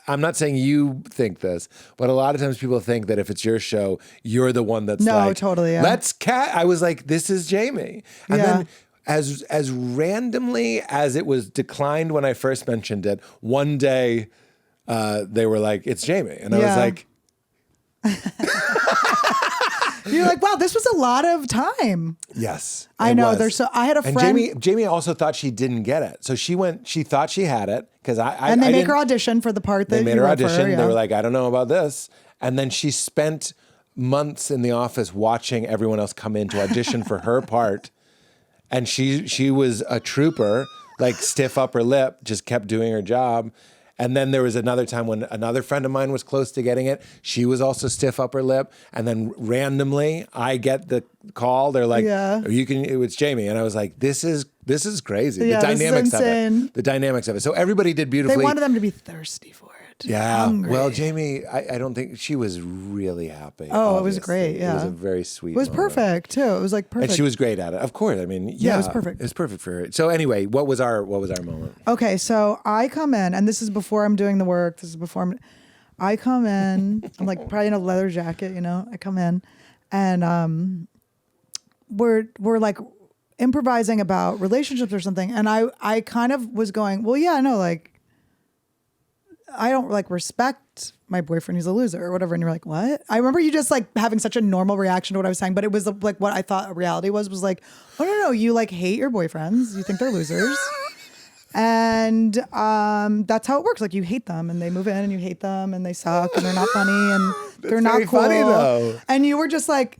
I'm not saying you think this, but a lot of times people think that if it's your show, you're the one that's no, like, totally, yeah. I was like, this is Jamie. And then as randomly as it was declined when I first mentioned it, one day they were like, it's Jamie. And I was like, you're like, wow, this was a lot of time. Yes. I know. I had a friend. And Jamie also thought she didn't get it. So she thought she had it because and they make her audition for the part that they made her audition. Yeah. They were like, I don't know about this. And then she spent months in the office watching everyone else come in to audition for her part. And she was a trooper, like stiff upper lip, just kept doing her job. And then there was another time when another friend of mine was close to getting it. She was also stiff upper lip. And then randomly, I get the call. They're like, it's Jamie. And I was like, this is crazy. Yeah, The dynamics of it. So everybody did beautifully. They wanted them to be thirsty for it. Yeah. hungry. Well, Jamie, I don't think she was really happy. Oh, it was obviously. great. Yeah. It was a very sweet It was moment. perfect too. It was like perfect. And she was great at it. Of course. I mean, yeah. it was perfect. It was perfect for her. So anyway, what was our moment? Okay, so I come in, and this is before I'm doing the work. This is before I come in. I'm like probably in a leather jacket, you know. I come in, and we're like improvising about relationships or something, and I kind of was going, well, yeah, no, like I don't like respect my boyfriend. He's a loser or whatever. And you're like, what? I remember you just like having such a normal reaction to what I was saying, but it was like what I thought reality was like, oh no, you like hate your boyfriends. You think they're losers. And that's how it works. Like you hate them and they move in and you hate them and they suck and they're not funny and they're not cool. Funny though. And you were just like,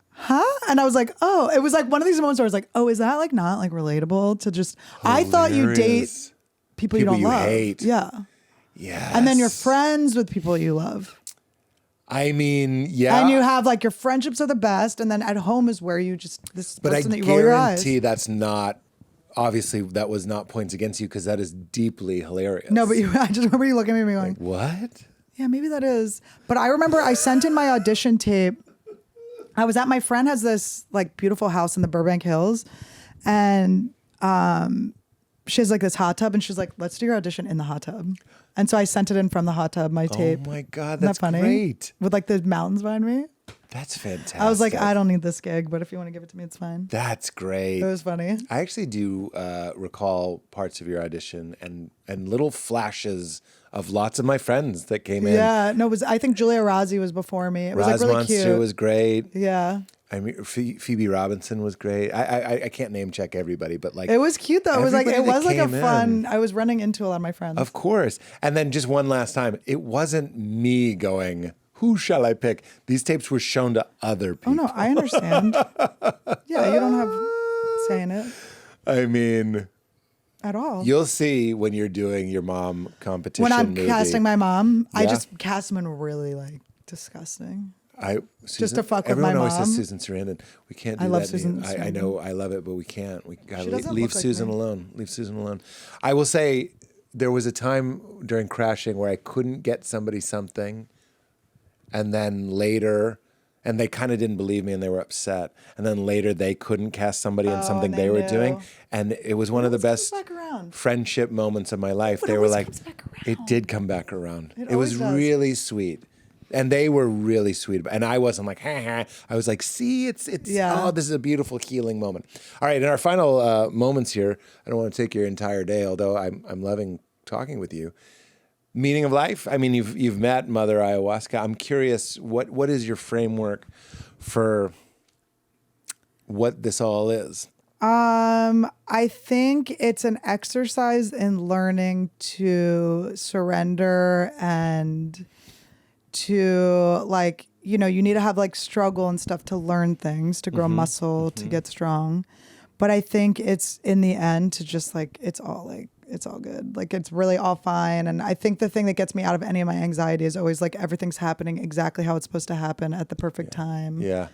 huh? And I was like, oh, it was like one of these moments where I was like, oh, is that like not like relatable to just, I thought you date people you don't love. Hate. Yeah. Yes. And then you're friends with people you love. I mean, yeah. And you have like your friendships are the best. And then at home is where you just, this but person I that you roll your eyes. guarantee that's not, obviously that was not points against you because that is deeply hilarious. No, but I just remember you looking at me going, like, what? Yeah, maybe that is. But I remember I sent in my audition tape. I was at my friend has this like beautiful house in the Burbank Hills. And she has like this hot tub and she's like, let's do your audition in the hot tub. And so I sent it in from the hot tub, my tape. Oh my God, Isn't that's that funny? great. With like the mountains behind me. That's fantastic. I was like, I don't need this gig, but if you want to give it to me, it's fine. That's great. It was funny. I actually do recall parts of your audition and little flashes of lots of my friends that came in. Yeah, no, I think Julia Rossi was before me. It was like really Monster cute. was great. Yeah. I mean, Phoebe Robinson was great. I can't name check everybody, but like it was cute though. It was like a fun. in. I was running into a lot of my friends. Of course. And then just one last time, it wasn't me going, who shall I pick? These tapes were shown to other people. Oh no, I understand. Yeah, you don't have saying it. I mean, at all. You'll see when you're doing your mom competition. When I'm movie. casting my mom, I Yeah. just cast someone really like disgusting. Susan, just to fuck with everyone my always mom. says Susan Sarandon. We can't do I love that. Susan I know, I love it, but we can't. We gotta She doesn't leave look like Susan me. alone. Leave Susan alone. I will say there was a time during crashing where I couldn't get somebody something, and then later, and they kind of didn't believe me and they were upset. And then later they couldn't cast somebody in something and they they were knew. doing, and it was one of the always best comes back around. friendship moments of my life. But They it were always like, comes back it around. did come back around. It It was always does. really sweet. And they were really sweet. And I wasn't like, ha ha. I was like, see, it's Yeah. oh, this is a beautiful healing moment. All right, in our final moments here, I don't want to take your entire day, although I'm loving talking with you. Meaning of life? I mean, you've met Mother Ayahuasca. I'm curious, what is your framework for what this all is? I think it's an exercise in learning to surrender and to like, you know, you need to have like struggle and stuff to learn things, to grow muscle, to get strong. But I think it's in the end to just like, it's all good. Like it's really all fine. And I think the thing that gets me out of any of my anxiety is always like everything's happening exactly how it's supposed to happen at the perfect time. Yeah.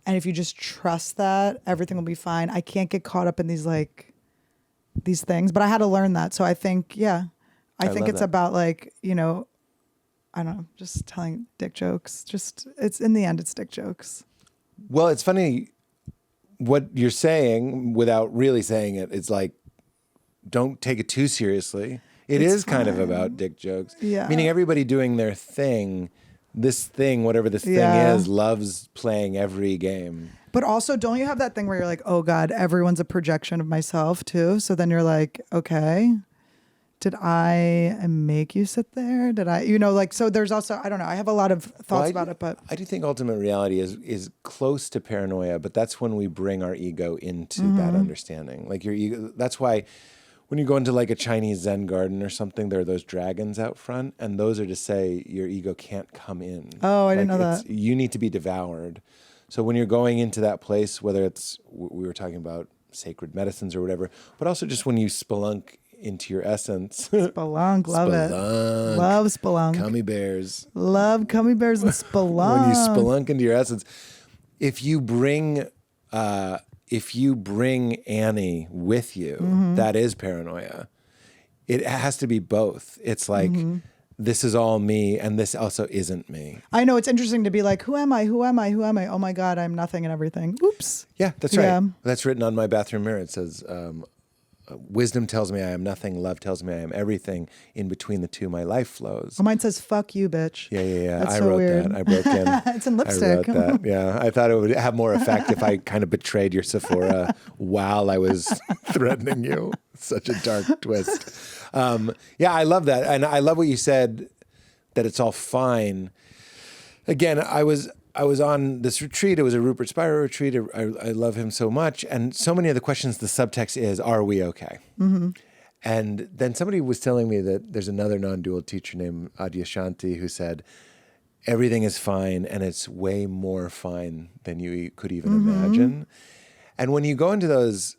And if you just trust that, everything will be fine. I can't get caught up in these things, but I had to learn that. So I think, I think love it's that. about like, you know, I don't know, just telling dick jokes. It's in the end, it's dick jokes. Well, it's funny what you're saying without really saying it. It's like, don't take it too seriously. It's is kind of fine. about dick jokes. Yeah. Meaning everybody doing their thing, this thing, whatever this thing Yeah. is, loves playing every game. But also, don't you have that thing where you're like, oh God, everyone's a projection of myself too? So then you're like, okay, did I make you sit there? Did I, you know, like, so there's also, I don't know, I have a lot of thoughts about it, but I do think ultimate reality is close to paranoia, but that's when we bring our ego into that understanding. Like your ego, that's why when you go into like a Chinese Zen garden or something, there are those dragons out front, and those are to say your ego can't come in. Oh, I didn't know it's- that. You need to be devoured. So when you're going into that place, whether it's, we were talking about sacred medicines or whatever, but also just when you spelunk into your essence. Spelunk, love it. Spelunk. Love Spelunk. Gummy bears. Love gummy bears and Spelunk. When you spelunk into your essence, if you bring Annie with you, that is paranoia. It has to be both. It's like this is all me, and this also isn't me. I know it's interesting to be like, who am I? Who am I? Who am I? Oh my God, I'm nothing and everything. Oops. Yeah, that's right. Yeah. That's written on my bathroom mirror. It says, wisdom tells me I am nothing. Love tells me I am everything. In between the two, my life flows. Oh, mine says, fuck you, bitch. Yeah. That's I so wrote weird. that. I broke in. It's in lipstick. I wrote that. Yeah. I thought it would have more effect if I kind of betrayed your Sephora while I was threatening you. Such a dark twist. Yeah, I love that. And I love what you said, that it's all fine. Again, I was on this retreat. It was a Rupert Spira retreat. I love him so much. And so many of the questions, the subtext is, are we okay? Mm-hmm. And then somebody was telling me that there's another non-dual teacher named Adyashanti who said, everything is fine, and it's way more fine than you could even imagine. And when you go into those,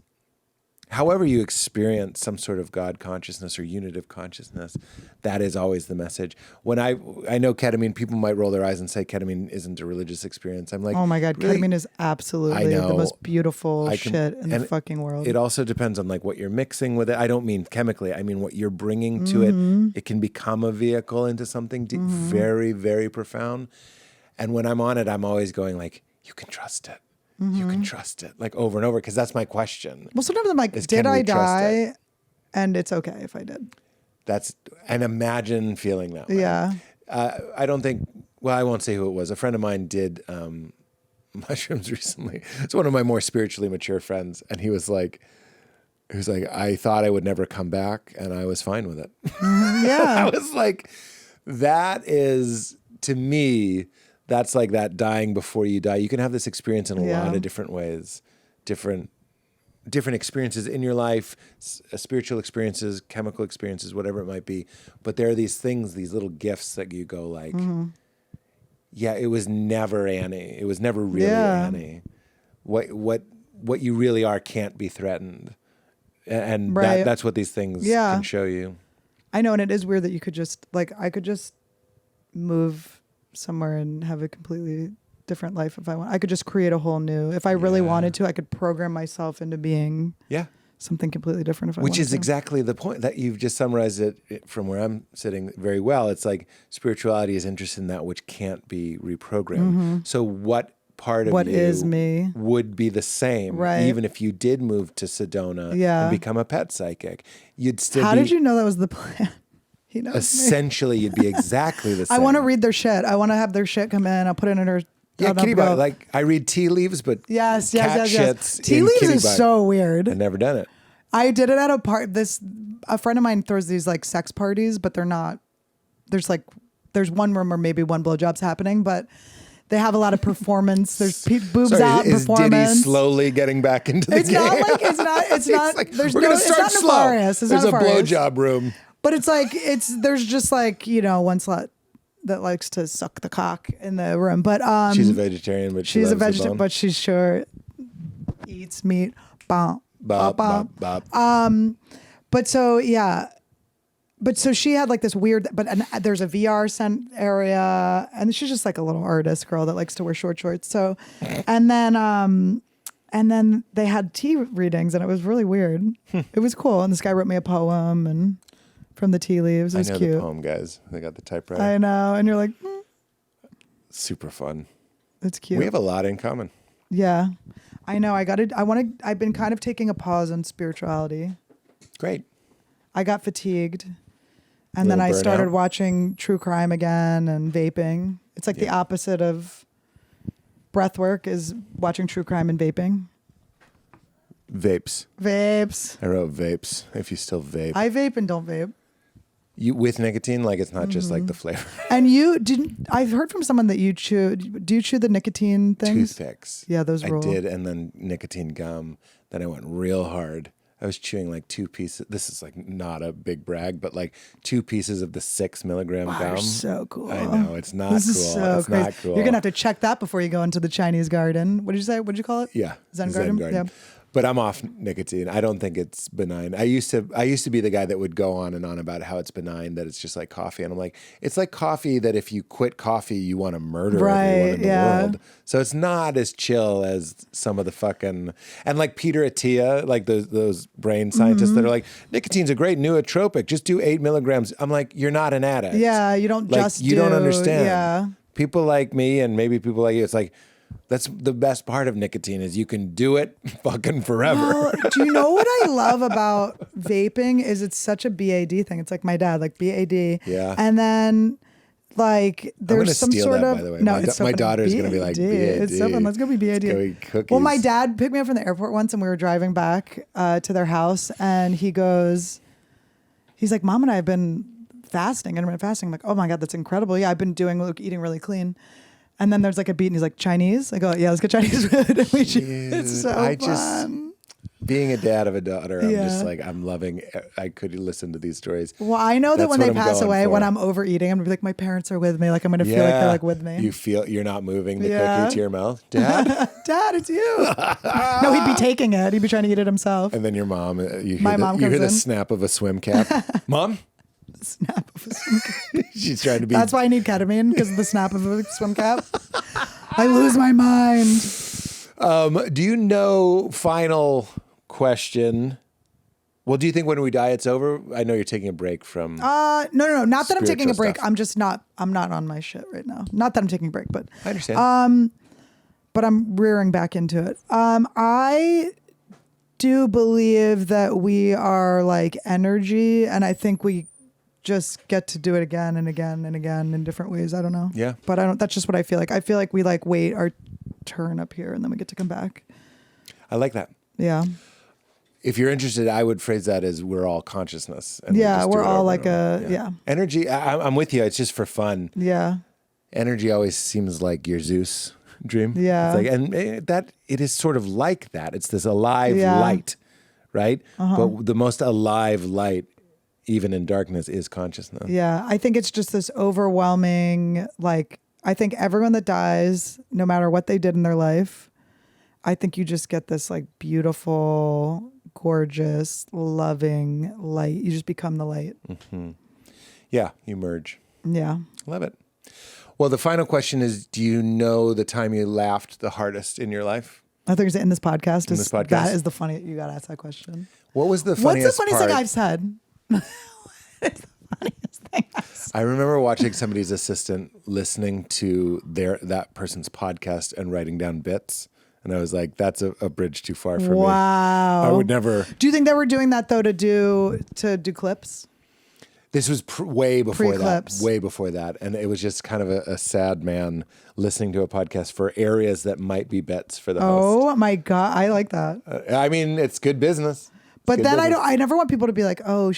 however you experience some sort of God consciousness or unitive consciousness, that is always the message. When I know ketamine, people might roll their eyes and say ketamine isn't a religious experience. I'm like, oh my God, really? ketamine is absolutely the most beautiful shit in the fucking world. It also depends on like what you're mixing with it. I don't mean chemically. I mean what you're bringing to it. It can become a vehicle into something deep, very, very profound. And when I'm on it, I'm always going like, you can trust it. You can trust it, like over and over, because that's my question. Well, sometimes I'm like, did I die? And it's okay if I did. And imagine feeling that way. Yeah. I don't think, well, I won't say who it was. A friend of mine did mushrooms recently. It's one of my more spiritually mature friends. And he was like, I thought I would never come back, and I was fine with it. Yeah. I was like, that is, to me, that's like that dying before you die. You can have this experience in a lot of different ways, different experiences in your life, spiritual experiences, chemical experiences, whatever it might be. But there are these things, these little gifts that you go like, yeah, it was never Annie. It was never really Annie. What you really are can't be threatened. And that's what these things can show you. I know, and it is weird that you could just, like, I could just move somewhere and have a completely different life if I want. I could just create a whole new, if I really wanted to, I could program myself into being something completely different if I wanted to. Which is exactly the point that you've just summarized it from where I'm sitting very well. It's like spirituality is interested in that which can't be reprogrammed. So what part of you is me would be the same, even if you did move to Sedona and become a pet psychic? You'd still How did you know that was the plan? Essentially, you'd be exactly the same. I want to read their shit. I want to have their shit come in. I'll put it in her. Yeah, kitty bug. Like I read tea leaves, but cat shits. Tea leaves is so weird. I've never done it. I did it at a friend of mine throws these like sex parties, but they're not. There's one room or maybe one blowjob's happening, but they have a lot of performance. There's boobs out is performance. Diddy slowly getting back into the game? It's not. Like, there's we're gonna start it's not slow. Nefarious. There's a blowjob room. But it's like, there's just like, one slut that likes to suck the cock in the room. But she's a vegetarian, but she's a vegetarian, but she sure eats meat. Bop, bop, bop. But so, yeah. But so she had like this weird, there's a VR area, and she's just like a little artist girl that likes to wear short shorts. So, and then they had tea readings, and it was really weird. It was cool. And this guy wrote me a poem and from the tea leaves. It was cute. The poem guys. They got the typewriter. I know. And you're like, super fun. It's cute. We have a lot in common. Yeah. I know. I've been kind of taking a pause on spirituality. Great. I got fatigued. And then I started watching true crime again and vaping. It's like the opposite of breath work is watching true crime and vaping. Vapes. I wrote vapes. If you still vape. I vape and don't vape. You with nicotine, like it's not just like the flavor. And you didn't. I've heard from someone that you chew. Do you chew the nicotine things? Toothpicks. Yeah, those rule. I did, and then nicotine gum. Then I went real hard. I was chewing like 2 pieces. This is like not a big brag, but like 2 pieces of the 6 milligram gum. You're so cool. I know it's not this cool. Is so it's crazy. not cool. You're gonna have to check that before you go into the Chinese garden. What did you say? What did you call it? Yeah, Zen garden. Yeah. But I'm off nicotine. I don't think it's benign. I used to be the guy that would go on and on about how it's benign, that it's just like coffee. And I'm like, it's like coffee that if you quit coffee, you want to murder everyone in the world. So it's not as chill as some of the fucking, and like Peter Attia, like those brain scientists that are like, nicotine's a great nootropic. Just do 8 milligrams. I'm like, you're not an addict. Yeah, you don't like, just you don't understand. Yeah. People like me and maybe people like you, it's like, that's the best part of nicotine is you can do it fucking forever. Well, do you know what I love about vaping is it's such a BAD thing. It's like my dad, like BAD. Yeah. And then like there's some sort that, of by the way. no, my, it's so my funny. daughter's gonna be like BAD. It's so fun. Let's go be BAD. Let's go eat cookies. Well, my dad picked me up from the airport once and we were driving back to their house and he's like, Mom and I have been fasting, intermittent fasting. I'm like, oh my God, that's incredible. Yeah, I've been eating really clean. And then there's like a beat and he's like, Chinese? I go, yeah, let's get Chinese food. And it's so fun. Being a dad of a daughter, I'm just like, I'm loving, I could listen to these stories. Well, I know that when they pass away, when I'm overeating, I'm gonna be like, my parents are with me. Like I'm gonna feel like they're like with me. You feel, you're not moving the cookie to your mouth. Dad? Dad, it's you. No, he'd be taking it. He'd be trying to eat it himself. And then your mom, you mom hear comes the in. snap of a swim cap. Mom? Snap of a swim cap. She's trying to be. That's why I need ketamine, because of the snap of a swim cap. I lose my mind. Do you know, final question, well, do you think when we die it's over? I know you're taking a break from No, not that I'm taking a break. stuff. I'm not on my shit right now. Not that I'm taking a break, but I understand. but I'm rearing back into it. I do believe that we are like energy, and I think we just get to do it again and again and again in different ways. I don't know. Yeah. But that's just what I feel like. I feel like we like wait our turn up here and then we get to come back. I like that. Yeah. If you're interested, I would phrase that as we're all consciousness. And We're all like energy. I'm with you. It's just for fun. Yeah. Energy always seems like your Zeus dream. Yeah. It's like, and that it is sort of like that. It's this alive light, right? But the most alive light, even in darkness, is consciousness. Yeah. I think it's just this overwhelming, like, I think everyone that dies, no matter what they did in their life, I think you just get this like beautiful, gorgeous, loving light. You just become the light. Mm-hmm. Yeah. You merge. Yeah. Love it. Well, the final question is, do you know the time you laughed the hardest in your life? I think it's in this podcast. In this podcast? That is the funny, you got to ask that question. What was the funniest What's the funniest thing I've said? It's the funniest thing I've said. I remember watching somebody's assistant listening to that person's podcast and writing down bits. And I was like, that's a bridge too far for me. Wow. I would never. Do you think they were doing that though to do clips? This was way before Pre-clips. that. Way before that. And it was just kind of a sad man listening to a podcast for areas that might be bets for the host. Oh my God. I like that. I mean, it's good business. But then I never want people to be like, oh,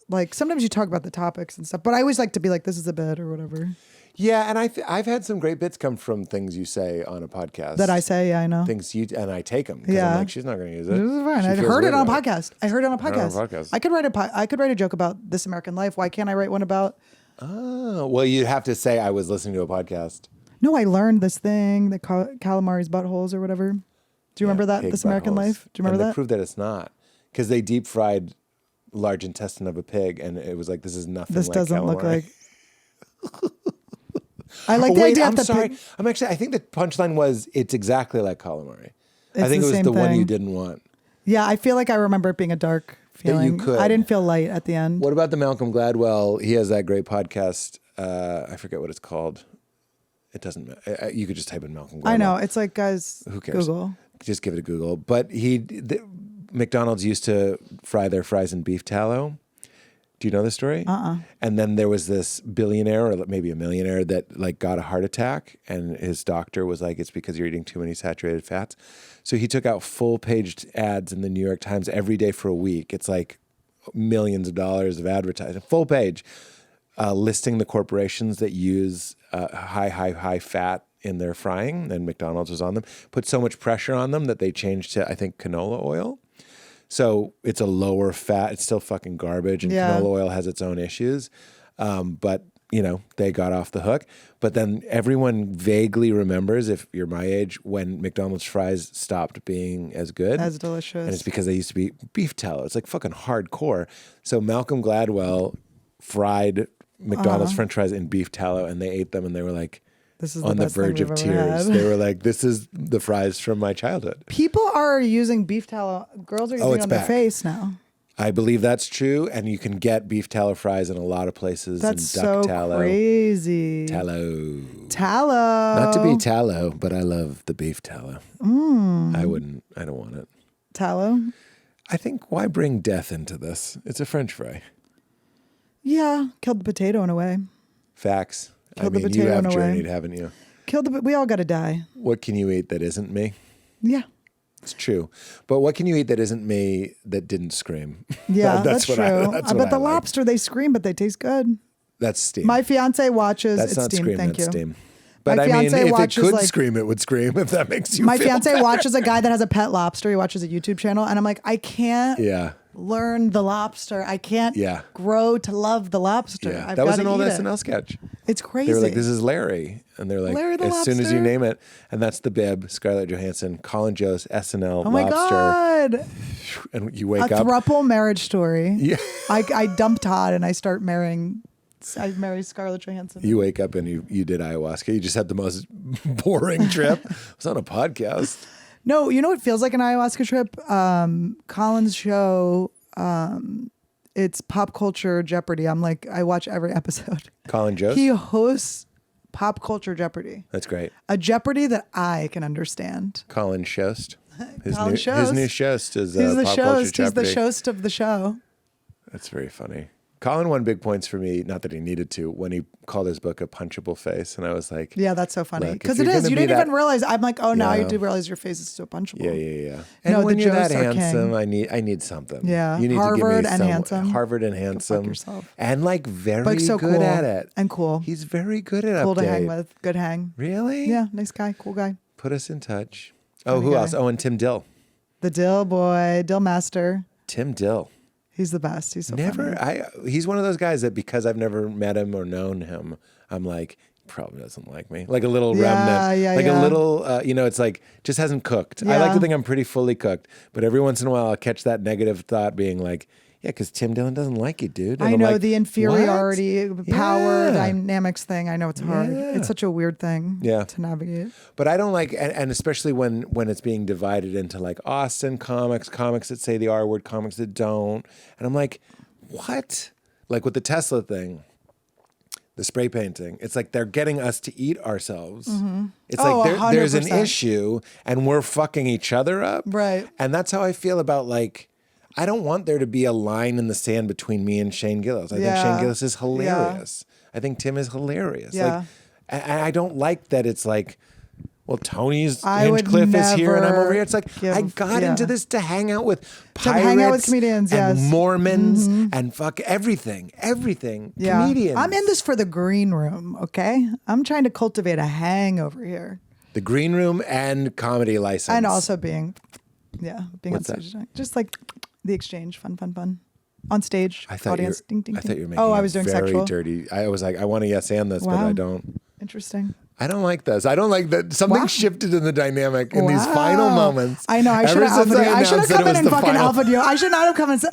like sometimes you talk about the topics and stuff, but I always like to be like, this is a bit or whatever. Yeah, and I've had some great bits come from things you say on a podcast. That I say, yeah, I know. And I take them. Yeah. I'm like, she's not going to use it. This is fine. I heard it on a podcast. I heard it on a podcast. I could write a joke about This American Life. Why can't I write one about? Oh, well, you have to say I was listening to a podcast. No, I learned this thing, the calamari's buttholes or whatever. Do you remember that? This American Life? Do you remember that? They proved that it's not. Because they deep fried large intestine of a pig, and it was like, this is nothing this like doesn't calamari. look like... I like the idea. I'm sorry. I think the punchline was, it's exactly like calamari. It's I think it was the one thing. you didn't want. Yeah, I feel like I remember it being a dark feeling. You could. I didn't feel light at the end. What about the Malcolm Gladwell? He has that great podcast. I forget what it's called. It doesn't matter. You could just type in Malcolm Gladwell. I know. It's like, guys, who cares? Google. Just give it a Google. But McDonald's used to fry their fries in beef tallow. Do you know the story? And then there was this billionaire or maybe a millionaire that like got a heart attack, and his doctor was like, it's because you're eating too many saturated fats. So he took out full-paged ads in the New York Times every day for a week. It's like millions of dollars of advertising, full page, listing the corporations that use high fat in their frying, and McDonald's was on them. Put so much pressure on them that they changed to, I think, canola oil. So it's a lower fat. It's still fucking garbage, and canola oil has its own issues. But they got off the hook. But then everyone vaguely remembers, if you're my age, when McDonald's fries stopped being as good. As delicious. And it's because they used to be beef tallow. It's like fucking hardcore. So Malcolm Gladwell fried McDonald's French fries in beef tallow, and they ate them, and they were like, this is on the verge of tears. They were like, this is the fries from my childhood. People are using beef tallow. Girls are using it on their face now. I believe that's true, and you can get beef tallow fries in a lot of places. That's and duck so tallow. crazy. Tallow. Tallow. Not to be tallow, but I love the beef tallow. I don't want it. Tallow? I think, why bring death into this? It's a French fry. Yeah, killed the potato in a way. Facts. Killed the you potato have in a way. journeyed, haven't you? We all got to die. What can you eat that isn't me? Yeah. It's true. But what can you eat that isn't me that didn't scream? Yeah, that's true. That's I bet the lobster, they scream, but they taste good. That's steam. My fiance watches. That's it's not steam. scream, Thank that's you. steam. But My I mean, fiance if it watches, could like- scream, it would scream, if that makes you My feel fiance better. watches a guy that has a pet lobster. He watches a YouTube channel, and I'm like, I can't learn the lobster. I can't grow to love the lobster. Yeah. That was an old eat SNL sketch. It's crazy. They were like, this is Larry. And they're like, Larry the as soon as lobster? you name it. And that's the bib, Scarlett Johansson, Colin Jost, SNL, Oh my lobster. God. And you wake A up. throuple marriage story. Yeah. I dump Todd and I start marrying. I marry Scarlett Johansson. You wake up and you did ayahuasca. You just had the most boring trip. It was on a podcast. No, you know what feels like an ayahuasca trip? Colin's show, it's Pop Culture Jeopardy. I watch every episode. Colin Jost? He hosts Pop Culture Jeopardy. That's great. A Jeopardy that I can understand. Colin Shost. Colin Shost. His new Shost is He's the Pop Culture Shost. He's the Jeopardy. Shost of the show. That's very funny. Colin won big points for me, not that he needed to, when he called his book A Punchable Face. And I was like, Yeah, that's so funny. Look, if Because it you're is. gonna You be didn't that- even realize. I'm like, oh, now Yeah. you do realize your face is so punchable. Yeah. And No, when the you're that Josts are handsome, king. I need something. Yeah. You need Harvard to give me and handsome. Harvard and handsome. yourself. And like very Like so good cool. at it. And cool. He's very good at Cool to update. hang with. Good hang. Really? Yeah, nice guy. Cool guy. Put us in touch. Oh, Funny who guy. else? Oh, and Tim Dill. The Dill boy, Dill Master. Tim Dill. He's the best. He's so funny. He's one of those guys that because I've never met him or known him, I'm like, probably doesn't like me. Like a little remnant. Yeah, like yeah. a little, it's like, just hasn't cooked. I like to think I'm pretty fully cooked, but every once in a while I'll catch that negative thought being like, yeah, because Tim Dillon doesn't like you, dude. And I I'm know like, the inferiority, what? power Yeah. dynamics thing. I know it's hard. Yeah. It's such a weird thing Yeah. to navigate. But I don't like, and especially when it's being divided into like Austin comics that say the R word, comics that don't. And I'm like, what? Like with the Tesla thing, the spray painting, it's like they're getting us to eat ourselves. It's Oh, like there's an 100%. issue and we're fucking each other up. Right. And that's how I feel about like, I don't want there to be a line in the sand between me and Shane Gillis. I think Yeah. Shane Gillis is hilarious. I think Tim is hilarious. Yeah. Like, and I don't like that it's like, well, Tony's I would Hinchcliffe is here and I'm over never here. It's like, I give- got yeah. into this to hang out with To hang out with pirates comedians, and yes. Mormons and fuck everything. Yeah. Comedians. I'm in this for the green room, okay? I'm trying to cultivate a hang over here. The green room and comedy license. And also being What's on stage. Just like the exchange. Fun. On stage. I thought audience. you were, Ding, ding, I ding. thought you were making Oh, I it was doing very sexual. dirty. I was like, I want to yes and this, but Wow. I don't. Interesting. I don't like this. I don't like that. Something Wow. shifted in the dynamic in these final Wow. moments. I know. I should Ever have since alpha. I should have announced that come it in was and the fucking final- alpha you. I should not have come and said,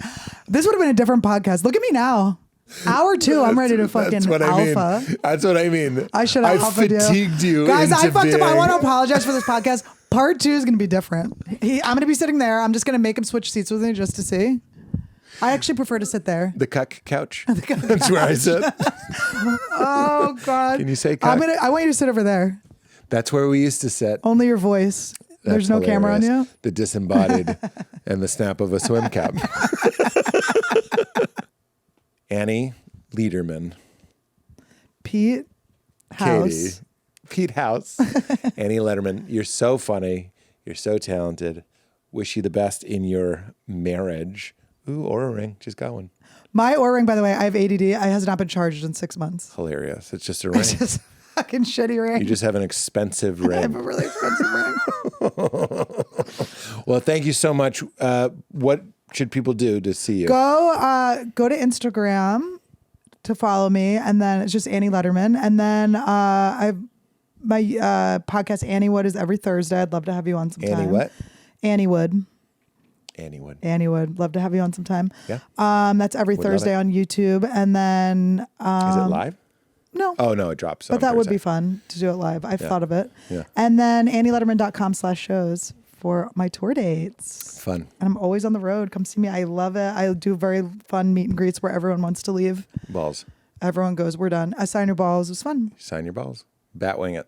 this would have been a different podcast. Look at me now. Hour 2, I'm ready to fucking That's what alpha. I mean. That's what I mean. I should have I alpha fatigued you. Guys, I into fucked up. I being- want to apologize for this podcast. Part 2 is going to be different. I'm going to be sitting there. I'm just going to make him switch seats with me just to see. I actually prefer to sit there. The cuck couch. That's where I sit. Oh God. Can you say cuck? I want you to sit over there. That's where we used to sit. Only your voice. There's That's no camera on hilarious. you. The disembodied and the snap of a swim cap. Annie Lederman. Pete House. Katie. Pete House. Annie Lederman. You're so funny. You're so talented. Wish you the best in your marriage. Ooh, Oura ring. Just got one. My Oura ring, by the way, I have ADD. It has not been charged in 6 months. Hilarious. It's just a ring. It's just a fucking shitty ring. You just have an expensive I have a ring. really expensive ring. Well, thank you so much. What should people do to see you? Go to Instagram. to follow me. And then it's just Annie Lederman. And then my podcast AnnieWood is every Thursday. I'd love to have you on sometime. Annie what? AnnieWood. AnnieWood. AnnieWood. Love to have you on sometime. Yeah. That's every Would love Thursday it. on YouTube. And then Is it live? no. Oh no, it drops. But on that would Thursday. be fun to do it live. I've thought of it. Yeah. And then AnnieLederman.com/shows for my tour dates. Fun. And I'm always on the road. Come see me. I love it. I do very fun meet and greets where everyone wants to leave. Balls. Everyone goes, we're done. I sign your balls. It was fun. Sign your balls. Batwing it.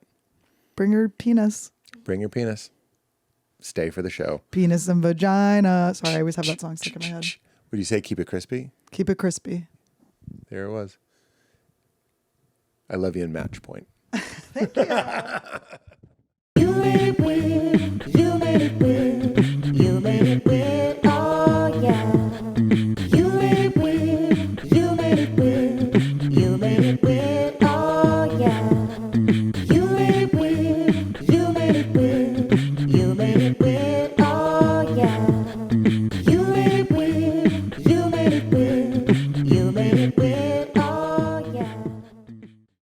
Bring your penis. Bring your penis. Stay for the show. Penis and vagina. Sorry, I always have that song stuck in my head. Would you say keep it crispy? Keep it crispy. There it was. I love you in match point. Thank you. You made